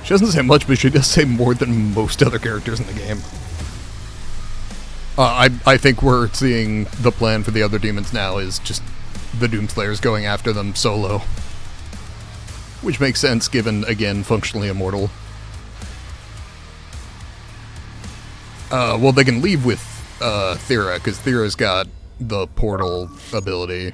She doesn't say much, but she does say more than most other characters in the game. I think we're seeing the plan for the other demons now is just the Doomslayers going after them solo. Which makes sense given, again, functionally immortal. Well, they can leave with Thera, because Thera's got the portal ability.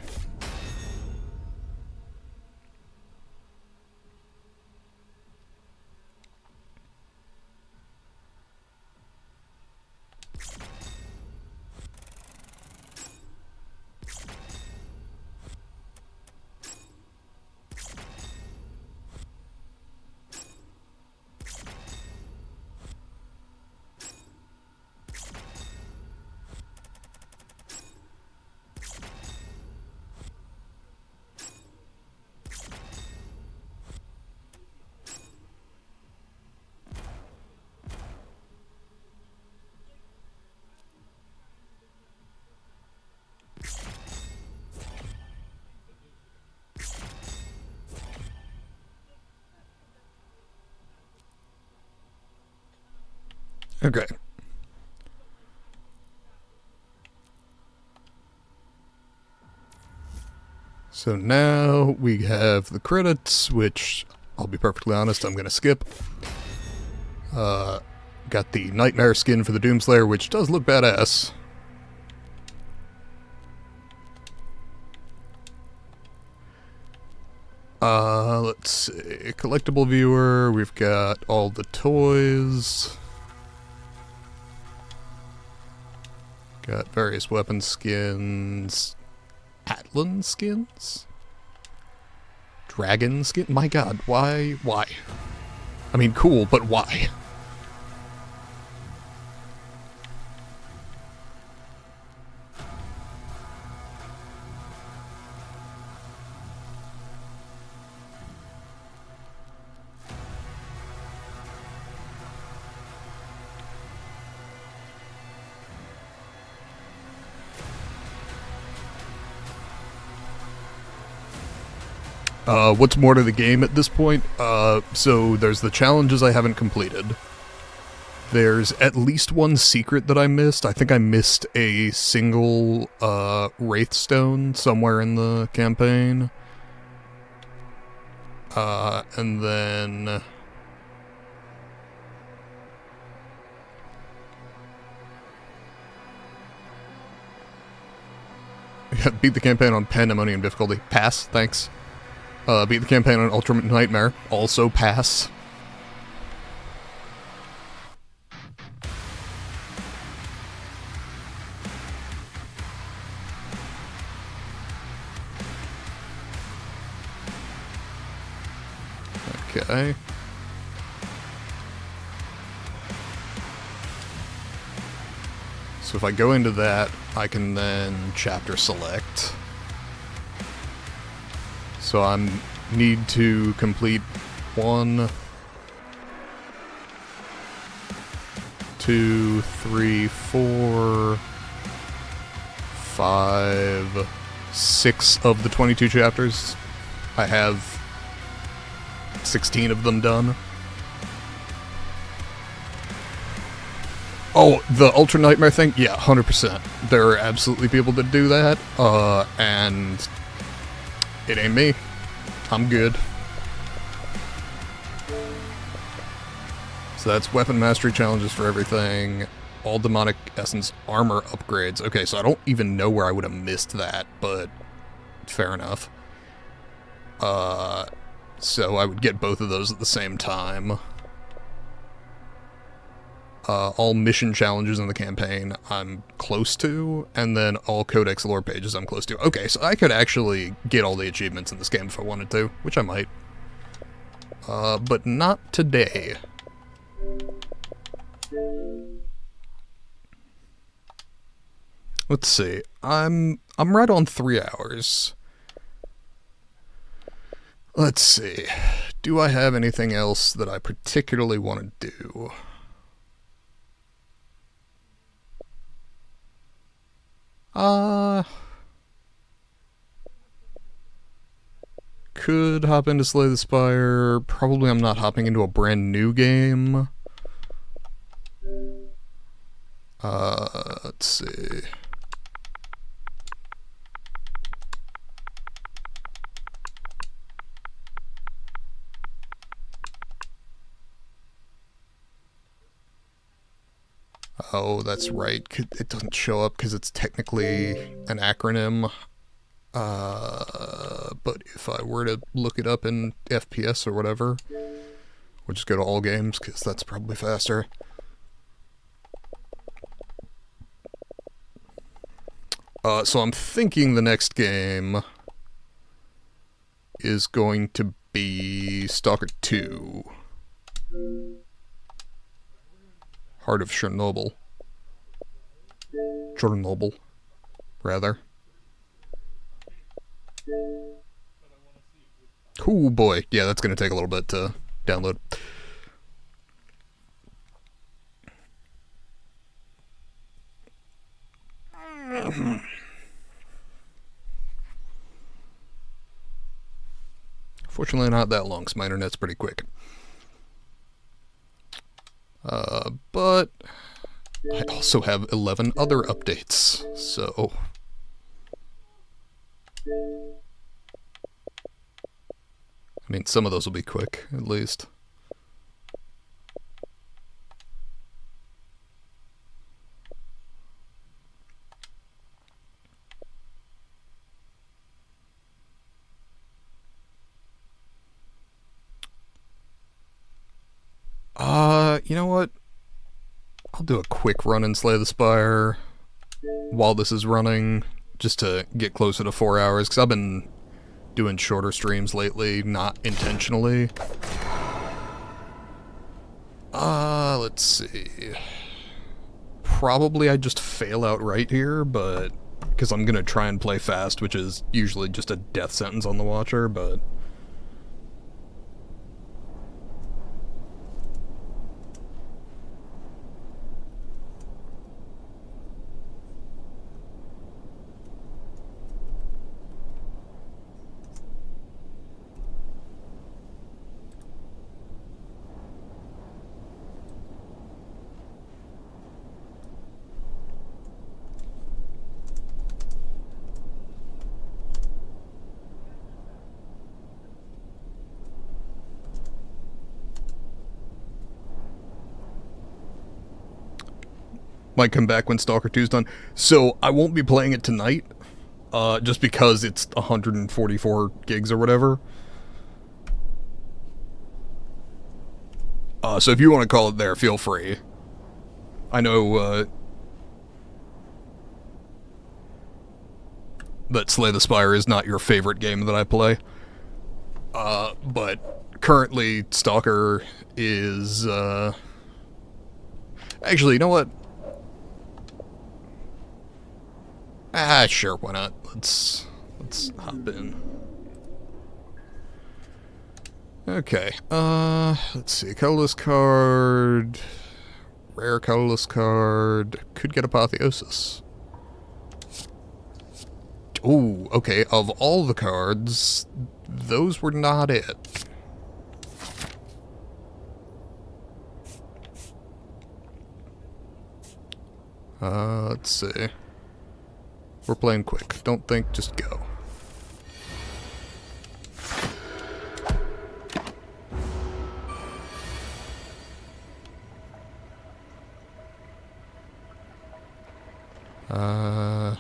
Okay. So now we have the credits, which, I'll be perfectly honest, I'm going to skip. Got the Nightmare skin for the Doomslayer, which does look badass. Let's see. Collectible viewer, we've got all the toys. Got various weapon skins. Atlan skins? Dragon skin? My god, why? Why? I mean, cool, but why? What's more to the game at this point? So there's the challenges I haven't completed. There's at least one secret that I missed. I think I missed a single, Wraithstone somewhere in the campaign. And then... beat the campaign on Pandemonium difficulty. Pass, thanks. Beat the campaign on Ultimate Nightmare. Also pass. Okay. So if I go into that, I can then chapter select. So I need to complete 1, 2, 3, 4, 5, 6 of the 22 chapters. I have 16 of them done. Oh, the Ultra Nightmare thing? Yeah, 100%. There are absolutely people that do that, and it ain't me. I'm good. So that's weapon mastery challenges for everything. all demonic essence armor upgrades. Okay, so I don't even know where I would have missed that, but fair enough. So I would get both of those at the same time. All mission challenges in the campaign I'm close to, and then all Codex lore pages I'm close to. Okay, so I could actually get all the achievements in this game if I wanted to, which I might. But not today. Let's see. I'm right on 3 hours. Let's see. Do I have anything else that I particularly want to do? Could hop into Slay the Spire. Probably I'm not hopping into a brand new game. Let's see. Oh, that's right. It doesn't show up because it's technically an acronym. But if I were to look it up in FPS or whatever, we'll just go to all games because that's probably faster. So I'm thinking the next game is going to be Stalker 2. Heart of Chernobyl. Chernobyl, rather. Oh boy, yeah, that's going to take a little bit to download. Fortunately not that long, so my internet's pretty quick. But I also have 11 other updates, so... I mean, some of those will be quick, at least. You know what? I'll do a quick run and Slay the Spire while this is running, just to get closer to 4 hours, because I've been doing shorter streams lately, not intentionally. Let's see. Probably I just fail outright here, but because I'm gonna try and play fast, which is usually just a death sentence on the Watcher, but... might come back when Stalker 2's done. So, I won't be playing it tonight, just because it's 144 gigs or whatever. So if you want to call it there, feel free. I know, that Slay the Spire is not your favorite game that I play. But currently, Stalker is, Actually, you know what? Sure, why not? Let's hop in. Okay, let's see, colorless card, rare colorless card, could get Apotheosis. Ooh, okay, of all the cards, those were not it. Let's see. We're playing quick. Don't think, just go. Uh...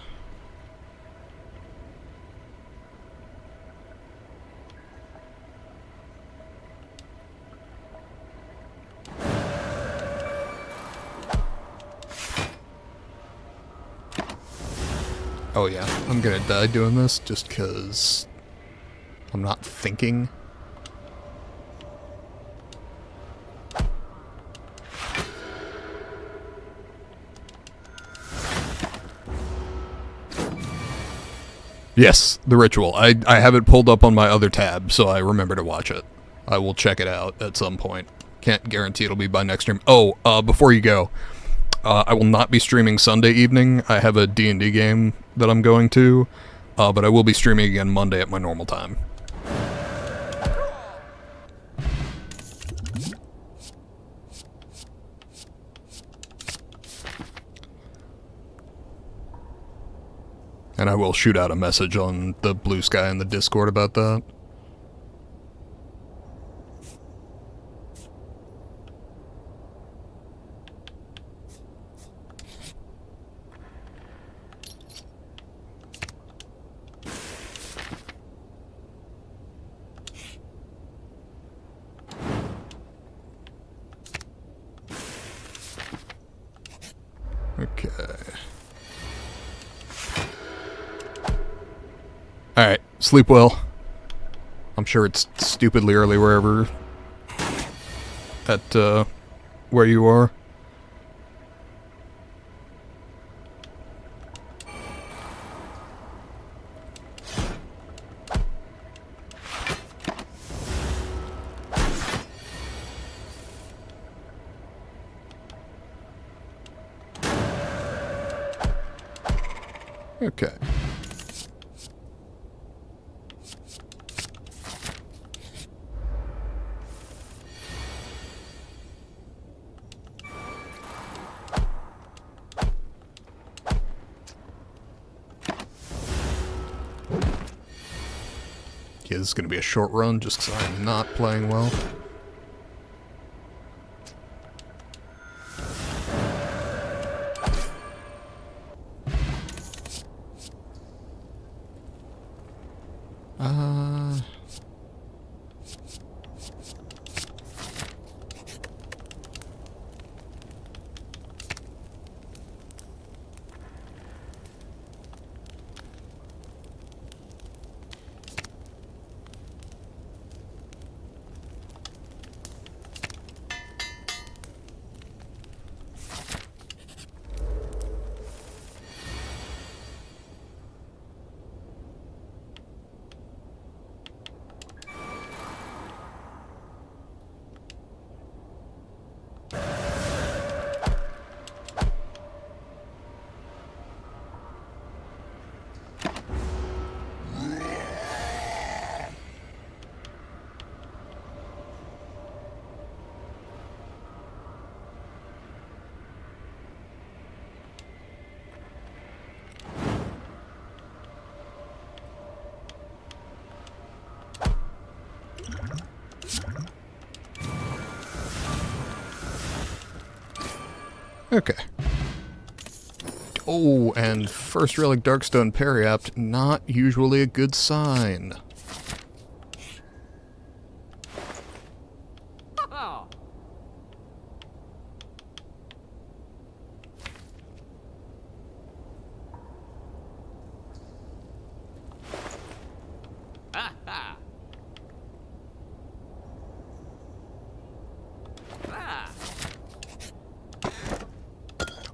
Oh yeah, I'm gonna die doing this just because I'm not thinking. Yes, the ritual. I have it pulled up on my other tab, so I remember to watch it. I will check it out at some point. Can't guarantee it'll be by next stream. Oh, before you go, I will not be streaming Sunday evening. I have a D&D game that I'm going to, but I will be streaming again Monday at my normal time. And I will shoot out a message on the Blue Sky and the Discord about that. Okay. Alright, sleep well. I'm sure it's stupidly early wherever at, where you are. Okay. Yeah, this is going to be a short run just because I'm not playing well. Okay. Oh, and first relic Darkstone Periapt, not usually a good sign.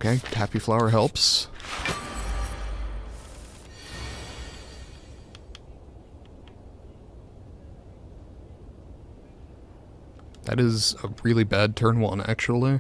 Okay, Tappy Flower helps. That is a really bad turn one, actually.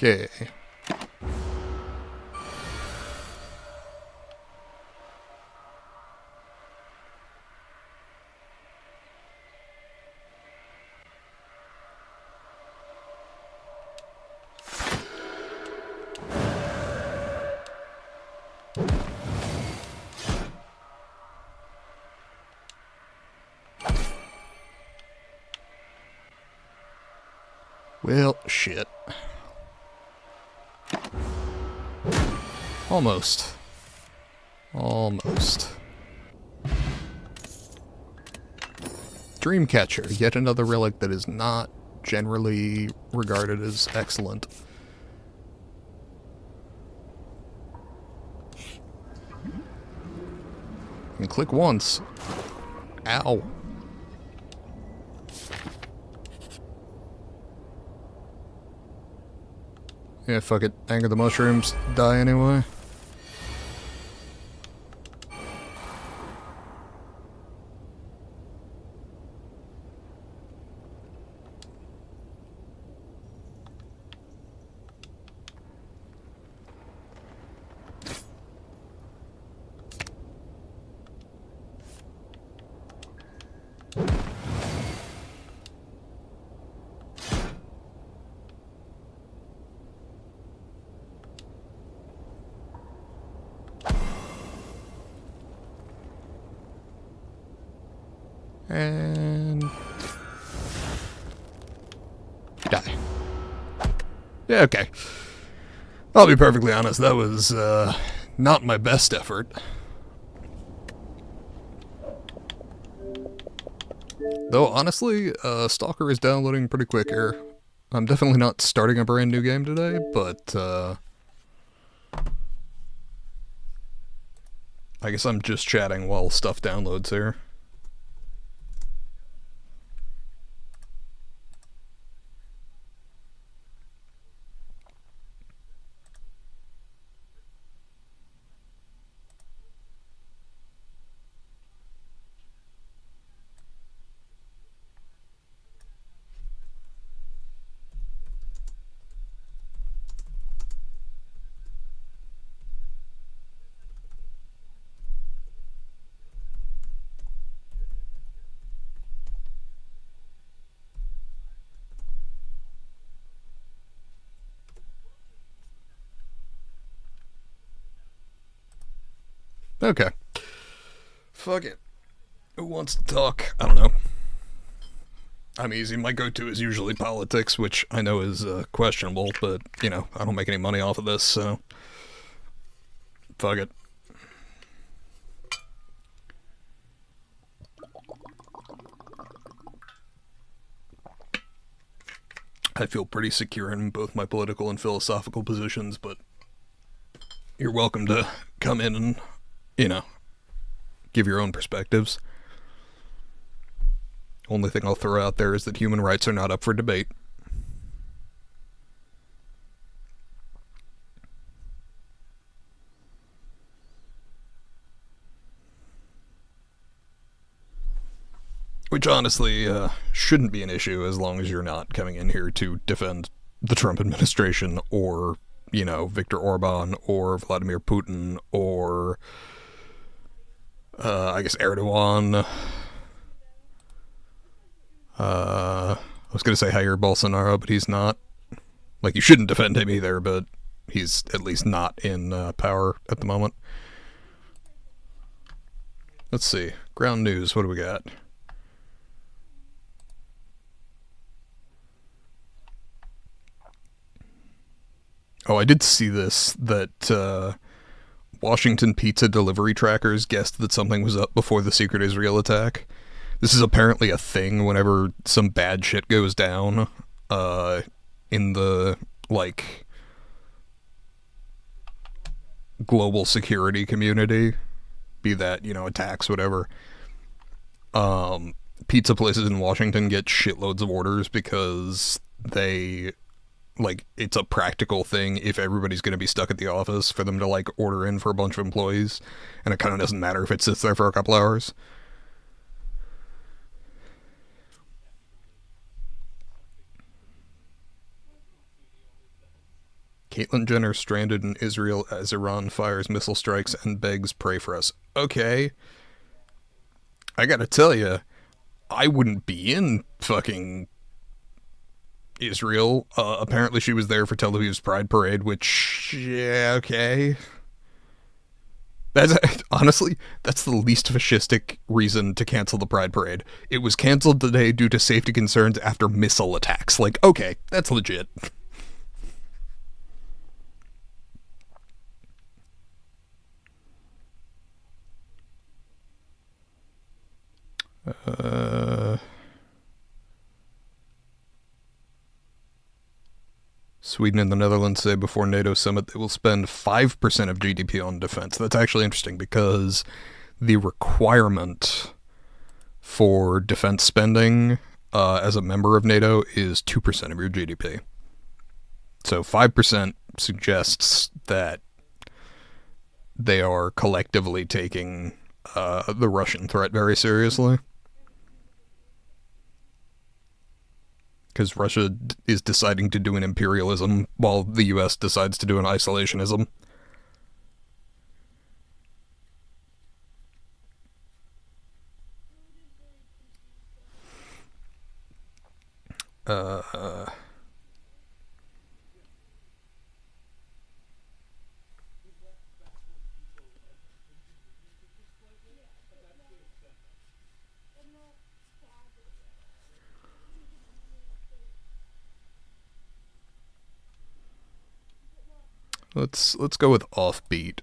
Okay. Well, shit. Almost. Almost. Dreamcatcher, yet another relic that is not generally regarded as excellent. And click once. Ow. Yeah, fuck it. Anger the mushrooms. Die anyway. And... die. Yeah, okay. I'll be perfectly honest, that was, not my best effort. Though, honestly, Stalker is downloading pretty quick here. I'm definitely not starting a brand new game today, but, I guess I'm just chatting while stuff downloads here. Okay. Fuck it. Who wants to talk? I don't know. I'm easy. My go-to is usually politics, which I know is questionable, but, you know, I don't make any money off of this, so... fuck it. I feel pretty secure in both my political and philosophical positions, but you're welcome to come in and, you know, give your own perspectives. Only thing I'll throw out there is that human rights are not up for debate. Which honestly shouldn't be an issue as long as you're not coming in here to defend the Trump administration or, you know, Viktor Orban or Vladimir Putin or, I guess, Erdogan. I was going to say Jair Bolsonaro, but he's not. Like, you shouldn't defend him either, but he's at least not in power at the moment. Let's see. Ground news, what do we got? Oh, I did see this, that Washington pizza delivery trackers guessed that something was up before the secret Israel attack. This is apparently a thing whenever some bad shit goes down in the, like, global security community, be that, you know, attacks, whatever. Pizza places in Washington get shitloads of orders because they... like, it's a practical thing if everybody's going to be stuck at the office for them to, like, order in for a bunch of employees, and it kind of doesn't matter if it sits there for a couple hours. Caitlyn Jenner stranded in Israel as Iran fires missile strikes and begs pray for us. Okay. I gotta tell you, I wouldn't be in fucking Israel. Apparently she was there for Tel Aviv's Pride Parade, which, yeah, okay. That's honestly, that's the least fascistic reason to cancel the Pride Parade. It was canceled today due to safety concerns after missile attacks. Like, okay, that's legit. Sweden and the Netherlands say before NATO summit they will spend 5% of GDP on defense. That's actually interesting because the requirement for defense spending as a member of NATO is 2% of your GDP. So 5% suggests that they are collectively taking the Russian threat very seriously. Because Russia is deciding to do an imperialism while the US decides to do an isolationism. Let's go with offbeat.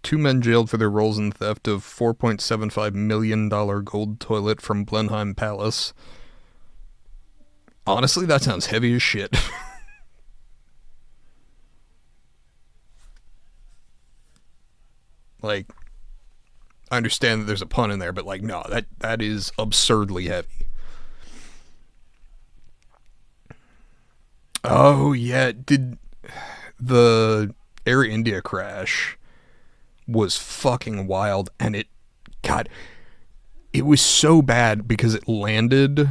Two men jailed for their roles in theft of $4.75 million gold toilet from Blenheim Palace. Honestly, that sounds heavy as shit. Like, I understand that there's a pun in there, but like, no, that is absurdly heavy. Oh, yeah, did the Air India crash was fucking wild, and it was so bad because it landed,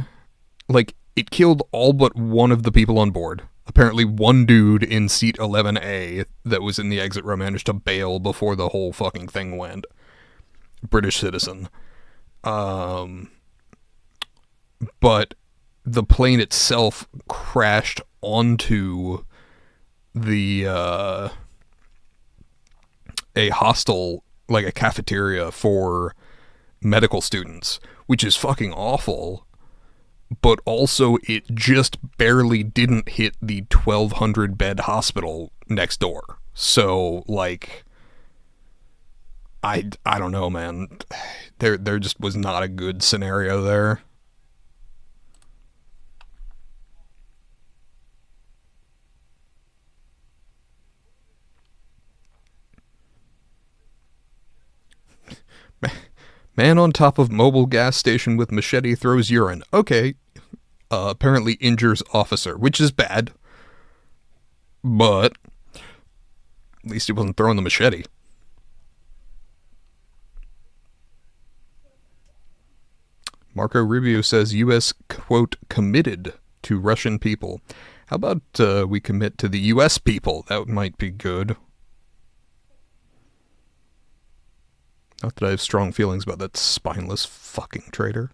like, it killed all but one of the people on board. Apparently one dude in seat 11A that was in the exit row managed to bail before the whole fucking thing went. British citizen. But the plane itself crashed onto the a hostel, like a cafeteria for medical students, which is fucking awful. But also it just barely didn't hit the 1,200 bed hospital next door. So like, I don't know, man. There just was not a good scenario there. Man on top of mobile gas station with machete throws urine. Okay. Apparently injures officer, which is bad. But at least he wasn't throwing the machete. Marco Rubio says U.S., quote, committed to Russian people. How about we commit to the U.S. people? That might be good. Not that I have strong feelings about that spineless fucking traitor.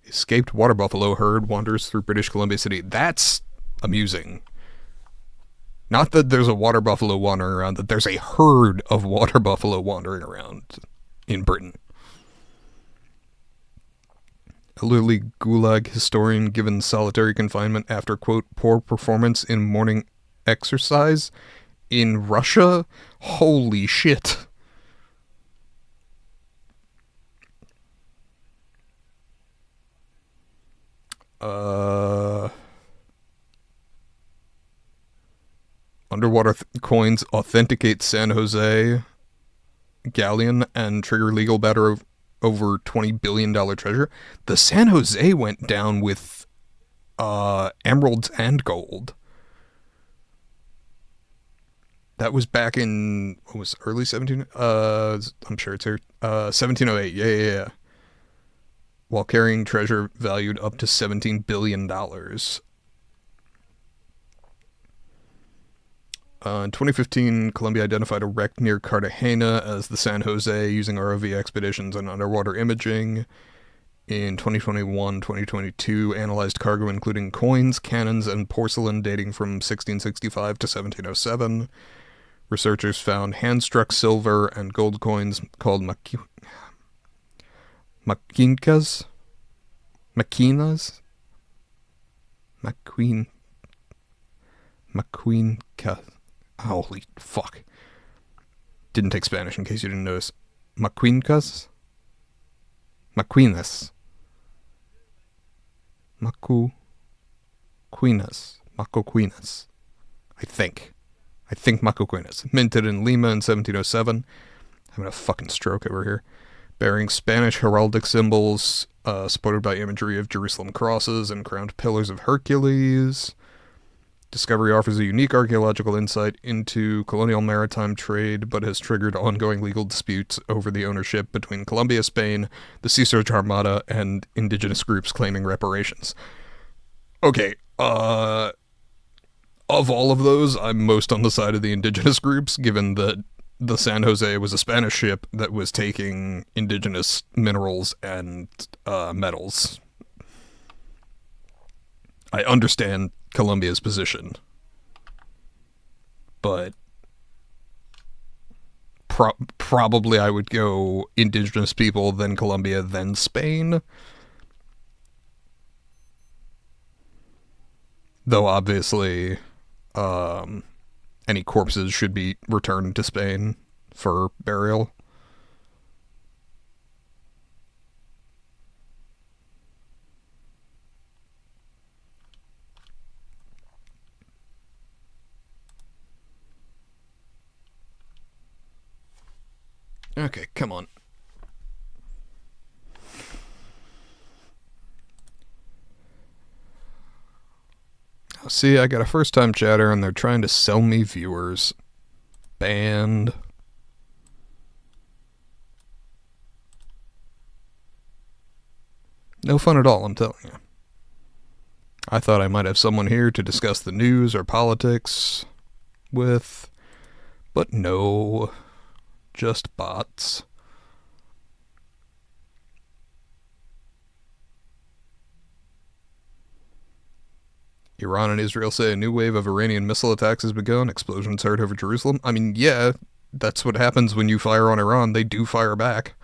Escaped water buffalo herd wanders through British Columbia City. That's amusing. Not that there's a water buffalo wandering around, that there's a herd of water buffalo wandering around in Britain. Elderly gulag historian given solitary confinement after, quote, poor performance in morning exercise in Russia? Holy shit. Underwater coins authenticate San Jose galleon and trigger legal battle over $20 billion treasure. The San Jose went down with emeralds and gold. That was back in, what was it, early 17? I'm sure it's here. 1708. Yeah. While carrying treasure valued up to $17 billion. In 2015, Colombia identified a wreck near Cartagena as the San Jose using ROV expeditions and underwater imaging. in 2021-2022 analyzed cargo including coins, cannons, and porcelain dating from 1665 to 1707. Researchers found hand-struck silver and gold coins called maquinas? Maquinca. Holy fuck. Didn't take Spanish in case you didn't notice. Maquinas. Macoquinas. I think Macoquinas. Minted in Lima in 1707. Having a fucking stroke over here. Bearing Spanish heraldic symbols, supported by imagery of Jerusalem crosses and crowned pillars of Hercules. Discovery offers a unique archaeological insight into colonial maritime trade, but has triggered ongoing legal disputes over the ownership between Colombia, Spain, the Sea Search Armada, and indigenous groups claiming reparations. Okay, of all of those, I'm most on the side of the indigenous groups, given that the San Jose was a Spanish ship that was taking indigenous minerals and metals. I understand Colombia's position, but probably I would go indigenous people, then Colombia, then Spain. Though obviously, any corpses should be returned to Spain for burial. Okay, come on. Oh, see, I got a first-time chatter and they're trying to sell me viewers. Banned. No fun at all, I'm telling you. I thought I might have someone here to discuss the news or politics with, but no. Just bots. Iran and Israel say a new wave of Iranian missile attacks has begun. Explosions heard over Jerusalem. I mean, yeah, that's what happens when you fire on Iran. They do fire back.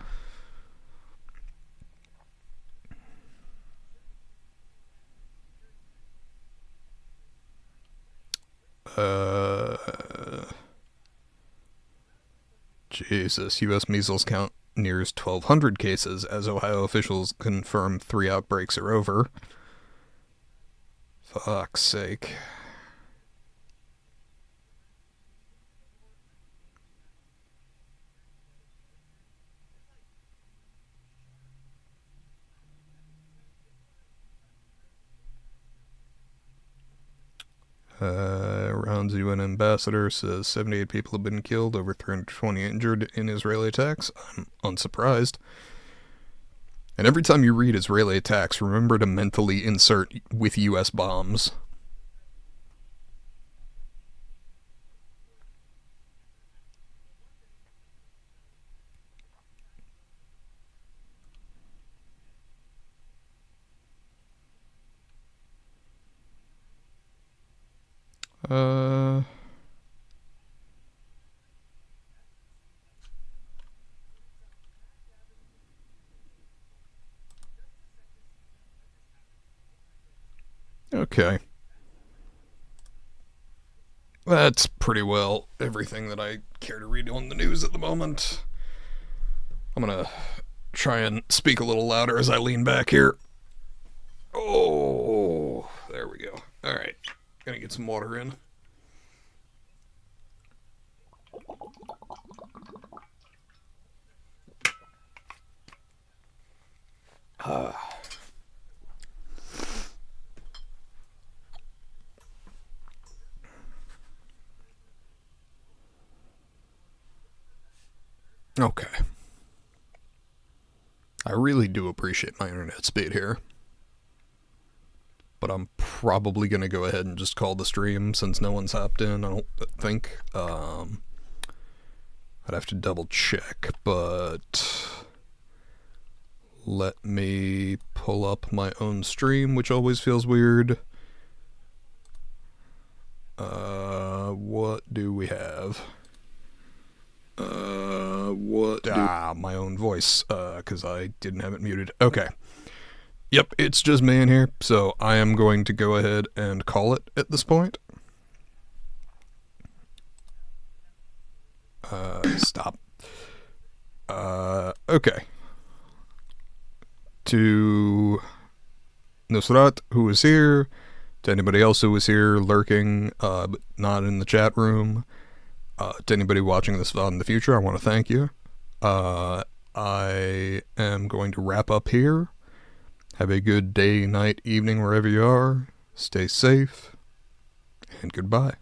Jesus, U.S. measles count nears 1,200 cases as Ohio officials confirm 3 outbreaks are over. Fuck's sake. Iran's UN ambassador says 78 people have been killed, over 320 injured in Israeli attacks. I'm unsurprised. And every time you read Israeli attacks, remember to mentally insert with US bombs. Okay. That's pretty well everything that I care to read on the news at the moment. I'm gonna try and speak a little louder as I lean back here. Oh, there we go. Alright, gonna get some water in. Okay. I really do appreciate my internet speed here. But I'm probably going to go ahead and just call the stream since no one's hopped in, I don't think. I'd have to double check, but Let me pull up my own stream, which always feels weird. What do we have? My own voice, because I didn't have it muted. Okay. Yep, it's just me in here, so I am going to go ahead and call it at this point. Stop. Okay. To Nusrat, who is here, to anybody else who was here lurking, but not in the chat room, to anybody watching this in the future, I want to thank you. I am going to wrap up here. Have a good day, night, evening, wherever you are. Stay safe, and goodbye.